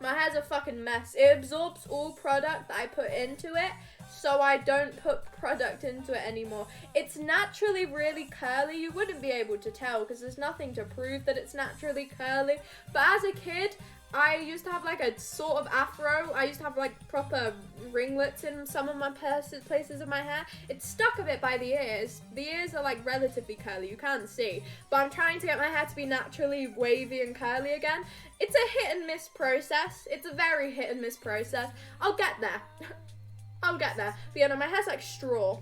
My hair's a fucking mess. It absorbs all product that I put into it, so I don't put product into it anymore. It's naturally really curly. You wouldn't be able to tell because there's nothing to prove that it's naturally curly. But as a kid, I used to have like a sort of afro. I used to have like proper ringlets in some of my places of my hair. It's stuck a bit by the ears. The ears are like relatively curly, you can't see. But I'm trying to get my hair to be naturally wavy and curly again. It's a hit and miss process. It's a very hit and miss process. I'll get there. I'll get there. But yeah, no, my hair's like straw.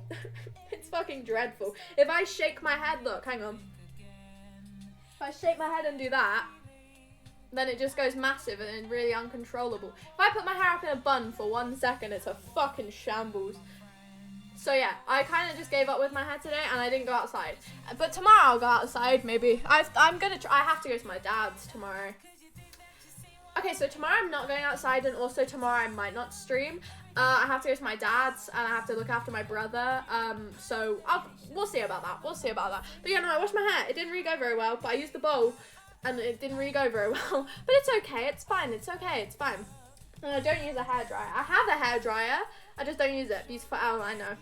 It's fucking dreadful. If I shake my head, look, hang on. If I shake my head and do that, then it just goes massive and really uncontrollable. If I put my hair up in a bun for 1 second, it's a fucking shambles. So yeah, I kind of just gave up with my hair today and I didn't go outside. But tomorrow I'll go outside, maybe. I have to go to my dad's tomorrow. Okay, so tomorrow I'm not going outside and also tomorrow I might not stream. I have to go to my dad's, and I have to look after my brother. So we'll see about that. We'll see about that. But yeah, no, I washed my hair. It didn't really go very well, but I used the bowl, and it didn't really go very well. But it's okay. It's fine. It's okay. It's fine. And I don't use a hairdryer. I have a hairdryer. I just don't use it. Beautiful. Oh, I know.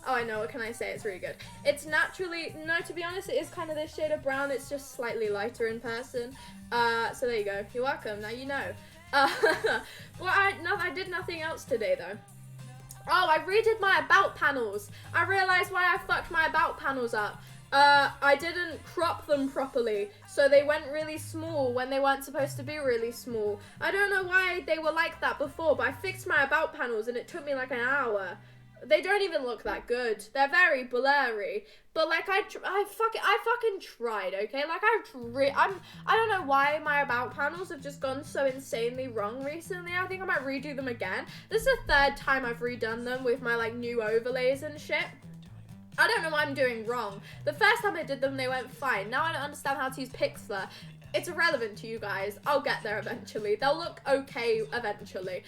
Oh, I know. What can I say? It's really good. It's naturally, no, to be honest, it is kind of this shade of brown. It's just slightly lighter in person. So there you go. You're welcome. Now you know. Well, I did nothing else today though. Oh, I redid my about panels. I realized why I fucked my about panels up. I didn't crop them properly, so they went really small when they weren't supposed to be really small. I don't know why they were like that before, but I fixed my about panels and it took me like an hour. They don't even look that good. They're very blurry. But like I fucking tried, okay? Like I don't know why my about panels have just gone so insanely wrong recently. I think I might redo them again. This is the third time I've redone them with my like new overlays and shit. I don't know what I'm doing wrong. The first time I did them, they went fine. Now I don't understand how to use Pixlr. It's irrelevant to you guys. I'll get there eventually. They'll look okay eventually.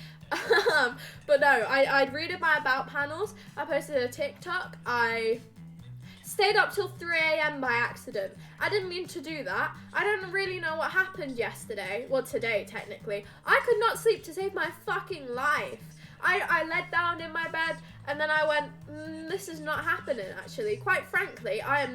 But no, I'd redid my about panels. I posted a TikTok. I stayed up till 3 a.m. by accident. I didn't mean to do that. I don't really know what happened yesterday. Well, today, technically. I could not sleep to save my fucking life. I laid down in my bed and then I went, this is not happening actually. Quite frankly, I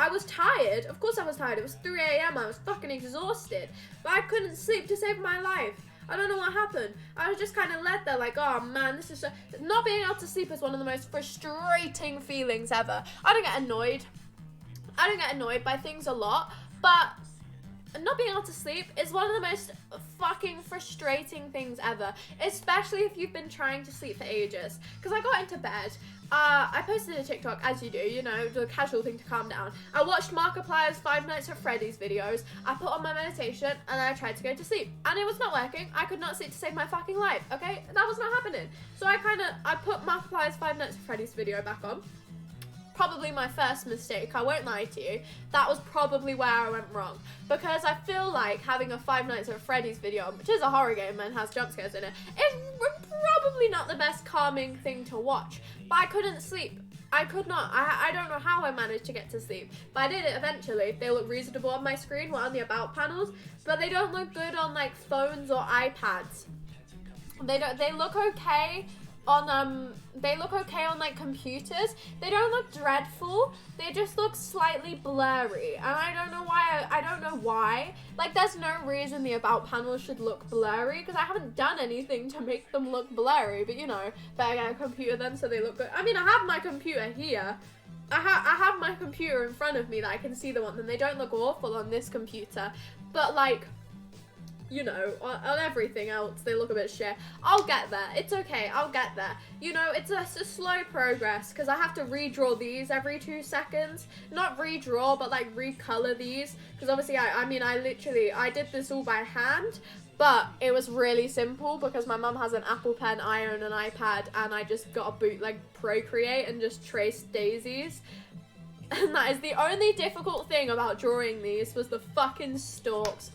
was tired. Of course I was tired. It was 3 a.m. I was fucking exhausted. But I couldn't sleep to save my life. I don't know what happened. I was just kind of led there like, oh man, this is so... Not being able to sleep is one of the most frustrating feelings ever. I don't get annoyed. I don't get annoyed by things a lot. But not being able to sleep is one of the most fucking frustrating things ever. Especially if you've been trying to sleep for ages. Because I got into bed. I posted a TikTok, as you do, you know, the casual thing to calm down. I watched Markiplier's Five Nights at Freddy's videos, I put on my meditation, and I tried to go to sleep. And it was not working. I could not sleep to save my fucking life, okay? That was not happening. So I put Markiplier's Five Nights at Freddy's video back on. Probably my first mistake, I won't lie to you. That was probably where I went wrong. Because I feel like having a Five Nights at Freddy's video, which is a horror game and has jump scares in it, is probably not the best calming thing to watch. But I couldn't sleep. I could not. I don't know how I managed to get to sleep. But I did it eventually. They look reasonable on my screen, well, on the about panels. But they don't look good on like phones or iPads. They look okay on like computers. They don't look dreadful. They just look slightly blurry, and I don't know why. I don't know why. Like, there's no reason the about panels should look blurry because I haven't done anything to make them look blurry. But you know, better get a computer then so they look good. I mean, I have my computer here. I have my computer in front of me that I can see the ones, and they don't look awful on this computer. But like, you know, on everything else, they look a bit shit. I'll get there. It's okay. I'll get there. You know, it's a slow progress because I have to redraw these every 2 seconds. Not redraw, but like recolor these. Because obviously, I did this all by hand. But it was really simple because my mum has an Apple Pen, I own an iPad, and I just got a bootleg Procreate and just traced daisies. And that is the only difficult thing about drawing these was the fucking stalks.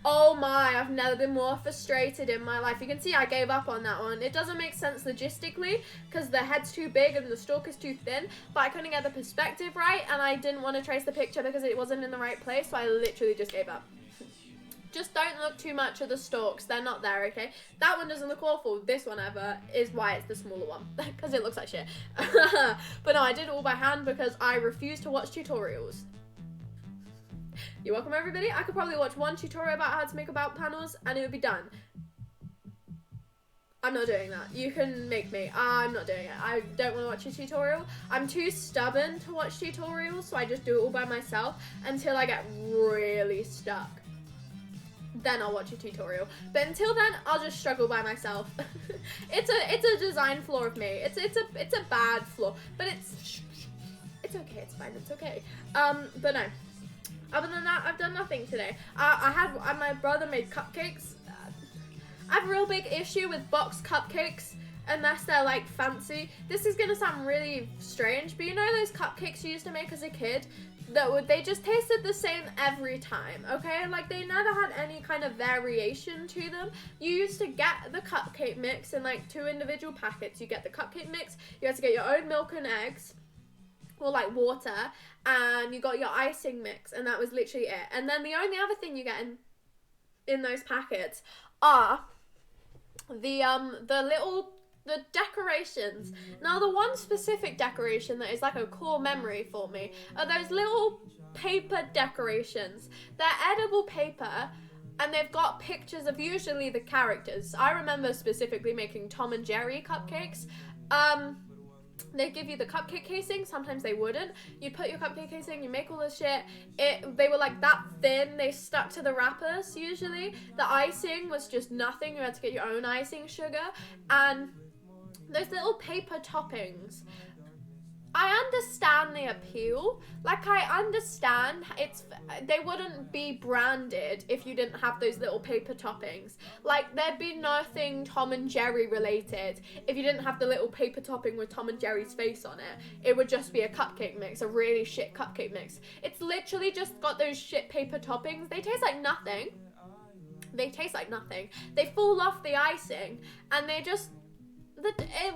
Oh my, I've never been more frustrated in my life. You can see I gave up on that one. It doesn't make sense logistically because the head's too big and the stalk is too thin, but I couldn't get the perspective right and I didn't want to trace the picture because it wasn't in the right place, so I literally just gave up. Just don't look too much at the stalks. They're not there, okay? That one doesn't look awful. This one ever is why it's the smaller one because it looks like shit. But no, I did it all by hand because I refuse to watch tutorials. You're welcome, everybody. I could probably watch one tutorial about how to make about panels and it would be done. I'm not doing that. You can make me. I'm not doing it. I don't want to watch a tutorial. I'm too stubborn to watch tutorials, so I just do it all by myself until I get really stuck. Then I'll watch a tutorial. But until then, I'll just struggle by myself. It's a design flaw of me. It's a bad flaw, but it's okay. It's fine. It's okay. But no. Other than that, I've done nothing today. My brother made cupcakes. I have a real big issue with boxed cupcakes. unless they're like fancy. This is gonna sound really strange, but you know those cupcakes you used to make as a kid? They just tasted the same every time, okay? Like, they never had any kind of variation to them. You used to get the cupcake mix in like 2 individual packets. You get the cupcake mix, you had to get your own milk and eggs, or like water, and you got your icing mix, and that was literally it. And then the only other thing you get in those packets are the decorations. Now, the one specific decoration that is like a core memory for me are those little paper decorations. They're edible paper, and they've got pictures of usually the characters. I remember specifically making Tom and Jerry cupcakes. They give you the cupcake casing. Sometimes they wouldn't. You put your cupcake casing, you make all this shit. They were like that thin. They stuck to the wrappers usually. The icing was just nothing. You had to get your own icing sugar. And those little paper toppings, I understand the appeal. Like, I understand they wouldn't be branded if you didn't have those little paper toppings. Like, there'd be nothing Tom and Jerry related if you didn't have the little paper topping with Tom and Jerry's face on it. It would just be a cupcake mix, a really shit cupcake mix. It's literally just got those shit paper toppings. They taste like nothing. They fall off the icing, and they just...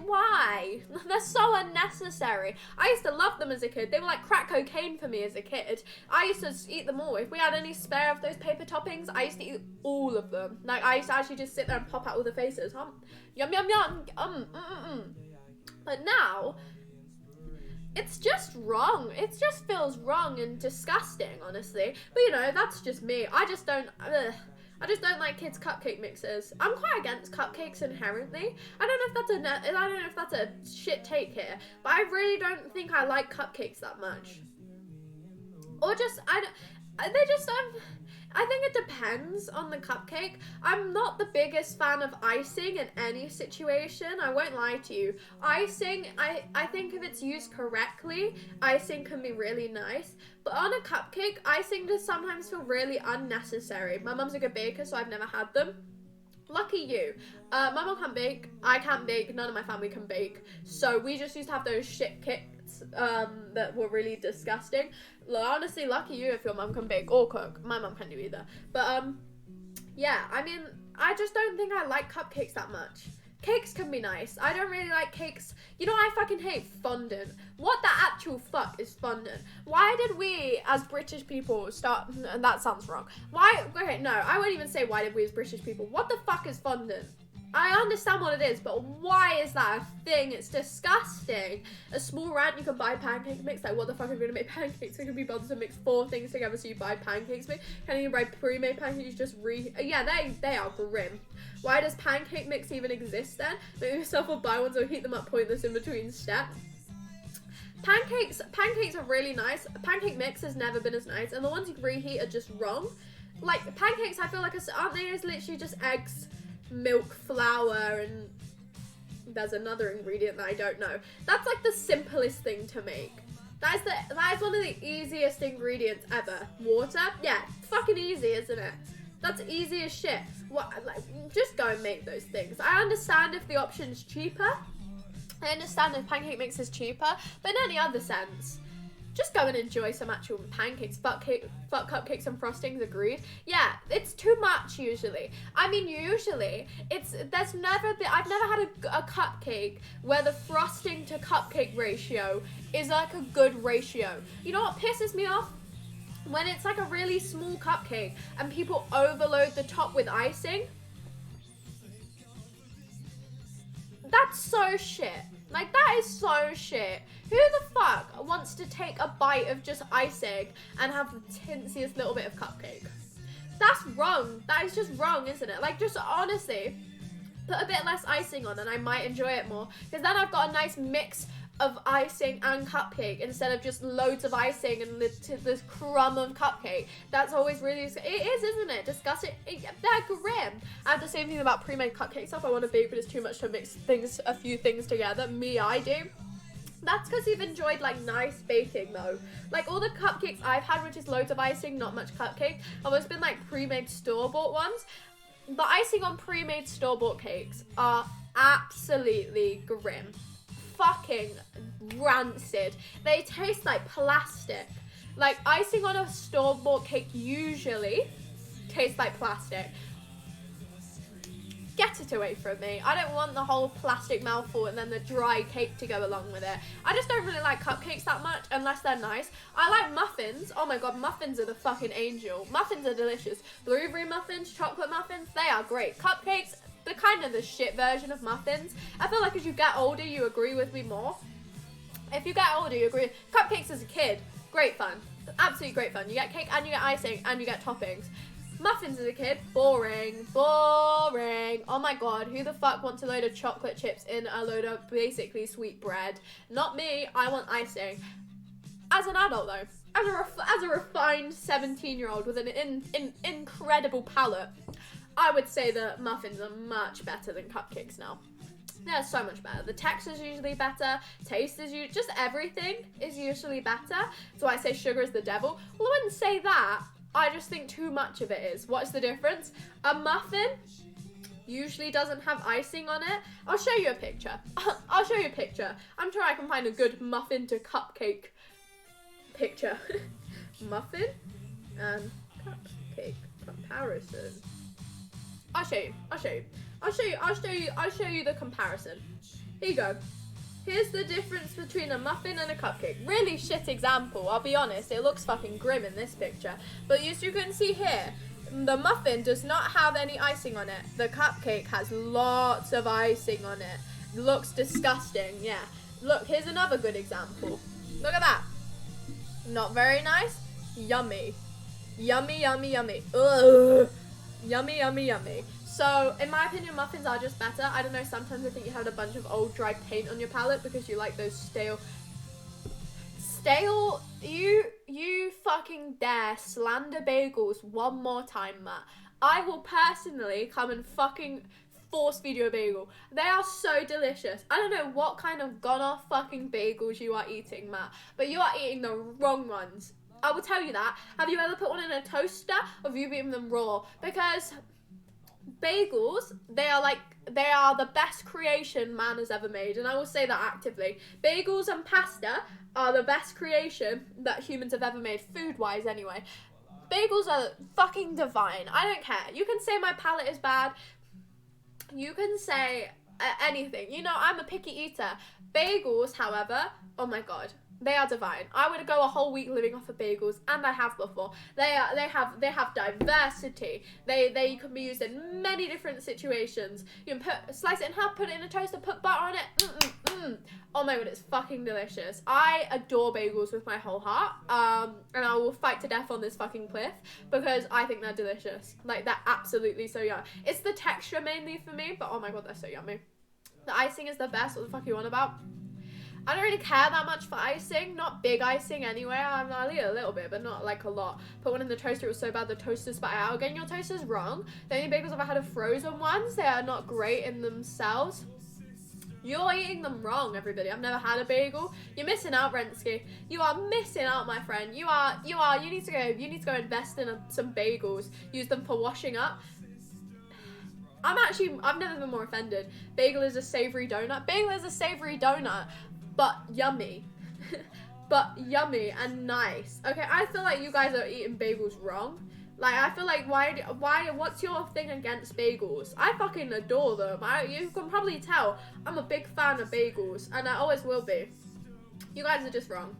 why? They're so unnecessary. I used to love them as a kid. They were like crack cocaine for me as a kid. I used to eat them all. If we had any spare of those paper toppings, I used to eat all of them. Like, I used to actually just sit there and pop out all the faces. Yum, yum, yum. But now, it's just wrong. It just feels wrong and disgusting, honestly. But, you know, that's just me. I just don't like kids' cupcake mixes. I'm quite against cupcakes inherently. I don't know if that's a shit take here, but I really don't think I like cupcakes that much. Or just, I think it depends on the cupcake. I'm not the biggest fan of icing in any situation. I won't lie to you. Icing, I think if it's used correctly, icing can be really nice. But on a cupcake, icing does sometimes feel really unnecessary. My mum's a good baker, so I've never had them. Lucky you. My mum can't bake. I can't bake. None of my family can bake. So we just used to have those shit kits that were really disgusting. Honestly, lucky you if your mum can bake or cook. My mum can't do either. But yeah, I mean, I just don't think I like cupcakes that much. Cakes can be nice. I don't really like cakes. You know, I fucking hate fondant. What the actual fuck is fondant? Why did we, as British people, start... And that sounds wrong. Why... Okay, no, I won't even say why did we as British people. What the fuck is fondant? I understand what it is, but why is that a thing? It's disgusting. A small rant, you can buy pancake mix. Like, what the fuck are we gonna make pancakes? We can be bothered to mix 4 things together, so you buy pancakes mix. Can you buy pre-made pancakes? Yeah, they are grim. Why does pancake mix even exist then? Make yourself or buy ones or heat them up pointless in between steps. Pancakes are really nice. Pancake mix has never been as nice, and the ones you reheat are just wrong. Like, pancakes, I feel like, aren't they literally just eggs, milk, flour, and there's another ingredient that I don't know. That's like the simplest thing to make. That is one of the easiest ingredients ever. Water? Yeah, fucking easy, isn't it? That's easy as shit. What, like, just go and make those things. I understand if the option's cheaper. I understand if pancake mix is cheaper, but in any other sense, just go and enjoy some actual pancakes. Fuck cupcakes and frostings, agreed. Yeah, it's too much usually. I mean, usually, I've never had a cupcake where the frosting to cupcake ratio is like a good ratio. You know what pisses me off? When it's like a really small cupcake and people overload the top with icing. That's so shit. Like, that is so shit. Who the fuck wants to take a bite of just icing and have the tinsiest little bit of cupcake? That's wrong. That is just wrong, isn't it? Like, just honestly, put a bit less icing on and I might enjoy it more. Because then I've got a nice mix of icing and cupcake instead of just loads of icing and this crumb of cupcake. That's always really... It is, isn't it? Disgusting. They're grim. I have the same thing about pre-made cupcake stuff. I want to bake, but it's too much to mix a few things together. I do. That's because you've enjoyed, like, nice baking, though. Like, all the cupcakes I've had, which is loads of icing, not much cupcake, have always been, like, pre-made store-bought ones. The icing on pre-made store-bought cakes are absolutely grim. Fucking rancid. They taste like plastic. Like, icing on a store-bought cake usually tastes like plastic. Get it away from me. I don't want the whole plastic mouthful and then the dry cake to go along with it. I just don't really like cupcakes that much unless they're nice. I like muffins. Oh my god, muffins are the fucking angel. Muffins are delicious. Blueberry muffins, chocolate muffins, they are great. Cupcakes, they're kind of the shit version of muffins. I feel like as you get older, you agree with me more. If you get older, you agree. Cupcakes as a kid, great fun. Absolutely great fun. You get cake and you get icing and you get toppings. Muffins as a kid, boring. Oh my god, who the fuck wants a load of chocolate chips in a load of basically sweet bread? Not me, I want icing. As an adult though, as a refined 17-year-old with an incredible palate, I would say that muffins are much better than cupcakes now. They're so much better. The texture is usually better. Taste is usually, just everything is usually better. So I say sugar is the devil. Well, I wouldn't say that. I just think too much of it is. What's the difference? A muffin usually doesn't have icing on it. I'll show you a picture. I'll show you a picture. I'm sure I can find a good muffin to cupcake picture. Muffin and cupcake comparison. I'll show you the comparison. Here you go. Here's the difference between a muffin and a cupcake. Really shit example, I'll be honest. It looks fucking grim in this picture. But as you can see here, the muffin does not have any icing on it. The cupcake has lots of icing on it. Looks disgusting, yeah. Look, here's another good example. Look at that. Not very nice. Yummy. Yummy, yummy, yummy. Ugh. Yummy, yummy, yummy. So, in my opinion, muffins are just better. I don't know, sometimes I think you had a bunch of old dry paint on your palate because you like those stale, you fucking dare slander bagels one more time, Matt. I will personally come and fucking force feed you a bagel. They are so delicious. I don't know what kind of gone off fucking bagels you are eating, Matt, but you are eating the wrong ones. I will tell you that. Have you ever put one in a toaster or have you eaten them raw? Because bagels, they are the best creation man has ever made, and I will say that actively. Bagels and pasta are the best creation that humans have ever made, food-wise anyway. Bagels are fucking divine. I don't care. You can say my palate is bad. You can say anything. You know, I'm a picky eater. Bagels, however, oh my god. They are divine. I would go a whole week living off of bagels, and I have before. They have diversity. They can be used in many different situations. You can slice it in half, put it in a toaster, put butter on it. Oh my god, it's fucking delicious. I adore bagels with my whole heart. And I will fight to death on this fucking cliff because I think they're delicious. Like, they're absolutely so yummy. It's the texture mainly for me, but oh my god, they're so yummy. The icing is the best. What the fuck are you on about? I don't really care that much for icing, not big icing anyway. I'll eat a little bit, but not like a lot. Put one in the toaster, it was so bad the toaster spat out. Getting your toaster's wrong. The only bagels I've ever had are frozen ones. They are not great in themselves. You're eating them wrong, everybody. I've never had a bagel. You're missing out, Rensky. You are missing out, my friend. You need to go invest in some bagels. Use them for washing up. I've never been more offended. Bagel is a savory donut. Bagel is a savory donut. But yummy. But yummy and nice. Okay, I feel like you guys are eating bagels wrong. Like, I feel like, what's your thing against bagels? I fucking adore them. You can probably tell I'm a big fan of bagels, and I always will be. You guys are just wrong.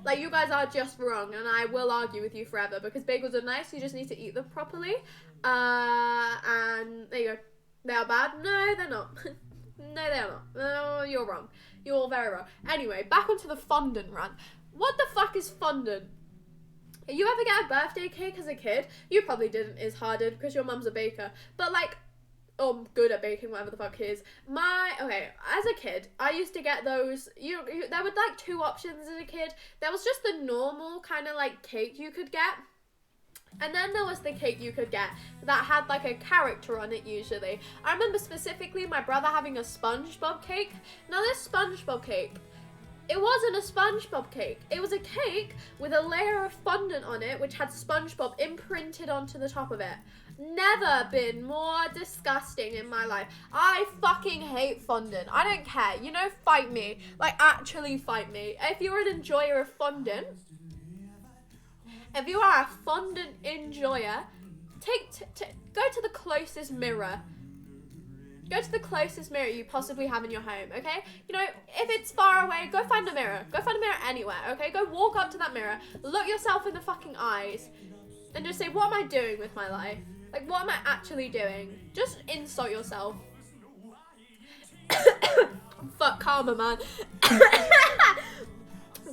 Like, you guys are just wrong, and I will argue with you forever, because bagels are nice, you just need to eat them properly. And there you go. They are bad? No, they're not. No, they are not. No, you're wrong. You're very wrong. Anyway, back onto the fondant rant. What the fuck is fondant? You ever get a birthday cake as a kid? You probably didn't, is Harded, because your mum's a baker. But like, good at baking, whatever the fuck it is. Okay, as a kid, I used to get those, there were like two options as a kid. There was just the normal kind of like cake you could get. And then there was the cake you could get that had like a character on it usually. I remember specifically my brother having a SpongeBob cake. Now this SpongeBob cake, It wasn't a SpongeBob cake. It was a cake with a layer of fondant on it, which had SpongeBob imprinted onto the top of it. Never been more disgusting in my life. I fucking hate fondant. I don't care. You know, fight me. Like, actually fight me. If you're an enjoyer of fondant, if you are a fondant enjoyer, go to the closest mirror. Go to the closest mirror you possibly have in your home, okay? You know, if it's far away, go find a mirror. Go find a mirror anywhere, okay? Go walk up to that mirror, look yourself in the fucking eyes, and just say, what am I doing with my life? Like, what am I actually doing? Just insult yourself. Fuck karma, man.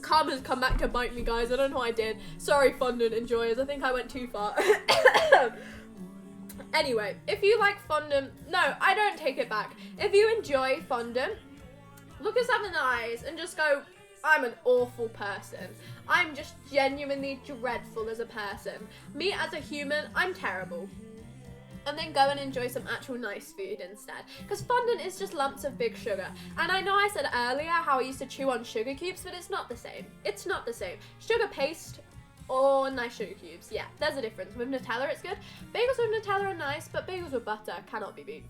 Karma's come back to bite me, guys. I don't know what I did. Sorry, fondant enjoyers. I think I went too far. Anyway, if you like fondant, no, I don't take it back. If you enjoy fondant, look yourself in the eyes and just go, I'm an awful person. I'm just genuinely dreadful as a person. Me as a human, I'm terrible. And then go and enjoy some actual nice food instead. Because fondant is just lumps of big sugar. And I know I said earlier how I used to chew on sugar cubes, but it's not the same. It's not the same. Sugar paste or nice sugar cubes. Yeah, there's a difference. With Nutella, it's good. Bagels with Nutella are nice, but bagels with butter cannot be beat.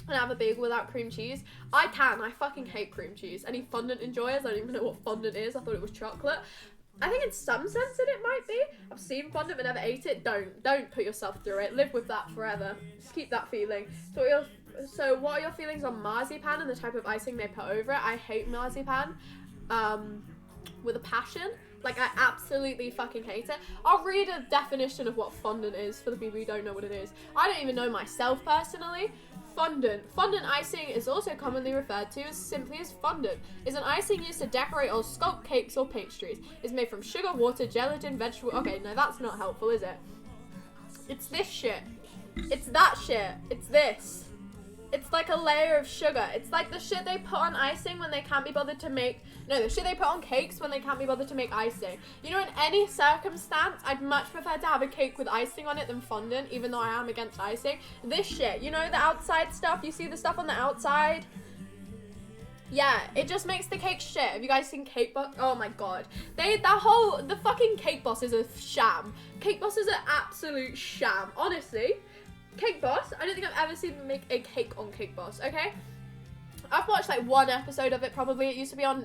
And I have a bagel without cream cheese. I fucking hate cream cheese. Any fondant enjoyers? I don't even know what fondant is. I thought it was chocolate. I think in some sense that it might be. I've seen fondant but never ate it. Don't put yourself through it. Live with that forever. Just keep that feeling. So what are your feelings on marzipan and the type of icing they put over it? I hate marzipan with a passion. Like, I absolutely fucking hate it. I'll read a definition of what fondant is for the people who don't know what it is. I don't even know myself personally. Fondant. Fondant icing is also commonly referred to as simply as fondant. Is an icing used to decorate or sculpt cakes or pastries. It's made from sugar, water, gelatin, vegetable... Okay, no, that's not helpful, is it? It's this shit. It's that shit. It's this. It's like a layer of sugar. It's like the shit they put on icing when they can't be bothered to make... No, the shit they put on cakes when they can't be bothered to make icing. You know, in any circumstance, I'd much prefer to have a cake with icing on it than fondant, even though I am against icing. This shit, you know, the outside stuff? You see the stuff on the outside? Yeah, it just makes the cake shit. Have you guys seen Cake Boss? Oh my god. The fucking Cake Boss is a sham. Cake Boss is an absolute sham. Honestly. Cake Boss, I don't think I've ever seen them make a cake on Cake Boss, okay? I've watched like one episode of it probably. It used to be on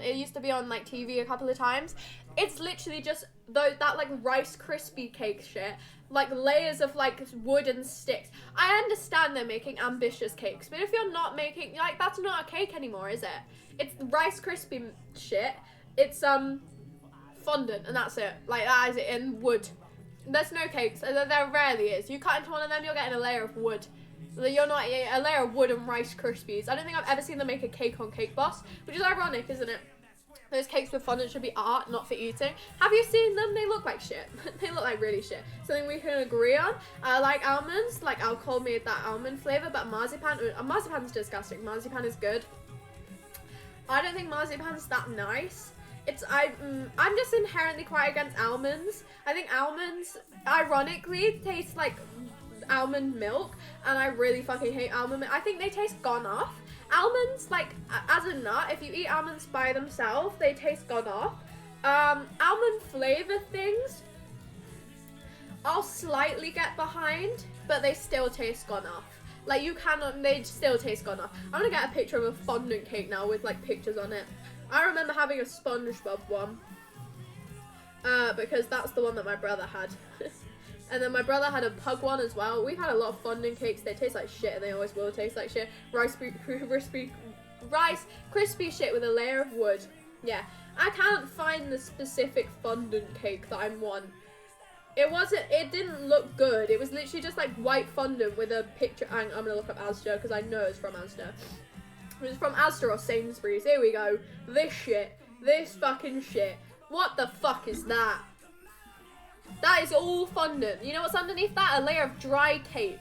like TV a couple of times. It's literally just that like Rice Krispie cake shit, like layers of like wood and sticks. I understand they're making ambitious cakes, but if you're not making, like, that's not a cake anymore, is it? It's Rice Krispie shit. It's fondant and that's it. Like, that is it in wood. There's no cakes. There rarely is. You cut into one of them, you're getting a layer of wood. You're not a layer of wood and Rice Krispies. I don't think I've ever seen them make a cake on Cake Boss, which is ironic, isn't it? Those cakes with fondant should be art, not for eating. Have you seen them? They look like shit. They look like really shit. Something we can agree on. I like almonds. Like, alcohol made that almond flavor, but marzipan's disgusting. Marzipan is good. I don't think marzipan's that nice. I'm just inherently quite against almonds. I think almonds, ironically, taste like almond milk, and I really fucking hate almond milk. I think they taste gone off. Almonds, like, as a nut, if you eat almonds by themselves, they taste gone off. Almond flavor things, I'll slightly get behind, but they still taste gone off. Like, they still taste gone off. I'm gonna get a picture of a fondant cake now with, like, pictures on it. I remember having a SpongeBob one, because that's the one that my brother had. And then my brother had a pug one as well. We've had a lot of fondant cakes. They taste like shit, and they always will taste like shit. Rice Krispie shit with a layer of wood. Yeah, I can't find the specific fondant cake that I want. It didn't look good. It was literally just like white fondant with a picture. I'm gonna look up Asda because I know it's from Asda. It was from Asda or Sainsbury's. Here we go. This shit. This fucking shit. What the fuck is that? That is all fondant. You know what's underneath that? A layer of dry cake.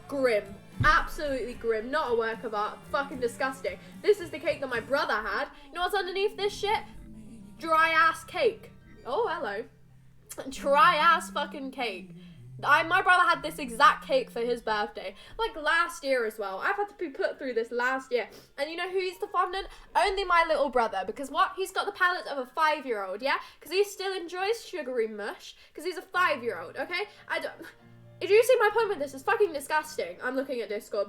Grim. Absolutely grim. Not a work of art. Fucking disgusting. This is the cake that my brother had. You know what's underneath this shit? Dry ass cake. Oh, hello. Dry ass fucking cake. My brother had this exact cake for his birthday, like last year as well. I've had to be put through this last year. And you know who eats the fondant? Only my little brother, because what? He's got the palate of a 5-year-old, yeah? Because he still enjoys sugary mush, because he's a 5-year-old, okay? Did you see my point with this? It's fucking disgusting. I'm looking at Discord.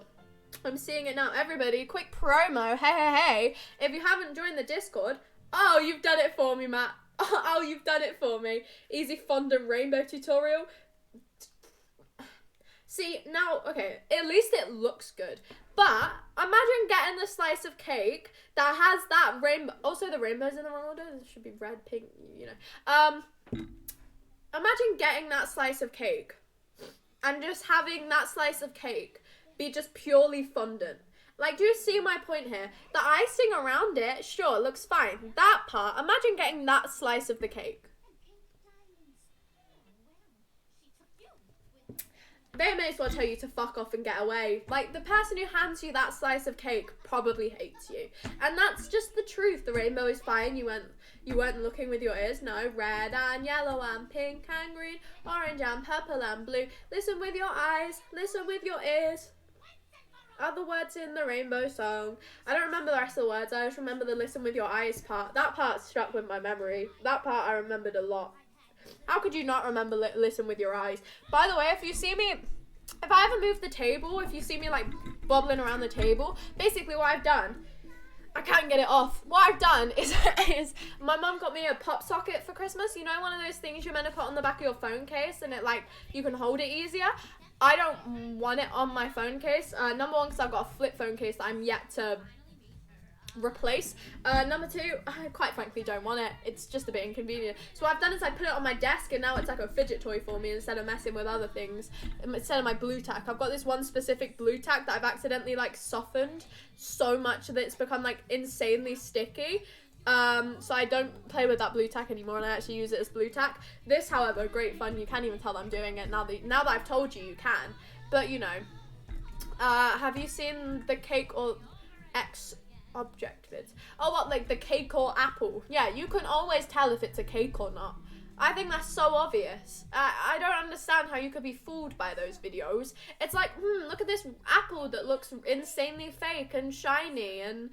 I'm seeing it now. Everybody, quick promo. Hey. If you haven't joined the Discord, oh, you've done it for me, Matt. Oh, you've done it for me. Easy fondant rainbow tutorial. See, now, okay, at least it looks good. But imagine getting the slice of cake that has that rainbow. Also, the rainbow's in the wrong order. It should be red, pink, you know. Imagine getting that slice of cake and just having that slice of cake be just purely fondant. Like, do you see my point here? The icing around it, sure, looks fine. That part, imagine getting that slice of the cake. They may as well tell you to fuck off and get away. Like, the person who hands you that slice of cake probably hates you. And that's just the truth. The rainbow is fine. You weren't looking with your ears. No, red and yellow and pink and green, orange and purple and blue. Listen with your eyes. Listen with your ears. Other words in the rainbow song. I don't remember the rest of the words. I just remember the listen with your eyes part. That part stuck with my memory. That part I remembered a lot. How could you not remember listen with your eyes? By the way, if you see me, if I ever move the table, if you see me like bobbling around the table, basically what I've done, I can't get it off. What I've done is my mum got me a pop socket for Christmas. You know, one of those things you're meant to put on the back of your phone case and it like, you can hold it easier. I don't want it on my phone case. Number one, because I've got a flip phone case that I'm yet to replace. Number two, I quite frankly don't want it. It's just a bit inconvenient. So what I've done is I put it on my desk and now it's like a fidget toy for me instead of messing with other things. Instead of my blue tack. I've got this one specific blue tack that I've accidentally like softened so much that it's become like insanely sticky. So I don't play with that blue tack anymore and I actually use it as blue tack. This, however, great fun. You can't even tell that I'm doing it now that I've told you can. But you know, have you seen the cake or X object vids? Oh, what, like the cake or apple? Yeah, you can always tell if it's a cake or not. I think that's so obvious. I don't understand how you could be fooled by those videos. It's like, look at this apple that looks insanely fake and shiny and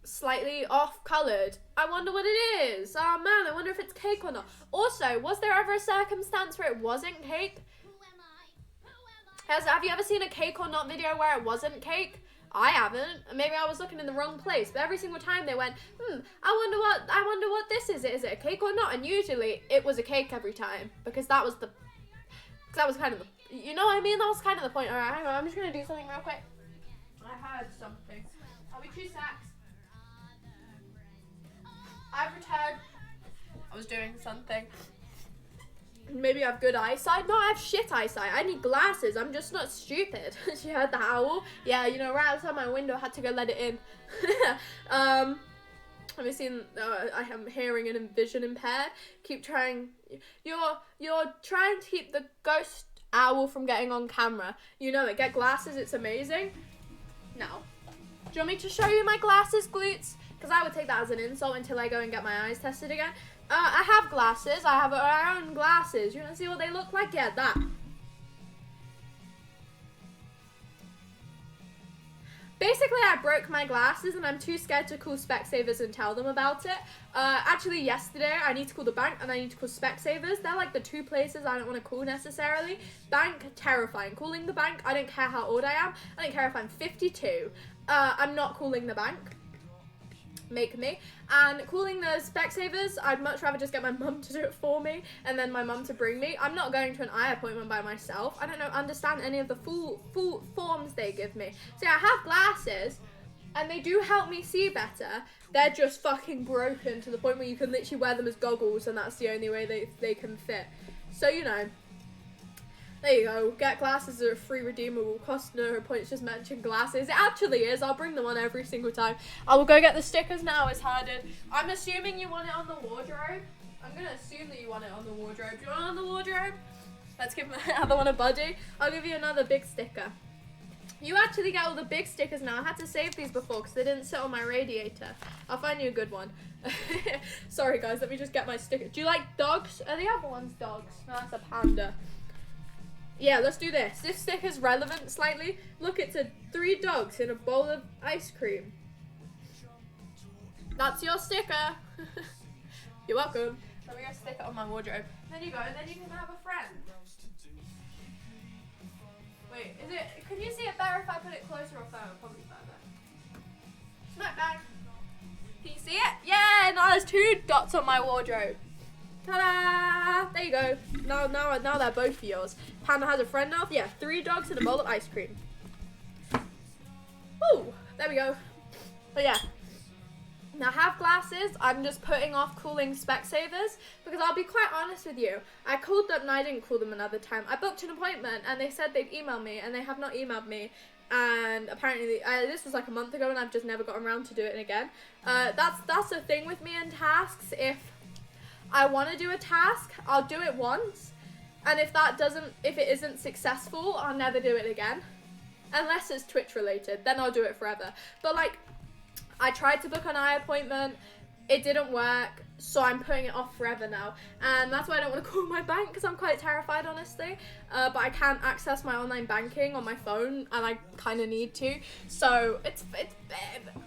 slightly off-coloured. I wonder what it is. Oh man, I wonder if it's cake or not. Also, was there ever a circumstance where it wasn't cake? Have you ever seen a cake or not video where it wasn't cake? I haven't. Maybe I was looking in the wrong place. But every single time they went, I wonder what this is. Is it a cake or not? And usually it was a cake every time because that was kind of the, you know what I mean? That was kind of the point. All right, hang on. I'm just gonna do something real quick. I heard something. I'll be 2 secs. I've returned. I was doing something. Maybe I have good eyesight. No, I have shit eyesight. I need glasses. I'm just not stupid. She heard the howl. Yeah, you know, right outside my window. Had to go let it in. Have you seen? I am hearing and vision impaired. Keep trying. You're trying to keep the ghost owl from getting on camera. You know it. Get glasses. It's amazing. Now, do you want me to show you my glasses, glutes? Because I would take that as an insult until I go and get my eyes tested again. I have glasses. I have our own glasses. You want to see what they look like? Yeah, that. Basically, I broke my glasses and I'm too scared to call Specsavers and tell them about it. Actually, yesterday, I need to call the bank and I need to call Specsavers. They're like the 2 places I don't want to call necessarily. Bank, terrifying. Calling the bank, I don't care how old I am. I don't care if I'm 52. I'm not calling the bank. Make me. And calling the Specsavers, I'd much rather just get my mum to do it for me and then my mum to bring me. I'm not going to an eye appointment by myself. I don't understand any of the full forms they give me. See, I have glasses and they do help me see better. They're just fucking broken to the point where you can literally wear them as goggles and that's the only way they can fit. So, you know, there you go. Get glasses are a free redeemable cost. No points, just mention glasses. It actually is. I'll bring them on every single time. I will go get the stickers now. It's harder. I'm assuming you want it on the wardrobe. I'm going to assume that you want it on the wardrobe. Do you want it on the wardrobe? Let's give the other one a buddy. I'll give you another big sticker. You actually get all the big stickers now. I had to save these before because they didn't sit on my radiator. I'll find you a good one. Sorry, guys. Let me just get my sticker. Do you like dogs? Are the other ones dogs? No, that's a panda. Yeah, let's do this. This sticker's relevant slightly. Look, it's 3 dogs in a bowl of ice cream. That's your sticker. You're welcome. Let me go stick it on my wardrobe. There you go, and then you can have a friend. Wait, can you see it better if I put it closer or further? Probably further. Smack bang. Can you see it? Yeah, now there's 2 dots on my wardrobe. Ta-da! There you go. Now they're both yours. Panda has a friend now. Yeah, 3 dogs and a bowl of ice cream. Woo! There we go. But yeah. Now I have glasses. I'm just putting off calling Specsavers because I'll be quite honest with you. I called them and I didn't call them another time. I booked an appointment and they said they'd email me and they have not emailed me. And apparently this was like a month ago and I've just never gotten around to do it again. That's the thing with me and tasks. If I want to do a task, I'll do it once, and if it isn't successful, I'll never do it again, unless it's Twitch related, then I'll do it forever. But like, I tried to book an eye appointment, it didn't work, so I'm putting it off forever now, and that's why I don't want to call my bank, because I'm quite terrified, honestly, but I can't access my online banking on my phone, and I kind of need to, so it's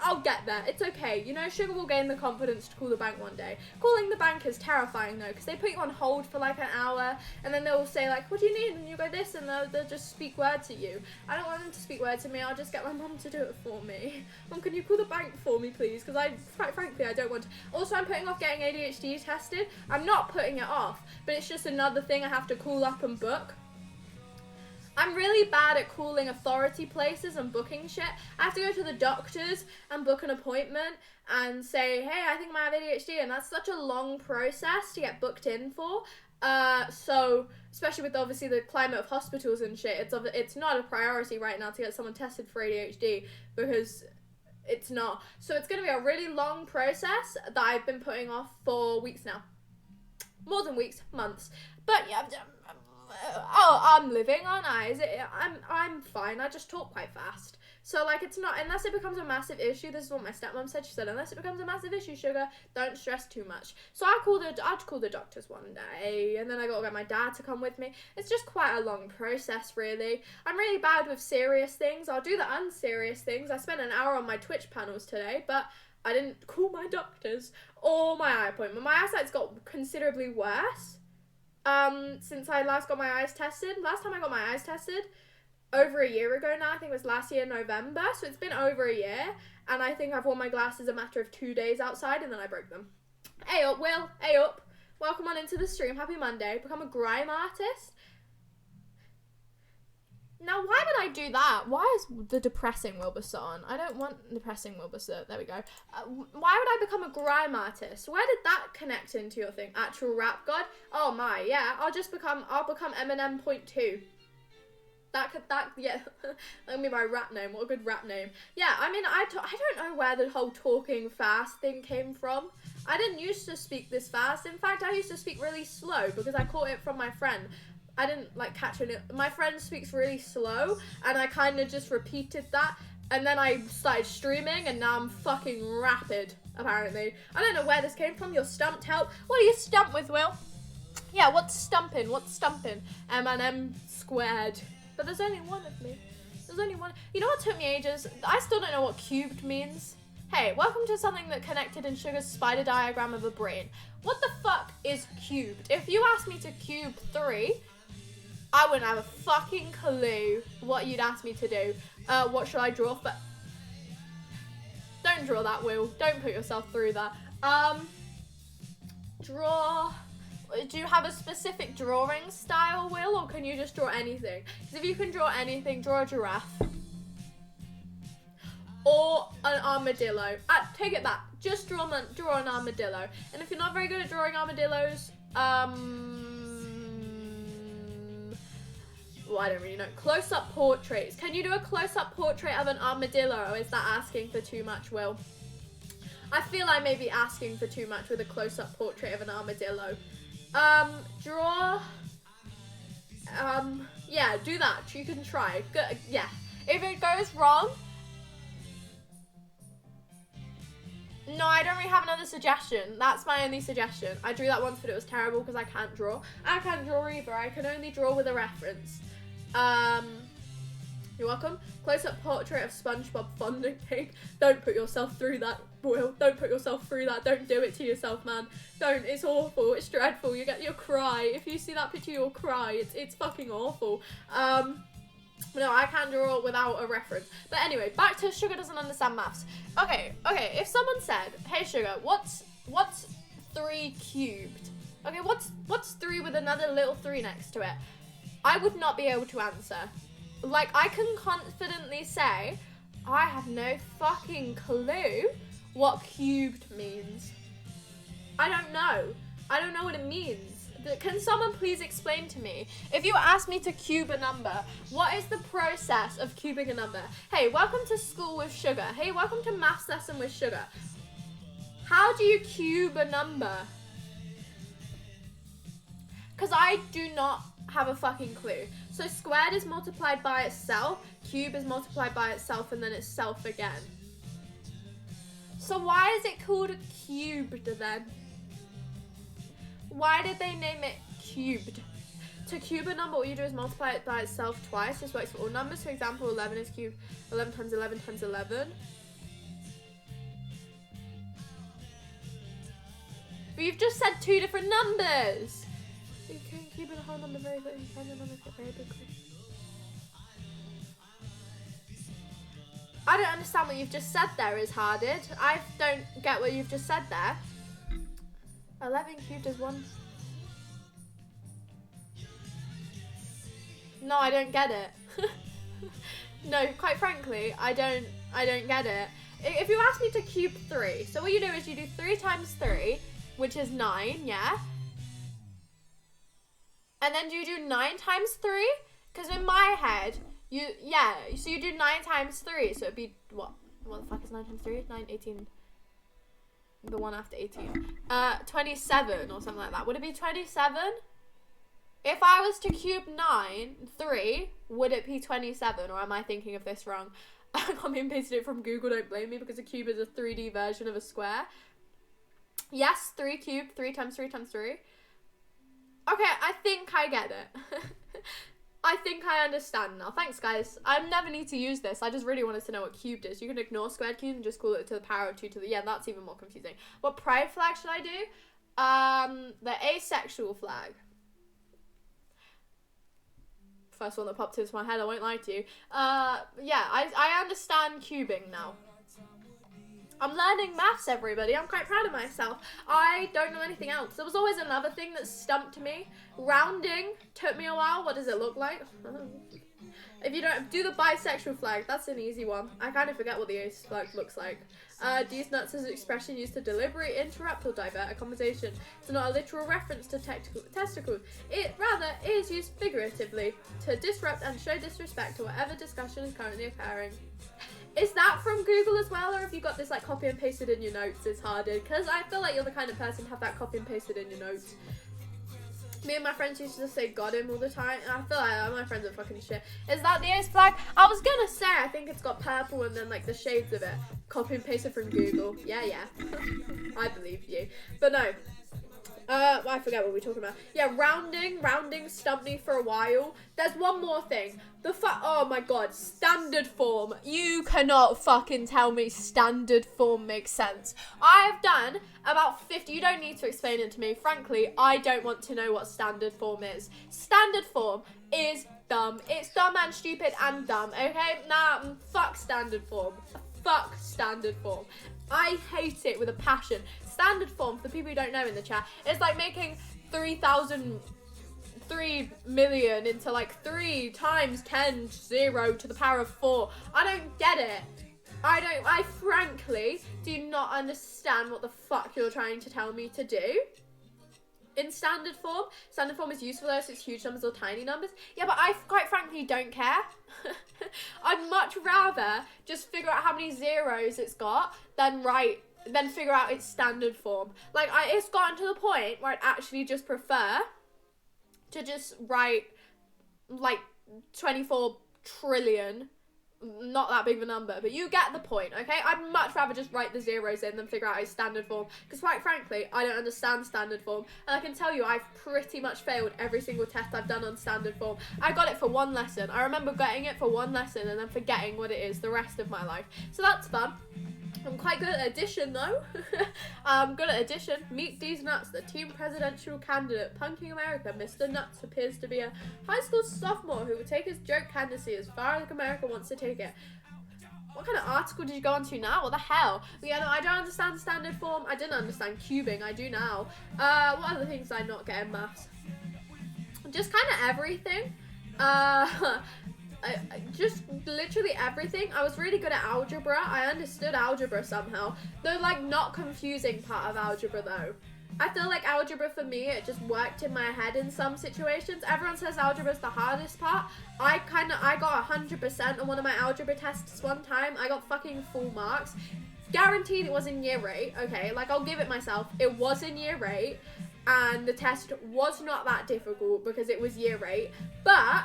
I'll get there, it's okay, you know, Sugar will gain the confidence to call the bank one day. Calling the bank is terrifying though, because they put you on hold for like an hour, and then they'll say like, what do you need, and you go this, and they'll just speak words at you. I don't want them to speak words to me, I'll just get my mum to do it for me. Mum, can you call the bank for me please, because quite frankly, I don't want to. Also, I'm putting off getting ADHD tested. I'm not putting it off, but it's just another thing I have to call up and book. I'm really bad at calling authority places and booking shit. I have to go to the doctors and book an appointment and say, hey, I think I might have ADHD, and that's such a long process to get booked in for. So, especially with obviously the climate of hospitals and shit, it's not a priority right now to get someone tested for ADHD, because it's not. So it's going to be a really long process that I've been putting off for weeks now. More than weeks, months. But yeah, I'm living, aren't I? I'm fine. I just talk quite fast. So like, it's not, unless it becomes a massive issue. This is what my stepmom said. She said, unless it becomes a massive issue, Sugar, don't stress too much. So I'd call the doctors one day, and then I got to get my dad to come with me. It's just quite a long process, really. I'm really bad with serious things. I'll do the unserious things. I spent an hour on my Twitch panels today, but I didn't call my doctors or my eye appointment. My eyesight's got considerably worse since I last got my eyes tested. Last time I got my eyes tested, over a year ago now, I think it was last year November, so it's been over a year, and I think I've worn my glasses a matter of 2 days outside, and then I broke them. Hey up, Will, hey up, welcome on into the stream, happy Monday, become a grime artist. Now, why would I do that? Why is the depressing Wilbur on? I don't want depressing Wilbur. There we go. Why would I become a grime artist? Where did that connect into your thing? Actual rap god? Oh my, yeah. I'll become Eminem .2. Yeah. That'll be my rap name. What a good rap name. Yeah, I mean, I don't know where the whole talking fast thing came from. I didn't used to speak this fast. In fact, I used to speak really slow because I caught it from my friend. I didn't like catch it. My friend speaks really slow, and I kind of just repeated that, and then I started streaming, and now I'm fucking rapid, apparently. I don't know where this came from. You're stumped. Help. What are you stumped with, Will? Yeah, what's stumping? What's stumping? M&M squared. But there's only one of me. There's only one. You know what took me ages? I still don't know what cubed means. Hey, welcome to something that connected in Sugar's spider diagram of a brain. What the fuck is cubed? If you asked me to cube 3... I wouldn't have a fucking clue what you'd ask me to do. What should I draw? But don't draw that, Will. Don't put yourself through that. Draw. Do you have a specific drawing style, Will, or can you just draw anything? Because if you can draw anything, draw a giraffe. Or an armadillo. Take it back. Just draw an armadillo. And if you're not very good at drawing armadillos, well, I don't really know. Close-up portraits. Can you do a close-up portrait of an armadillo, or is that asking for too much, Will? I feel I may be asking for too much with a close-up portrait of an armadillo. Draw... yeah, do that. You can try. Good. Yeah. If it goes wrong... No, I don't really have another suggestion. That's my only suggestion. I drew that once, but it was terrible because I can't draw. I can't draw either. I can only draw with a reference. You're welcome. Close-up portrait of SpongeBob fondant cake. Don't put yourself through that, Will. Don't put yourself through that. Don't do it to yourself, man. Don't. It's awful. It's dreadful. You'll cry. If you see that picture, you'll cry. It's fucking awful. No, I can't draw without a reference. But anyway, back to Sugar doesn't understand maths. Okay. If someone said, "Hey, Sugar, what's 3 cubed?" Okay, what's 3 with another little 3 next to it? I would not be able to answer. Like, I can confidently say, I have no fucking clue what cubed means. I don't know. I don't know what it means. Can someone please explain to me? If you ask me to cube a number, what is the process of cubing a number? Hey, welcome to school with Sugar. Hey, welcome to maths lesson with Sugar. How do you cube a number? Because I do not have a fucking clue. So squared is multiplied by itself, cube is multiplied by itself, and then itself again. So why is it called cubed then? Why did they name it cubed? To cube a number, all you do is multiply it by itself twice. This works for all numbers. For example, 11 is cubed 11 times 11 times 11. But you've just said 2 different numbers. You can cube a whole number very quickly. Find the numbers get very big quickly. I don't understand what you've just said there, is Harded. I don't get what you've just said there. 11 cubed is 1. No, I don't get it. No, quite frankly, I don't get it. If you ask me to cube 3, so what you do is you do 3 times 3, which is 9, yeah? And then do you do 9 times 3? Because in my head, so you do 9 times 3, so it'd be, what the fuck is 9 times 3? 9, 18. The one after 18. 27 or something like that. Would it be 27? If I was to cube 3, would it be 27? Or am I thinking of this wrong? I copy and pasted it from Google, don't blame me, because a cube is a 3D version of a square. Yes, 3 cubed, 3 times 3 times 3. Okay, I think I get it. I think I understand now. Thanks, guys. I never need to use this. I just really wanted to know what cubed is. You can ignore squared cube and just call it to the power of 2 to the... Yeah, that's even more confusing. What pride flag should I do? The asexual flag. First one that popped into my head, I won't lie to you. Yeah, I understand cubing now. I'm learning maths, everybody. I'm quite proud of myself. I don't know anything else. There was always another thing that stumped me. Rounding took me a while. What does it look like? If you don't do the bisexual flag, that's an easy one. I kind of forget what the ace flag looks like. These nuts is an expression used to deliberately interrupt or divert a conversation. It's not a literal reference to testicles. It rather is used figuratively to disrupt and show disrespect to whatever discussion is currently occurring. Is that from Google as well, or have you got this like copy and pasted in your notes? It's harder, because I feel like you're the kind of person to have that copy and pasted in your notes. Me and my friends used to just say got him all the time, and I feel like my friends are fucking shit. Is that the ace flag? I was gonna say, I think it's got purple and then like the shades of it. Copy and pasted from Google. Yeah. I believe you. But no. I forget what we were talking about. Yeah, rounding stumped me for a while. There's one more thing. Oh my god, standard form. You cannot fucking tell me standard form makes sense. I've done about 50, you don't need to explain it to me. Frankly, I don't want to know what standard form is. Standard form is dumb. It's dumb and stupid and dumb, okay? Nah, fuck standard form. Fuck standard form. I hate it with a passion. Standard form, for people who don't know in the chat, is like making 3 million into like 3 times 10 0 to the power of 4. I don't get it. I frankly do not understand what the fuck you're trying to tell me to do. In standard form is useful though, so it's huge numbers or tiny numbers. Yeah, but I quite frankly don't care. I'd much rather just figure out how many zeros it's got than figure out its standard form. Like, it's gotten to the point where I'd actually just prefer to just write like 24 trillion not that big of a number, but you get the point, okay? I'd much rather just write the zeros in than figure out a standard form, because quite frankly, I don't understand standard form, and I can tell you I've pretty much failed every single test I've done on standard form. I got it for one lesson. I remember getting it for one lesson and then forgetting what it is the rest of my life. So that's fun. I'm quite good at addition though. I'm good at addition. Meet these nuts, the team presidential candidate, punking America. Mr. Nuts appears to be a high school sophomore who would take his joke candidacy as far as America wants to take it. What kind of article did you go on to now? What the hell? Yeah, no, I don't understand standard form. I didn't understand cubing. I do now. What other things did I not get in maths? Just kind of everything. Just literally everything. I was really good at algebra. I understood algebra somehow. The like not confusing part of algebra though. I feel like algebra for me, it just worked in my head in some situations. Everyone says algebra is the hardest part. I got 100% on one of my algebra tests one time. I got fucking full marks. Guaranteed it was in year 8. Okay, like I'll give it myself. It was in year 8 and the test was not that difficult because it was year 8. But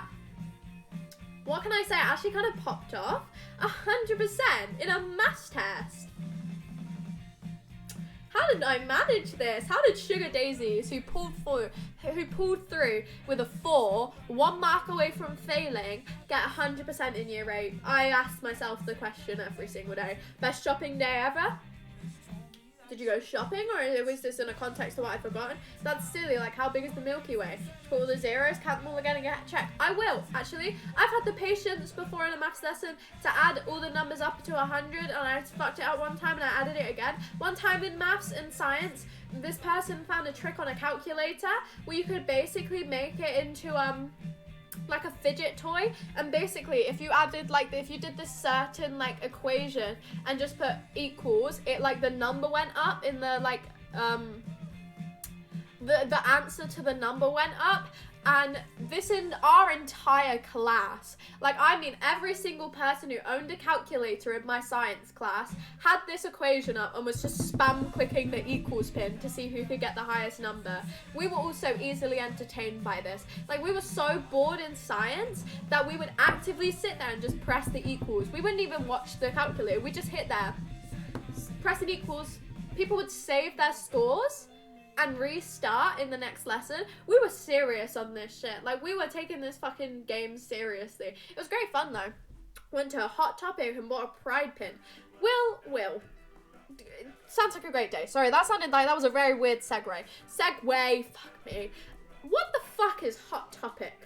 what can I say? I actually kind of popped off 100% in a maths test. How did I manage this? How did Sugar Daisies, who pulled through with a 4, 1 mark away from failing, get 100% in year 8? I ask myself the question every single day. Best shopping day ever? Did you go shopping, or was this in a context of what I'd forgotten? That's silly. Like, how big is the Milky Way? Put all the zeros, count them all again and get a check. I will, actually. I've had the patience before in a maths lesson to add all the numbers up to 100, and I fucked it up one time and I added it again. One time in maths and science, this person found a trick on a calculator where you could basically make it into like a fidget toy, and basically if you added like if you did this certain like equation and just put equals, it like the number went up in the like the answer to the number went up. And this in our entire class, like I mean every single person who owned a calculator in my science class had this equation up and was just spam clicking the equals pin to see who could get the highest number. We were also easily entertained by this. Like we were so bored in science that we would actively sit there and just press the equals. We wouldn't even watch the calculator. We just hit there, press an equals. People would save their scores and restart in the next lesson. We were serious on this shit. Like we were taking this fucking game seriously. It was great fun though. Went to a Hot Topic and bought a pride pin. Will. Sounds like a great day. Sorry, that sounded like that was a very weird segue. Fuck me. What the fuck is Hot Topic?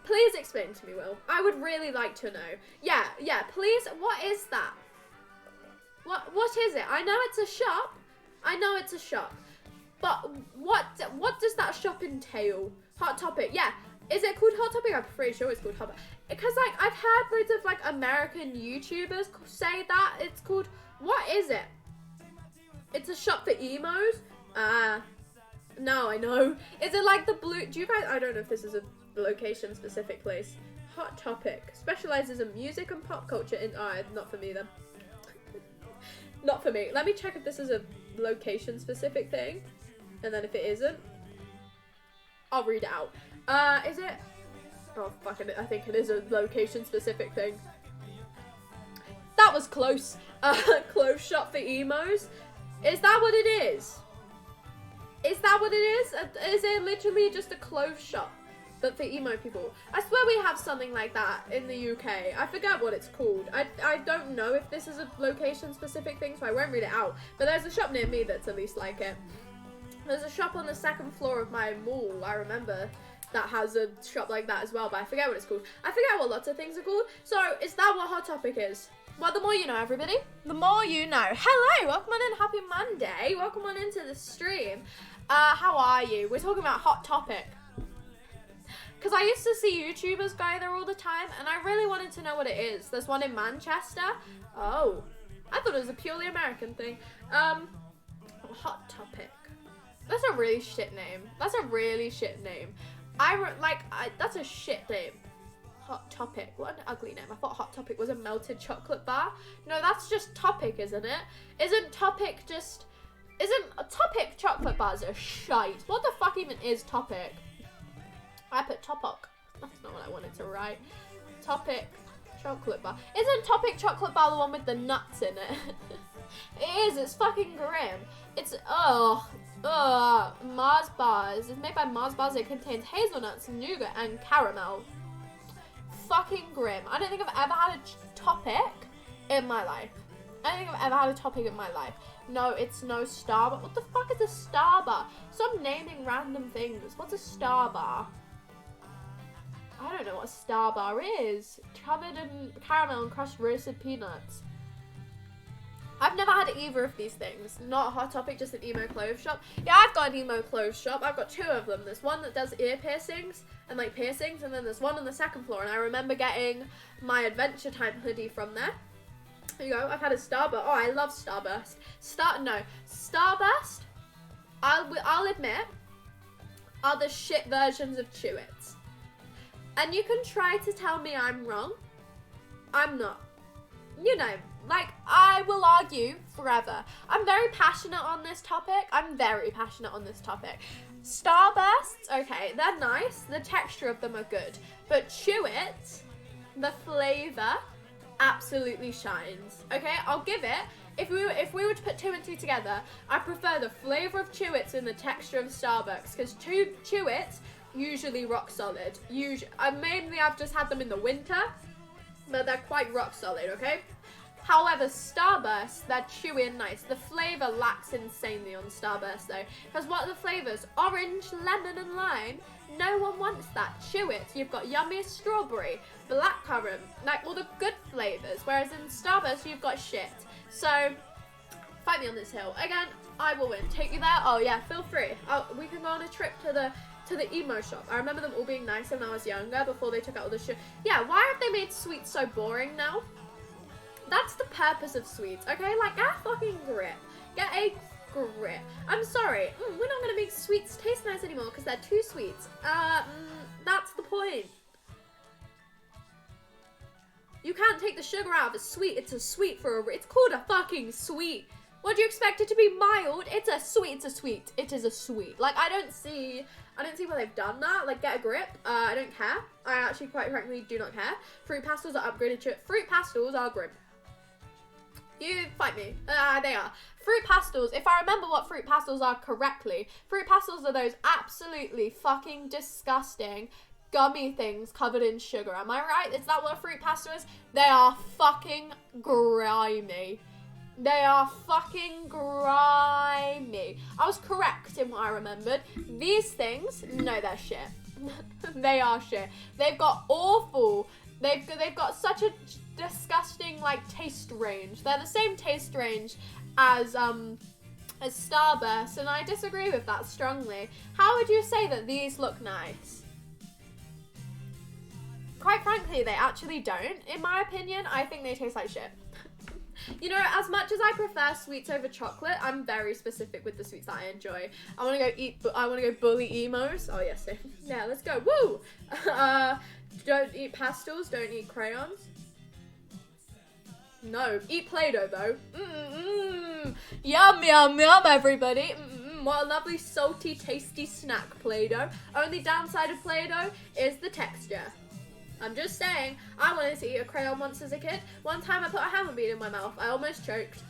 Please explain to me, Will. I would really like to know. Yeah, please, what is that? What is it? I know it's a shop. But what does that shop entail? Hot Topic, yeah. Is it called Hot Topic? I'm pretty sure it's called Hot Topic. Because like I've heard loads of like American YouTubers say that it's called. What is it? It's a shop for emos. No, I know. Is it like the blue? Do you guys? I don't know if this is a location specific place. Hot Topic specializes in music and pop culture. Not for me then. Not for me. Let me check if this is a location specific thing, and then if it isn't, I'll read it out. Is it? Oh fuck it! I think it is a location specific thing. That was close. Clothes shop for emos. Is that what it is? Is that what it is? Is it literally just a clothes shop but for emo people? I swear we have something like that in the UK. I forget what it's called. I don't know if this is a location specific thing, so I won't read it out. But there's a shop near me that's at least like it. There's a shop on the 2nd floor of my mall, I remember, that has a shop like that as well, but I forget what it's called. I forget what lots of things are called. So is that what Hot Topic is? Well, the more you know, everybody. The more you know. Hello, welcome on in. Happy Monday. Welcome on into the stream. How are you? We're talking about Hot Topic. Because I used to see YouTubers go there all the time, and I really wanted to know what it is. There's one in Manchester. Oh, I thought it was a purely American thing. Hot Topic. That's a really shit name. That's a shit name. Hot Topic. What an ugly name. I thought Hot Topic was a melted chocolate bar. No, that's just Topic, isn't it? Isn't Topic chocolate bars are shite? What the fuck even is Topic? I put Topic. That's not what I wanted to write. Topic chocolate bar. Isn't Topic chocolate bar the one with the nuts in it? It is. It's fucking grim. It's Mars bars. It's made by Mars bars. It contains hazelnuts, nougat, and caramel. Fucking grim. I don't think I've ever had a Topic in my life. I don't think I've ever had a Topic in my life. No, it's no Star Bar. What the fuck is a Star Bar? Stop naming random things. What's a Star Bar? I don't know what a Star Bar is. Covered in caramel and crushed roasted peanuts. I've never had either of these things. Not a Hot Topic, just an emo clothes shop. Yeah, I've got an emo clothes shop. I've got 2 of them. There's one that does ear piercings and like piercings, and then there's one on the 2nd floor. And I remember getting my Adventure Time hoodie from there. There you go. I've had a Starburst. Oh, I love Starburst. Starburst, I'll admit, are the shit versions of Chew-Its. And you can try to tell me I'm wrong. I'm not. You know, like, I will argue forever. I'm very passionate on this topic. Starbursts, okay, they're nice. The texture of them are good. But Chew-It, the flavour, absolutely shines. Okay, I'll give it. If we were to put 2 and 2 together, I prefer the flavour of Chew-Its and the texture of Starbucks, because Chew-Its usually rock solid. Mainly I've just had them in the winter, but they're quite rock solid, okay? However, Starburst, they're chewy and nice. The flavour lacks insanely on Starburst though, because what are the flavours? Orange, lemon and lime. No one wants that. Chew-It, you've got yummy strawberry, blackcurrant, like all the good flavours, whereas in Starburst you've got shit. So, fight me on this hill. Again, I will win. Take you there? Oh yeah, feel free. We can go on a trip to the emo shop. I remember them all being nice when I was younger, before they took out all the shit. Yeah, why have they made sweets so boring now? That's the purpose of sweets, okay? Like, get a fucking grip. Get a grip. I'm sorry. We're not going to make sweets taste nice anymore because they're too sweet. That's the point. You can't take the sugar out of a sweet. It's a sweet for a... It's called a fucking sweet. What do you expect it to be mild? It's a sweet. It's a sweet. It is a sweet. Like, I don't see why they've done that. Like, get a grip. I don't care. I actually, quite frankly, do not care. Fruit pastels are upgraded to... Fruit pastels are grim. You fight me. They are. Fruit pastels, if I remember what fruit pastels are correctly, fruit pastels are those absolutely fucking disgusting gummy things covered in sugar. Am I right? Is that what a fruit pastel is? They are fucking grimy. They are fucking grimy. I was correct in what I remembered. These things, no, they're shit. They are shit. They've got awful... They've got such a disgusting, like, taste range. They're the same taste range as Starburst, and I disagree with that strongly. How would you say that these look nice? Quite frankly, they actually don't. In my opinion, I think they taste like shit. You know, as much as I prefer sweets over chocolate, I'm very specific with the sweets that I enjoy. I want to go bully emos. Oh, yes. Yeah, let's go. Woo! Don't eat pastels. Don't eat crayons. No. Eat Play-Doh, though. Yum, yum, yum, everybody. What a lovely, salty, tasty snack, Play-Doh. Only downside of Play-Doh is the texture. I'm just saying, I wanted to eat a crayon once as a kid. One time I put a hammer bead in my mouth. I almost choked.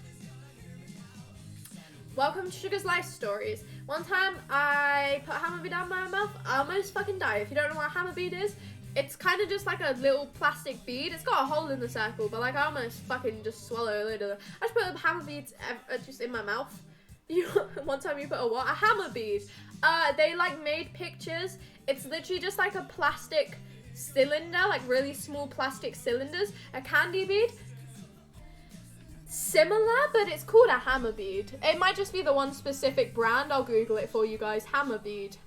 Welcome to Sugar's Life Stories. One time I put a hammer bead down my mouth. I almost fucking died. If you don't know what a hammer bead is, it's kind of just like a little plastic bead. It's got a hole in the circle, but like I almost fucking just swallow a little. I just put a hammer beads just in my mouth. One time you put a what? A hammer bead. They like made pictures. It's literally just like a plastic cylinder, like really small plastic cylinders. A candy bead. Similar, but it's called a hammer bead. It might just be the one specific brand. I'll Google it for you guys. Hammer bead.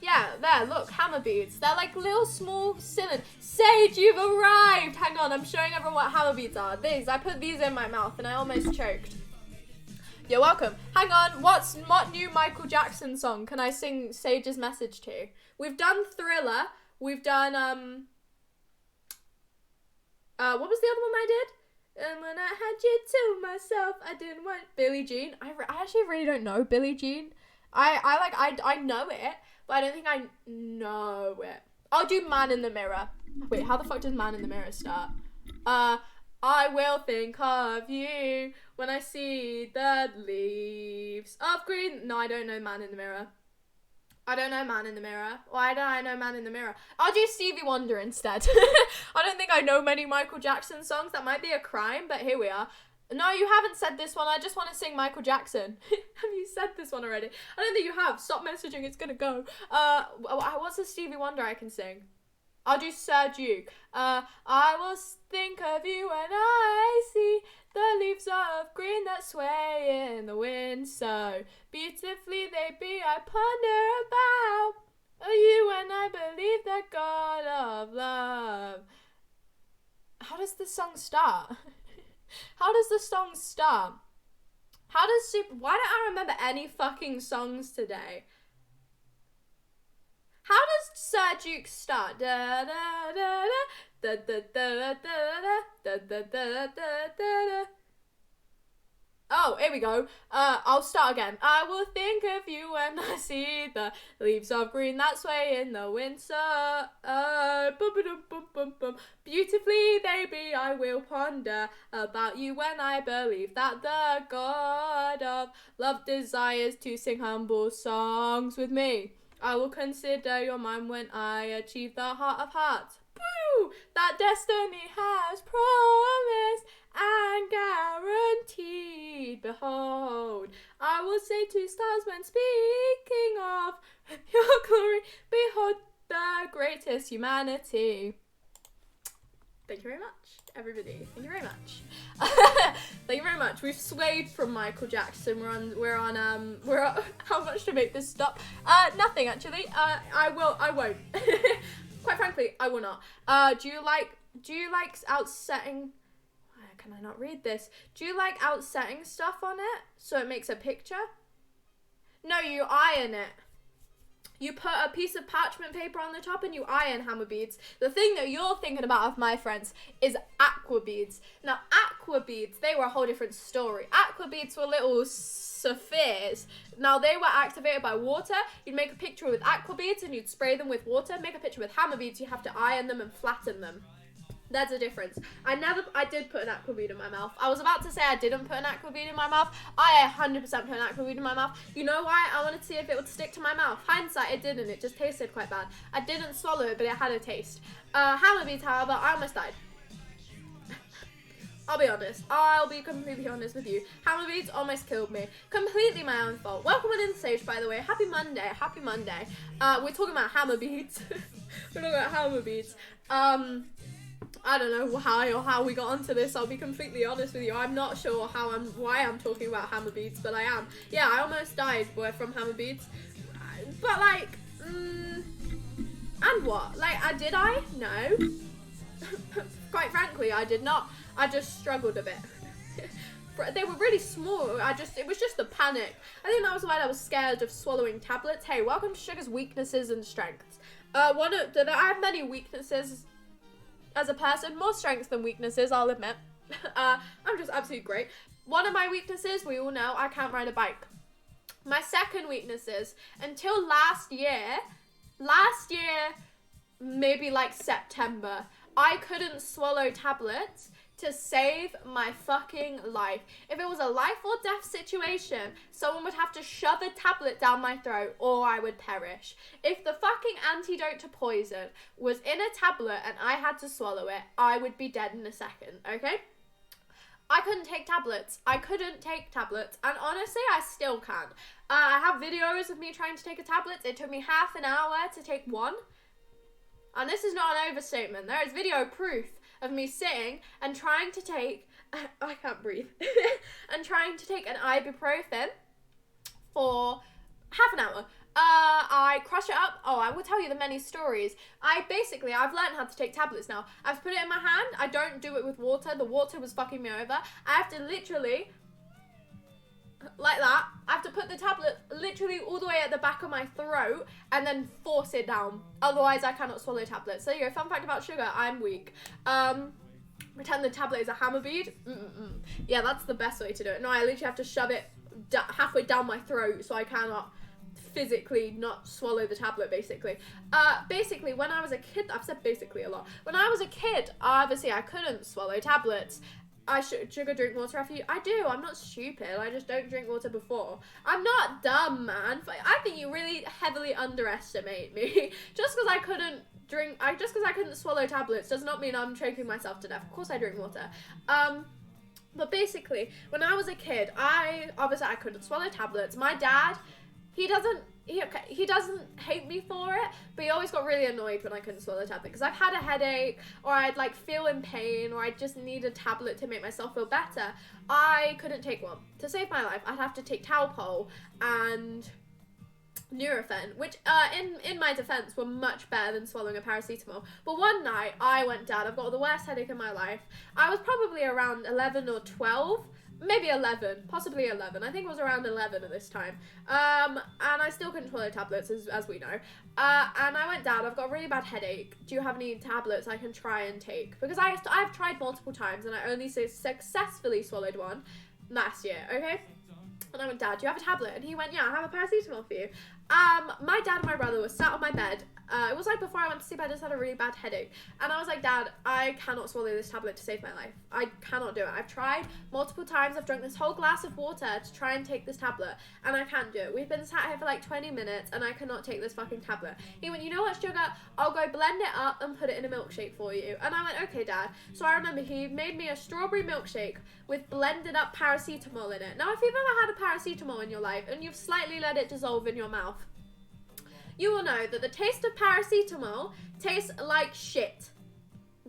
Yeah, there, look, hammer beads. They're like little small cylinders. Sage, you've arrived! Hang on, I'm showing everyone what hammer beads are. These, I put these in my mouth and I almost choked. You're welcome. Hang on, what new Michael Jackson song can I sing Sage's message to? We've done Thriller. We've done, what was the other one I did? And when I had you to myself, I didn't want Billie Jean. I actually really don't know Billie Jean. I know it, but I don't think I know it. I'll do Man in the Mirror. Wait, how the fuck does Man in the Mirror start? I will think of you when I see the leaves of green. No, I don't know Man in the Mirror. I don't know Man in the Mirror. Why don't I know Man in the Mirror? I'll do Stevie Wonder instead. I don't think I know many Michael Jackson songs. That might be a crime, but here we are. No, you haven't said this one. I just want to sing Michael Jackson. Have you said this one already? I don't think you have. Stop messaging. It's gonna go. What's a Stevie Wonder I can sing? I'll do Sir Duke. I will think of you when I see the leaves of green that sway in the wind. So beautifully they be, I ponder about you when I believe the God of love. How does the song start? How does the song start? Why don't I remember any fucking songs today? How does Sir Duke start? Da da da da da da da da da da da da. Oh, here we go. I'll start again. I will think of you when I see the leaves of green that sway in the winter. Beautifully they be, I will ponder about you when I believe that the God of love desires to sing humble songs with me. I will consider your mind when I achieve the heart of hearts. Boo! That destiny has promised and guaranteed. Behold, I will say to stars when speaking of your glory, behold the greatest humanity. Thank you very much, everybody. Thank you very much. Thank you very much. We've swayed from Michael Jackson. We're on how much to make this stop? Nothing actually. I won't. Quite frankly, I will not. Do you like outsetting? Why can I not read this? Do you like outsetting stuff on it so it makes a picture? No, you iron it. You put a piece of parchment paper on the top and you iron hammer beads. The thing that you're thinking about, of my friends, is aqua beads. Now, aqua beads, they were a whole different story. Aqua beads were little spheres. Now, they were activated by water. You'd make a picture with aqua beads and you'd spray them with water. Make a picture with hammer beads, you have to iron them and flatten them. There's a difference. I did put an aqua bead in my mouth. I was about to say I didn't put an aqua bead in my mouth. I 100% put an aqua bead in my mouth. You know why? I wanted to see if it would stick to my mouth. Hindsight, it didn't. It just tasted quite bad. I didn't swallow it, but it had a taste. Hammer beads, however, I almost died. I'll be honest. I'll be completely honest with you. Hammer beads almost killed me. Completely my own fault. Welcome on the stage, by the way. Happy Monday. Happy Monday. We're talking about hammer beads. We're talking about hammer beads. I don't know how we got onto this. I'll be completely honest with you. I'm not sure why I'm talking about hammer beads, but I am. Yeah, I almost died from hammer beads. But like, and what? Like, did I? No. Quite frankly, I did not. I just struggled a bit. They were really small. It was just the panic. I think that was why I was scared of swallowing tablets. Hey, welcome to Sugar's weaknesses and strengths. I have many weaknesses as a person, more strengths than weaknesses, I'll admit. I'm just absolutely great. One of my weaknesses, we all know, I can't ride a bike. My second weakness is, until last year, maybe like September, I couldn't swallow tablets to save my fucking life. If it was a life or death situation, someone would have to shove a tablet down my throat or I would perish. If the fucking antidote to poison was in a tablet and I had to swallow it, I would be dead in a second, okay? I couldn't take tablets. And honestly, I still can't. I have videos of me trying to take a tablet. It took me half an hour to take one. And this is not an overstatement. There is video proof of me sitting and trying to take, I can't breathe, and trying to take an ibuprofen for half an hour. I crush it up. Oh, I will tell you the many stories. I've learned how to take tablets now. I've put it in my hand. I don't do it with water. The water was fucking me over. I have to literally, like that, I have to put the tablet literally all the way at the back of my throat and then force it down. Otherwise, I cannot swallow tablets. So, there you go. Fun fact about sugar, I'm weak. Pretend the tablet is a hammer bead. Yeah, that's the best way to do it. No, I literally have to shove it halfway down my throat so I cannot physically not swallow the tablet, basically. Basically, when I was a kid, I've said basically a lot. When I was a kid, obviously I couldn't swallow tablets. I should go drink water after you. I do. I'm not stupid. I just don't drink water before. I'm not dumb, man. I think you really heavily underestimate me. Just because I couldn't swallow tablets does not mean I'm choking myself to death. Of course I drink water. But basically, when I was a kid, I couldn't swallow tablets. My dad, he doesn't hate me for it, but he always got really annoyed when I couldn't swallow a tablet, because I've had a headache, or I'd like feel in pain, or I just need a tablet to make myself feel better. I couldn't take one. To save my life, I'd have to take Talpol and Nurofen, which in my defense were much better than swallowing a paracetamol. But one night I went down, I've got the worst headache in my life. I was probably around 11 or 12, maybe 11, possibly 11. I think it was around 11 at this time. And I still couldn't swallow tablets, as we know. And I went down, I've got a really bad headache. Do you have any tablets I can try and take? Because I've tried multiple times and I only successfully swallowed one last year, okay? And I went, Dad, do you have a tablet? And he went, yeah, I have a paracetamol for you. My dad and my brother were sat on my bed. It was like before I went to sleep, I just had a really bad headache. And I was like, Dad, I cannot swallow this tablet to save my life. I cannot do it. I've tried multiple times. I've drunk this whole glass of water to try and take this tablet, and I can't do it. We've been sat here for like 20 minutes, and I cannot take this fucking tablet. He went, you know what, sugar? I'll go blend it up and put it in a milkshake for you. And I went, okay, Dad. So I remember he made me a strawberry milkshake with blended up paracetamol in it. Now, if you've ever had a paracetamol in your life, and you've slightly let it dissolve in your mouth, you will know that the taste of paracetamol tastes like shit.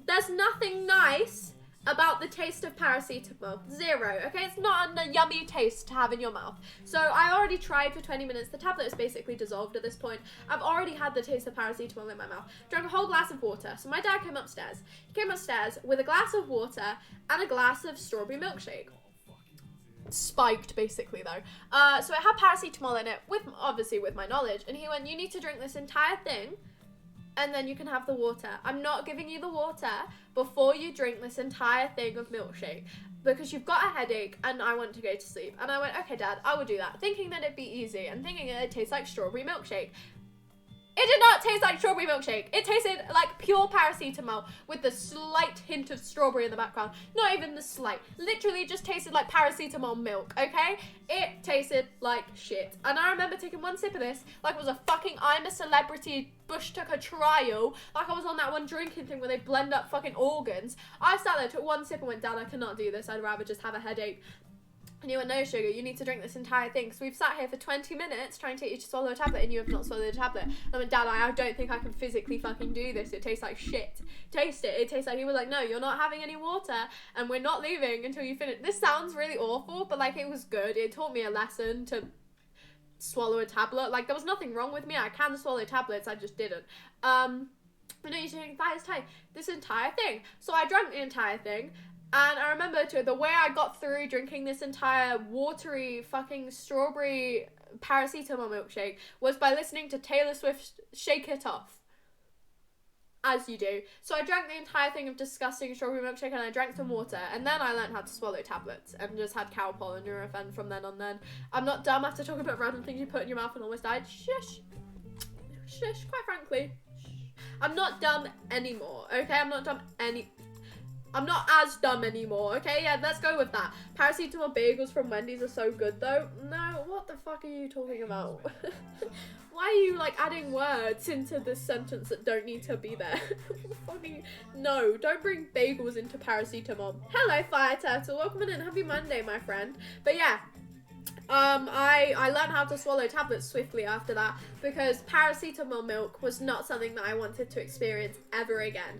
There's nothing nice about the taste of paracetamol. Zero, okay? It's not a yummy taste to have in your mouth. So I already tried for 20 minutes. The tablet is basically dissolved at this point. I've already had the taste of paracetamol in my mouth. Drank a whole glass of water. So my dad came upstairs. He came upstairs with a glass of water and a glass of strawberry milkshake. Spiked, basically, though. So it had paracetamol in it, obviously with my knowledge, and he went, you need to drink this entire thing, and then you can have the water. I'm not giving you the water before you drink this entire thing of milkshake, because you've got a headache, and I want to go to sleep. And I went, okay, Dad, I will do that, thinking that it'd be easy, and thinking that it tastes like strawberry milkshake. It did not taste like strawberry milkshake. It tasted like pure paracetamol with the slight hint of strawberry in the background. Not even the slight. Literally just tasted like paracetamol milk, okay? It tasted like shit. And I remember taking one sip of this like it was a fucking I'm a Celebrity Bush Tucker trial. Like I was on that one drinking thing where they blend up fucking organs. I sat there, took one sip and went, Dad, I cannot do this. I'd rather just have a headache. And you went, no, sugar, you need to drink this entire thing. So we've sat here for 20 minutes trying to get you to swallow a tablet and you have not swallowed a tablet. And I went, Dad, I don't think I can physically fucking do this. It tastes like shit. Taste it. It tastes like, he was like, no, you're not having any water and we're not leaving until you finish. This sounds really awful, but like it was good. It taught me a lesson to swallow a tablet. Like there was nothing wrong with me. I can swallow tablets. I just didn't. But no, you should drink this entire thing. So I drank the entire thing. And I remember the way I got through drinking this entire watery fucking strawberry paracetamol milkshake was by listening to Taylor Swift's Shake It Off. As you do. So I drank the entire thing of disgusting strawberry milkshake and I drank some water. And then I learned how to swallow tablets and just had Calpol and Nurofen from then on then. I'm not dumb after talking about random things you put in your mouth and almost died. Shush. Shush, quite frankly. I'm not dumb anymore, okay? I'm not as dumb anymore, okay? Yeah, let's go with that. Paracetamol bagels from Wendy's are so good, though. No, what the fuck are you talking about? Why are you, like, adding words into this sentence that don't need to be there? Fucking, no, don't bring bagels into paracetamol. Hello, Fire Turtle. Welcome in. Happy Monday, my friend. But yeah, I learned how to swallow tablets swiftly after that because paracetamol milk was not something that I wanted to experience ever again.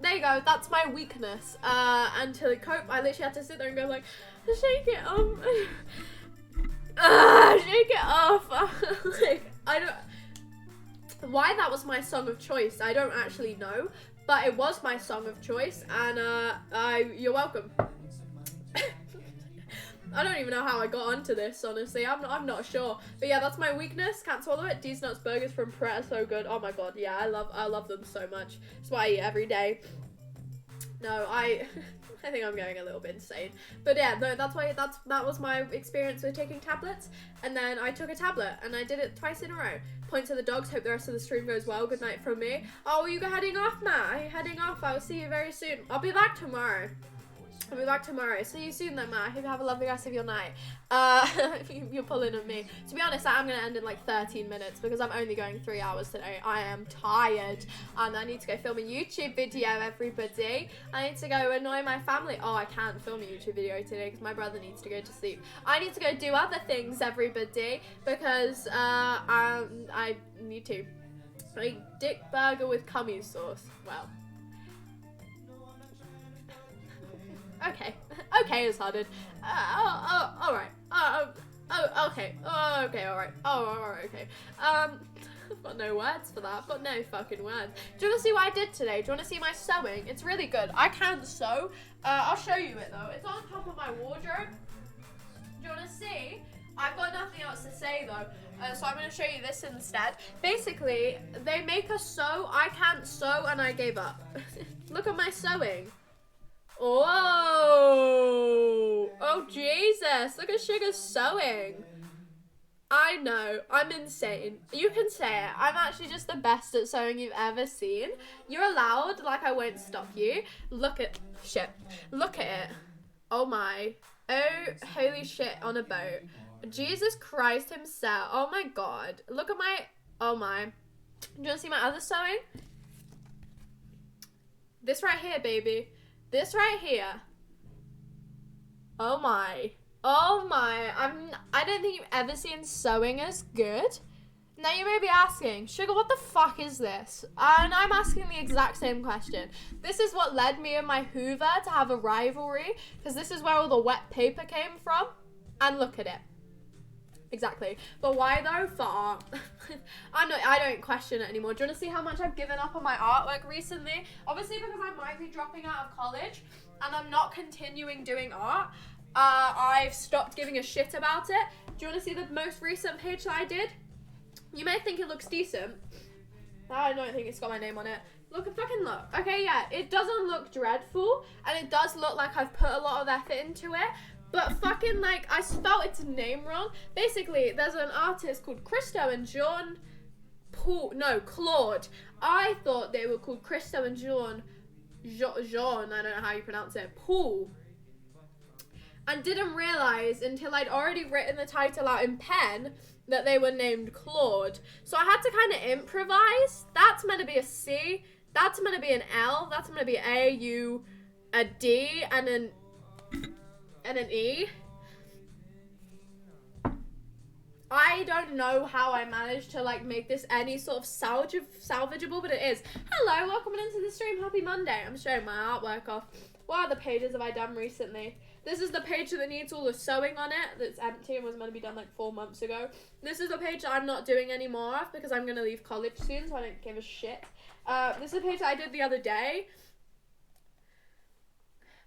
There you go, that's my weakness. And to cope, I literally had to sit there and go like, shake it off. Shake it off. Like, I don't, why that was my song of choice, I don't actually know, but it was my song of choice, and you're welcome. I don't even know how I got onto this, honestly. I'm not sure. But yeah, that's my weakness. Can't swallow it. These nuts burgers from Pret are so good. Oh my god, yeah, I love them so much. That's what I eat every day. No, I think I'm going a little bit insane. But yeah, no, that was my experience with taking tablets. And then I took a tablet and I did it twice in a row. Point to the dogs, hope the rest of the stream goes well. Good night from me. Oh, you heading off, Matt? Are you heading off? I'll see you very soon. I'll be back tomorrow. I'll be back tomorrow. See you soon then, Matt. I hope you have a lovely rest of your night. You're pulling on me. To be honest, I'm going to end in like 13 minutes because I'm only going 3 hours today. I am tired. And I need to go film a YouTube video, everybody. I need to go annoy my family. Oh, I can't film a YouTube video today because my brother needs to go to sleep. I need to go do other things, everybody, because I need to. A dick burger with cummy sauce. Well. Okay, it's Harded. Alright. Okay. Alright. Okay. I've got no words for that. I've got no fucking words. Do you want to see what I did today? Do you want to see my sewing? It's really good. I can sew. I'll show you it though. It's on top of my wardrobe. Do you want to see? I've got nothing else to say though. So I'm going to show you this instead. Basically, they make us sew. I can't sew and I gave up. Look at my sewing. Oh Jesus, look at Sugar's sewing. I know, I'm insane. You can say it. I'm actually just the best at sewing you've ever seen. You're allowed, like I won't stop you. Look at it. Oh my. Oh, holy shit on a boat. Jesus Christ himself. Oh my God. Look at my, oh my. Do you want to see my other sewing? This right here, baby. This right here. Oh my. I don't think you've ever seen sewing as good. Now you may be asking, Sugar, what the fuck is this? And I'm asking the exact same question. This is what led me and my Hoover to have a rivalry, because this is where all the wet paper came from. And look at it. Exactly. But why though? For art. I don't question it anymore. Do you want to see how much I've given up on my artwork recently? Obviously because I might be dropping out of college and I'm not continuing doing art. I've stopped giving a shit about it. Do you want to see the most recent page that I did? You may think it looks decent. I don't think it's got my name on it. Look. Okay, yeah, it doesn't look dreadful and it does look like I've put a lot of effort into it. But fucking, like, I spelled its name wrong. Basically, there's an artist called Christo and Claude. I thought they were called Christo and Jean, I don't know how you pronounce it, Paul. And didn't realise until I'd already written the title out in pen that they were named Claude. So I had to kind of improvise. That's meant to be a C. That's meant to be an L. That's meant to be A, U, a D, and an E. I don't know how I managed to like make this any sort of salvageable, but it is. Hello, welcome into the stream. Happy Monday. I'm showing my artwork off. What other pages have I done recently? This is the page that needs all the sewing on it, that's empty and was meant to be done like 4 months ago. This is a page that I'm not doing anymore of because I'm going to leave college soon, so I don't give a shit. This is a page that I did the other day.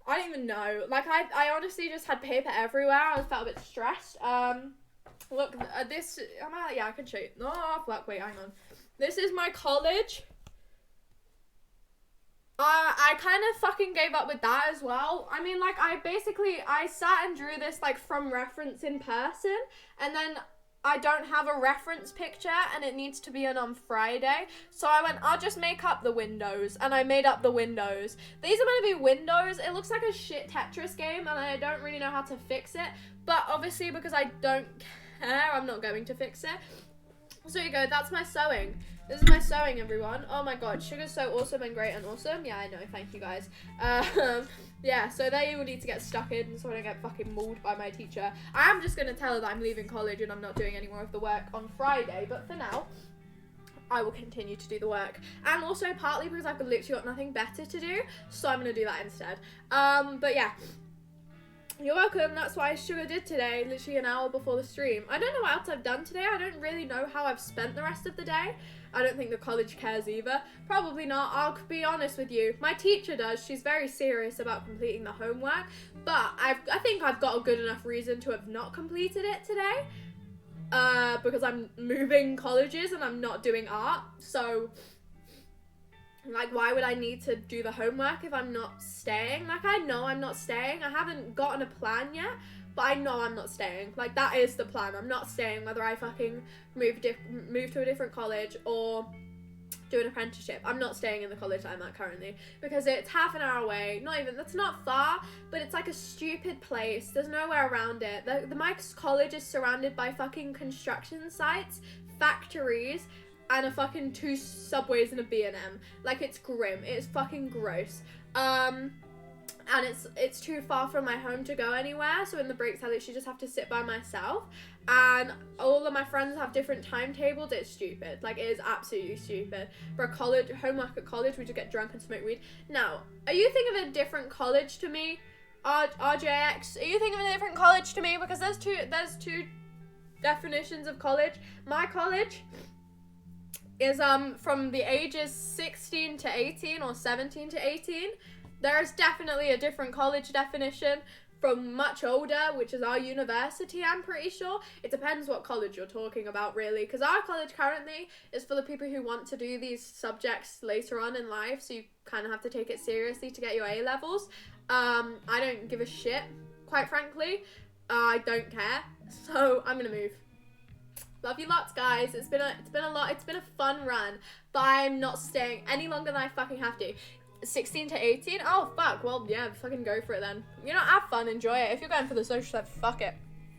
I don't even know. Like, I honestly just had paper everywhere. I felt a bit stressed. Look, this... yeah, I can show you. Oh, fuck, wait, hang on. This is my college. I kind of fucking gave up with that as well. I mean, like, I sat and drew this, like, from reference in person. And then I don't have a reference picture and it needs to be in on Friday. So I went, I'll just make up the windows. And I made up the windows. These are meant to be windows. It looks like a shit Tetris game and I don't really know how to fix it. But obviously because I don't care, I'm not going to fix it. So there you go, that's my sewing. This is my sewing, everyone. Oh my god, Sugar's so awesome and great and awesome. Yeah, I know, thank you guys. Yeah, so they all need to get stuck in so I don't get fucking mauled by my teacher. I am just going to tell her that I'm leaving college and I'm not doing any more of the work on Friday. But for now, I will continue to do the work. And also partly because I've literally got nothing better to do. So I'm going to do that instead. But yeah. You're welcome. That's what Sugar did today, literally an hour before the stream. I don't know what else I've done today. I don't really know how I've spent the rest of the day. I don't think the college cares either. Probably not. I'll be honest with you. My teacher does. She's very serious about completing the homework. But I think I've got a good enough reason to have not completed it today. Because I'm moving colleges and I'm not doing art. So Like, why would I need to do the homework if I'm not staying? Like, I know I'm not staying. I haven't gotten a plan yet, but I know I'm not staying. Like, that is the plan. I'm not staying whether I fucking move to a different college or do an apprenticeship. I'm not staying in the college that I'm at currently because it's half an hour away. Not even, that's not far, but it's like a stupid place. There's nowhere around it. My college is surrounded by fucking construction sites, factories, and a fucking 2 subways and a B&M. Like, it's grim. It's fucking gross. And it's too far from my home to go anywhere, so in the breaks I literally just have to sit by myself, and all of my friends have different timetables. It's stupid. Like, it is absolutely stupid. For a homework at college, we just get drunk and smoke weed. Now, are you thinking of a different college to me? RJX, are you thinking of a different college to me? Because there's two definitions of college. My college is from the ages 16 to 18 or 17 to 18. There is definitely a different college definition from much older, which is our university, I'm pretty sure. It depends what college you're talking about, really, because our college currently is for the people who want to do these subjects later on in life, so you kind of have to take it seriously to get your A-levels. I don't give a shit, quite frankly. I don't care, so I'm gonna move. Love you lots, guys. It's been a fun run, but I'm not staying any longer than I fucking have to. 16 to 18? Oh, fuck. Well, yeah, fucking go for it then. You know, have fun, enjoy it. If you're going for the social side, fuck it.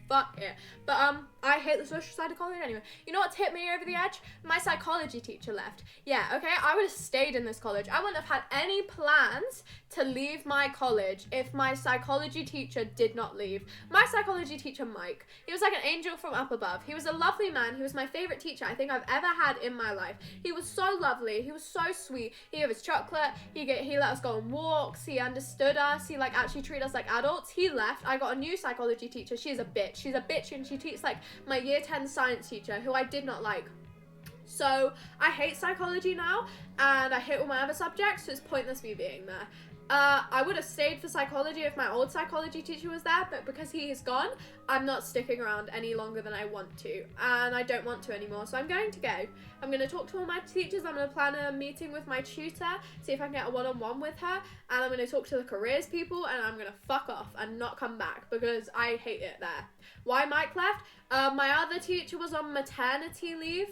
Fuck it. But, I hate the social side of college anyway. You know what's hit me over the edge? My psychology teacher left. Yeah, okay, I would have stayed in this college. I wouldn't have had any plans to leave my college if my psychology teacher did not leave. My psychology teacher, Mike, he was like an angel from up above. He was a lovely man. He was my favorite teacher I think I've ever had in my life. He was so lovely. He was so sweet. He gave us chocolate. He let us go on walks. He understood us. He like actually treated us like adults. He left. I got a new psychology teacher. She's a bitch. She's a bitch, and she teaches like my year 10 science teacher, who I did not like. So I hate psychology now, and I hate all my other subjects, so it's pointless me being there. I would have stayed for psychology if my old psychology teacher was there, but because he is gone, I'm not sticking around any longer than I want to, and I don't want to anymore, so I'm going to go. I'm going to talk to all my teachers. I'm going to plan a meeting with my tutor, see if I can get a one-on-one with her, and I'm going to talk to the careers people, and I'm going to fuck off and not come back because I hate it there. Why Mike left? My other teacher was on maternity leave,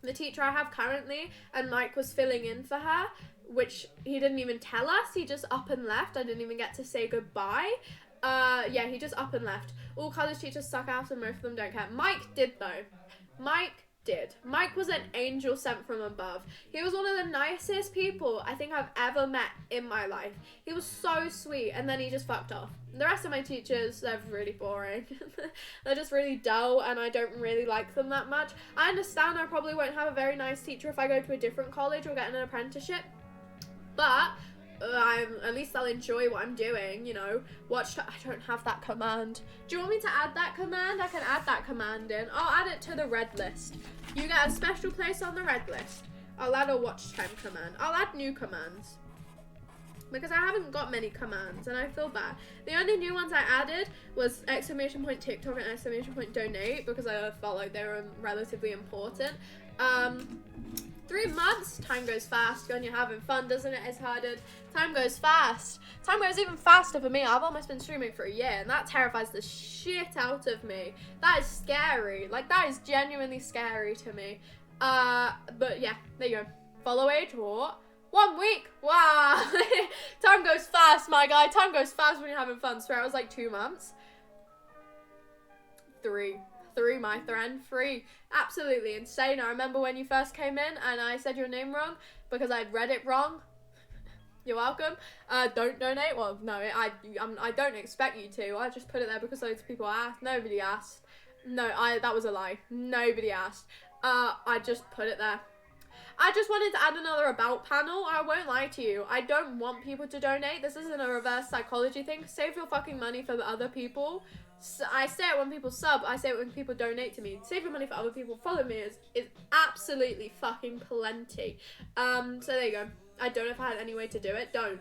the teacher I have currently, and Mike was filling in for her, which he didn't even tell us. He just up and left. I didn't even get to say goodbye. Yeah, he just up and left. All college teachers suck ass and most of them don't care. Mike did though. Mike did. Mike was an angel sent from above. He was one of the nicest people I think I've ever met in my life. He was so sweet, and then he just fucked off. The rest of my teachers, they're really boring. They're just really dull, and I don't really like them that much. I understand I probably won't have a very nice teacher if I go to a different college or get an apprenticeship, but at least I'll enjoy what I'm doing, you know. I don't have that command. Do you want me to add that command? I can add that command in. I'll add it to the red list. You get a special place on the red list. I'll add a watch time command. I'll add new commands, because I haven't got many commands and I feel bad. The only new ones I added was ! TikTok and ! donate, because I felt like they were relatively important. 3 months, time goes fast when you're having fun, doesn't it? It's harder. Time goes fast. Time goes even faster for me. I've almost been streaming for a year, and that terrifies the shit out of me. That is scary. Like, that is genuinely scary to me. But yeah, there you go. Follow age, what? 1 week. Wow. Time goes fast, my guy. Time goes fast when you're having fun. Swear it was like 2 months. 3, my friend. 3. Absolutely insane. I remember when you first came in and I said your name wrong because I'd read it wrong. You're welcome. Don't donate. Well, no, I don't expect you to. I just put it there because loads of people asked. Nobody asked. No, that was a lie. Nobody asked. I just put it there. I just wanted to add another about panel. I won't lie to you. I don't want people to donate. This isn't a reverse psychology thing. Save your fucking money for the other people. I say it when people sub. I say it when people donate to me. Save your money for other people. Follow me is absolutely fucking plenty. So there you go. I don't know if I had any way to do it. Don't.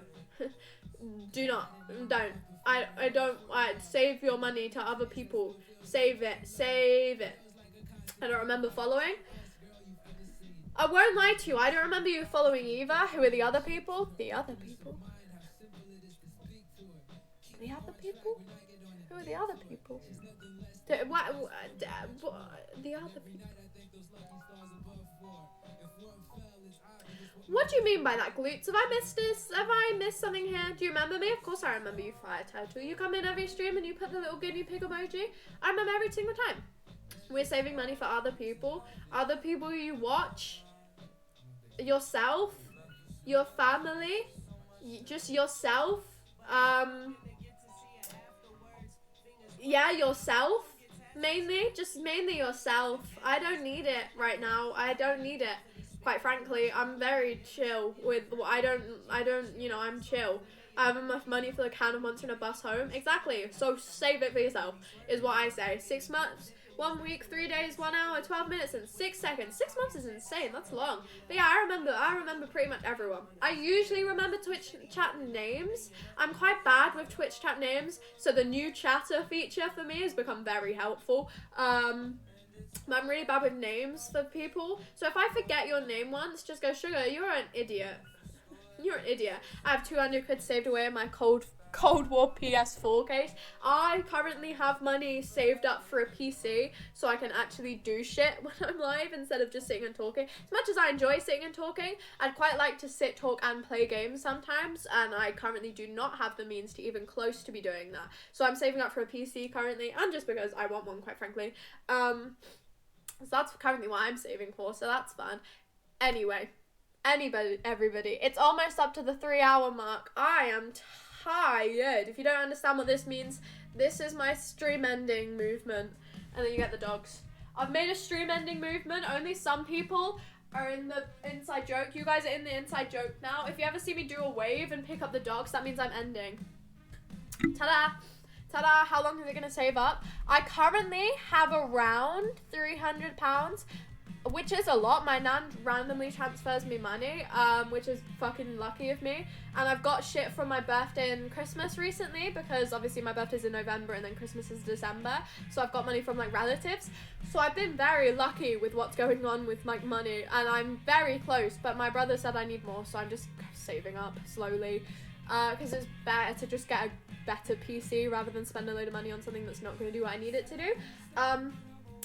Do not. Don't. I don't. Save your money to other people. Save it. Save it. I don't remember following. I won't lie to you, I don't remember you following either. Who are the other people? The other people? The other people? Who are the other people? The other people? What do you mean by that, Glutes? Have I missed this? Have I missed something here? Do you remember me? Of course I remember you, Fire Turtle. You come in every stream and you put the little guinea pig emoji. I remember every single time. We're saving money for other people. Other people you watch. Yourself. Your family. Just yourself. Yeah, yourself. Mainly. Just mainly yourself. I don't need it right now. I don't need it. Quite frankly, I'm very chill with, I don't, you know, I'm chill. I have enough money for the can of Monster and a bus home. Exactly. So save it for yourself, is what I say. 6 months, 1 week, 3 days, 1 hour, 12 minutes, and 6 seconds. 6 months is insane. That's long. But yeah, I remember pretty much everyone. I usually remember Twitch chat names. I'm quite bad with Twitch chat names, so the new chatter feature for me has become very helpful. But I'm really bad with names for people. So if I forget your name once, just go, Sugar, you're an idiot. You're an idiot. I have 200 quid saved away in my Cold War PS4 case. I currently have money saved up for a PC so I can actually do shit when I'm live instead of just sitting and talking. As much as I enjoy sitting and talking, I'd quite like to sit, talk, and play games sometimes, and I currently do not have the means to even close to be doing that. So I'm saving up for a PC currently, and just because I want one, quite frankly. So that's currently what I'm saving for, so that's fun. Anyway, everybody, it's almost up to the 3-hour mark. I am tired. If you don't understand what this means, this is my stream ending movement. And then you get the dogs. I've made a stream ending movement. Only some people are in the inside joke. You guys are in the inside joke now. If you ever see me do a wave and pick up the dogs, that means I'm ending. Ta-da! Ta-da, how long is it going to save up? I currently have around £300, which is a lot. My nan randomly transfers me money, which is fucking lucky of me. And I've got shit from my birthday and Christmas recently, because obviously my birthday's in November and then Christmas is December. So I've got money from like relatives. So I've been very lucky with what's going on with like money, and I'm very close, but my brother said I need more, so I'm just saving up slowly. Because it's better to just get a better PC rather than spend a load of money on something that's not going to do what I need it to do. I'm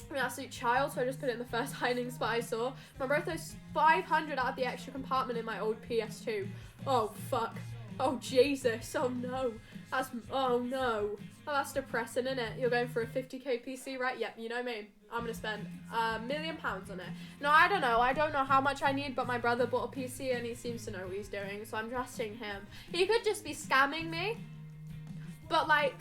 an absolute child, so I just put it in the first hiding spot I saw. My birthday's 500 out of the extra compartment in my old PS2. Oh, fuck. Oh, Jesus. Oh, no. Oh, no. Oh, that's depressing, isn't it? You're going for a 50k PC, right? Yep, you know me. I'm going to spend £1 million on it. No, I don't know. I don't know how much I need, but my brother bought a PC and he seems to know what he's doing, so I'm trusting him. He could just be scamming me, but, like,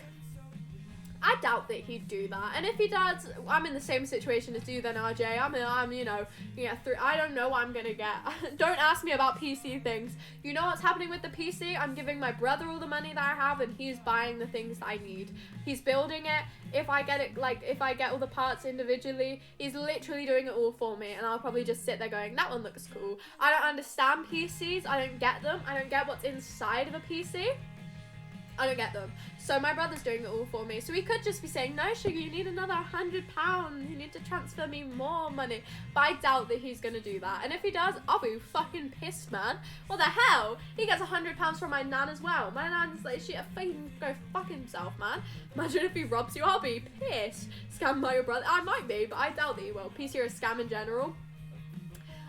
I doubt that he'd do that. And if he does, I'm in the same situation as you then, RJ. I'm you know, I don't know what I'm gonna get. Don't ask me about PC things. You know what's happening with the PC? I'm giving my brother all the money that I have, and he's buying the things that I need. He's building it. If I get it, like, if I get all the parts individually, he's literally doing it all for me, and I'll probably just sit there going, that one looks cool. I don't understand PCs. I don't get them. I don't get what's inside of a PC. I don't get them. So my brother's doing it all for me. So he could just be saying, no, Sugar, you need another £100. You need to transfer me more money. But I doubt that he's going to do that. And if he does, I'll be fucking pissed, man. What the hell? He gets £100 from my nan as well. My nan's like, shit, fucking go fuck himself, man. Imagine if he robs you. I'll be pissed. Scammed by your brother. I might be, but I doubt that he will. PC are a scam in general.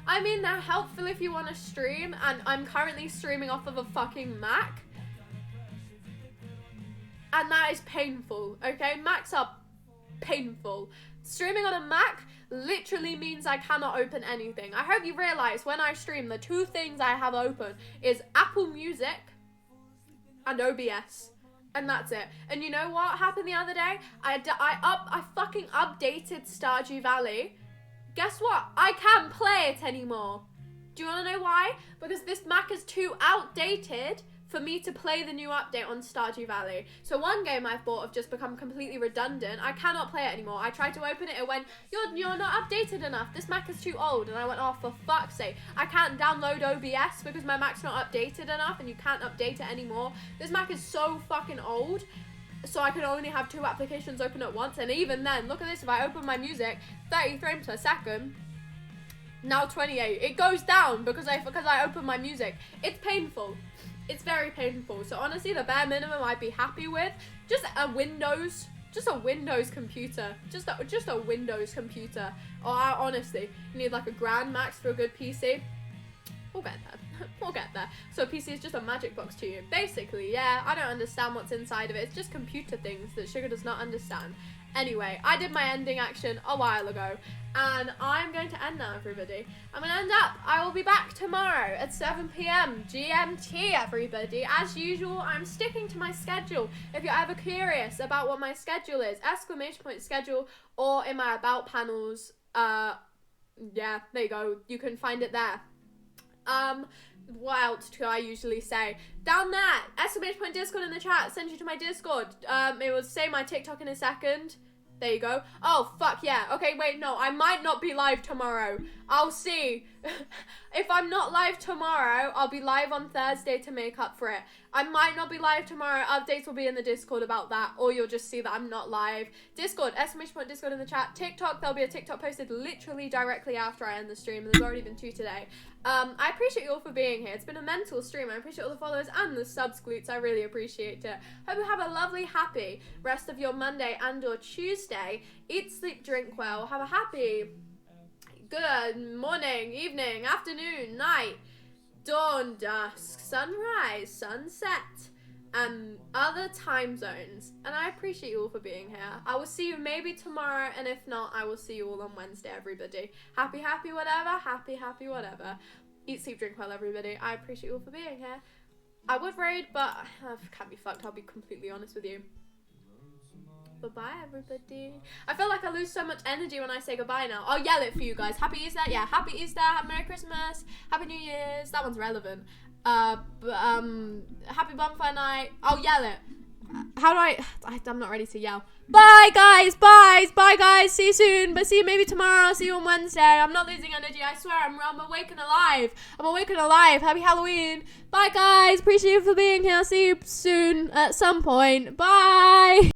I mean, they're helpful if you want to stream. And I'm currently streaming off of a fucking Mac. And that is painful, okay? Macs are painful. Streaming on a Mac literally means I cannot open anything. I hope you realize when I stream, the 2 things I have open is Apple Music and OBS. And that's it. And you know what happened the other day? I fucking updated Stardew Valley. Guess what? I can't play it anymore. Do you want to know why? Because this Mac is too outdated for me to play the new update on Stardew Valley. So one game I've bought have just become completely redundant. I cannot play it anymore. I tried to open it, it went, you're not updated enough. This Mac is too old. And I went, oh, for fuck's sake. I can't download OBS because my Mac's not updated enough and you can't update it anymore. This Mac is so fucking old. So I can only have 2 applications open at once. And even then, look at this. If I open my music, 30 frames per second, now 28. It goes down because I open my music. It's painful. It's very painful. So honestly, the bare minimum I'd be happy with, just a Windows computer. Just a Windows computer. Or honestly, you need like a grand max for a good PC. We'll get there. We'll get there. So a PC is just a magic box to you. Basically, yeah, I don't understand what's inside of it. It's just computer things that Sugar does not understand. Anyway, I did my ending action a while ago, and I'm going to end now, everybody. I'm going to end up. I will be back tomorrow at 7 p.m. GMT, everybody. As usual, I'm sticking to my schedule. If you're ever curious about what my schedule is, !schedule, or in my about panels, yeah, there you go. You can find it there. What else do I usually say? Down there, !Discord in the chat, send you to my Discord. It will say my TikTok in a second. There you go. Oh, fuck yeah. Okay, wait, no, I might not be live tomorrow. I'll see. If I'm not live tomorrow, I'll be live on Thursday to make up for it. I might not be live tomorrow. Updates will be in the Discord about that, or you'll just see that I'm not live. Discord, !Discord in the chat. TikTok, there'll be a TikTok posted literally directly after I end the stream, and there's already been 2 today. I appreciate you all for being here. It's been a mental stream. I appreciate all the followers and the subs, glutes. I really appreciate it. Hope you have a lovely, happy rest of your Monday and or Tuesday. Eat, sleep, drink well. Have a happy, good morning, evening, afternoon, night, dawn, dusk, sunrise, sunset, and other time zones. And I appreciate you all for being here. I will see you maybe tomorrow, and if not, I will see you all on Wednesday, everybody. Happy, happy, whatever. Happy, happy, whatever. Eat, sleep, drink well, everybody. I appreciate you all for being here. I would raid, but I can't be fucked. I'll be completely honest with you. Bye-bye, everybody. I feel like I lose so much energy when I say goodbye now. I'll yell it for you guys. Happy Easter. Yeah, Happy Easter. Merry Christmas. Happy New Year's. That one's relevant. Happy bonfire night. I'll yell it. How do I'm not ready to yell. Bye, guys. Bye. Bye, guys. See you soon. But see you maybe tomorrow. I'll see you on Wednesday. I'm not losing energy. I swear. I'm awake and alive. I'm awake and alive. Happy Halloween. Bye, guys. Appreciate you for being here. I'll see you soon at some point. Bye.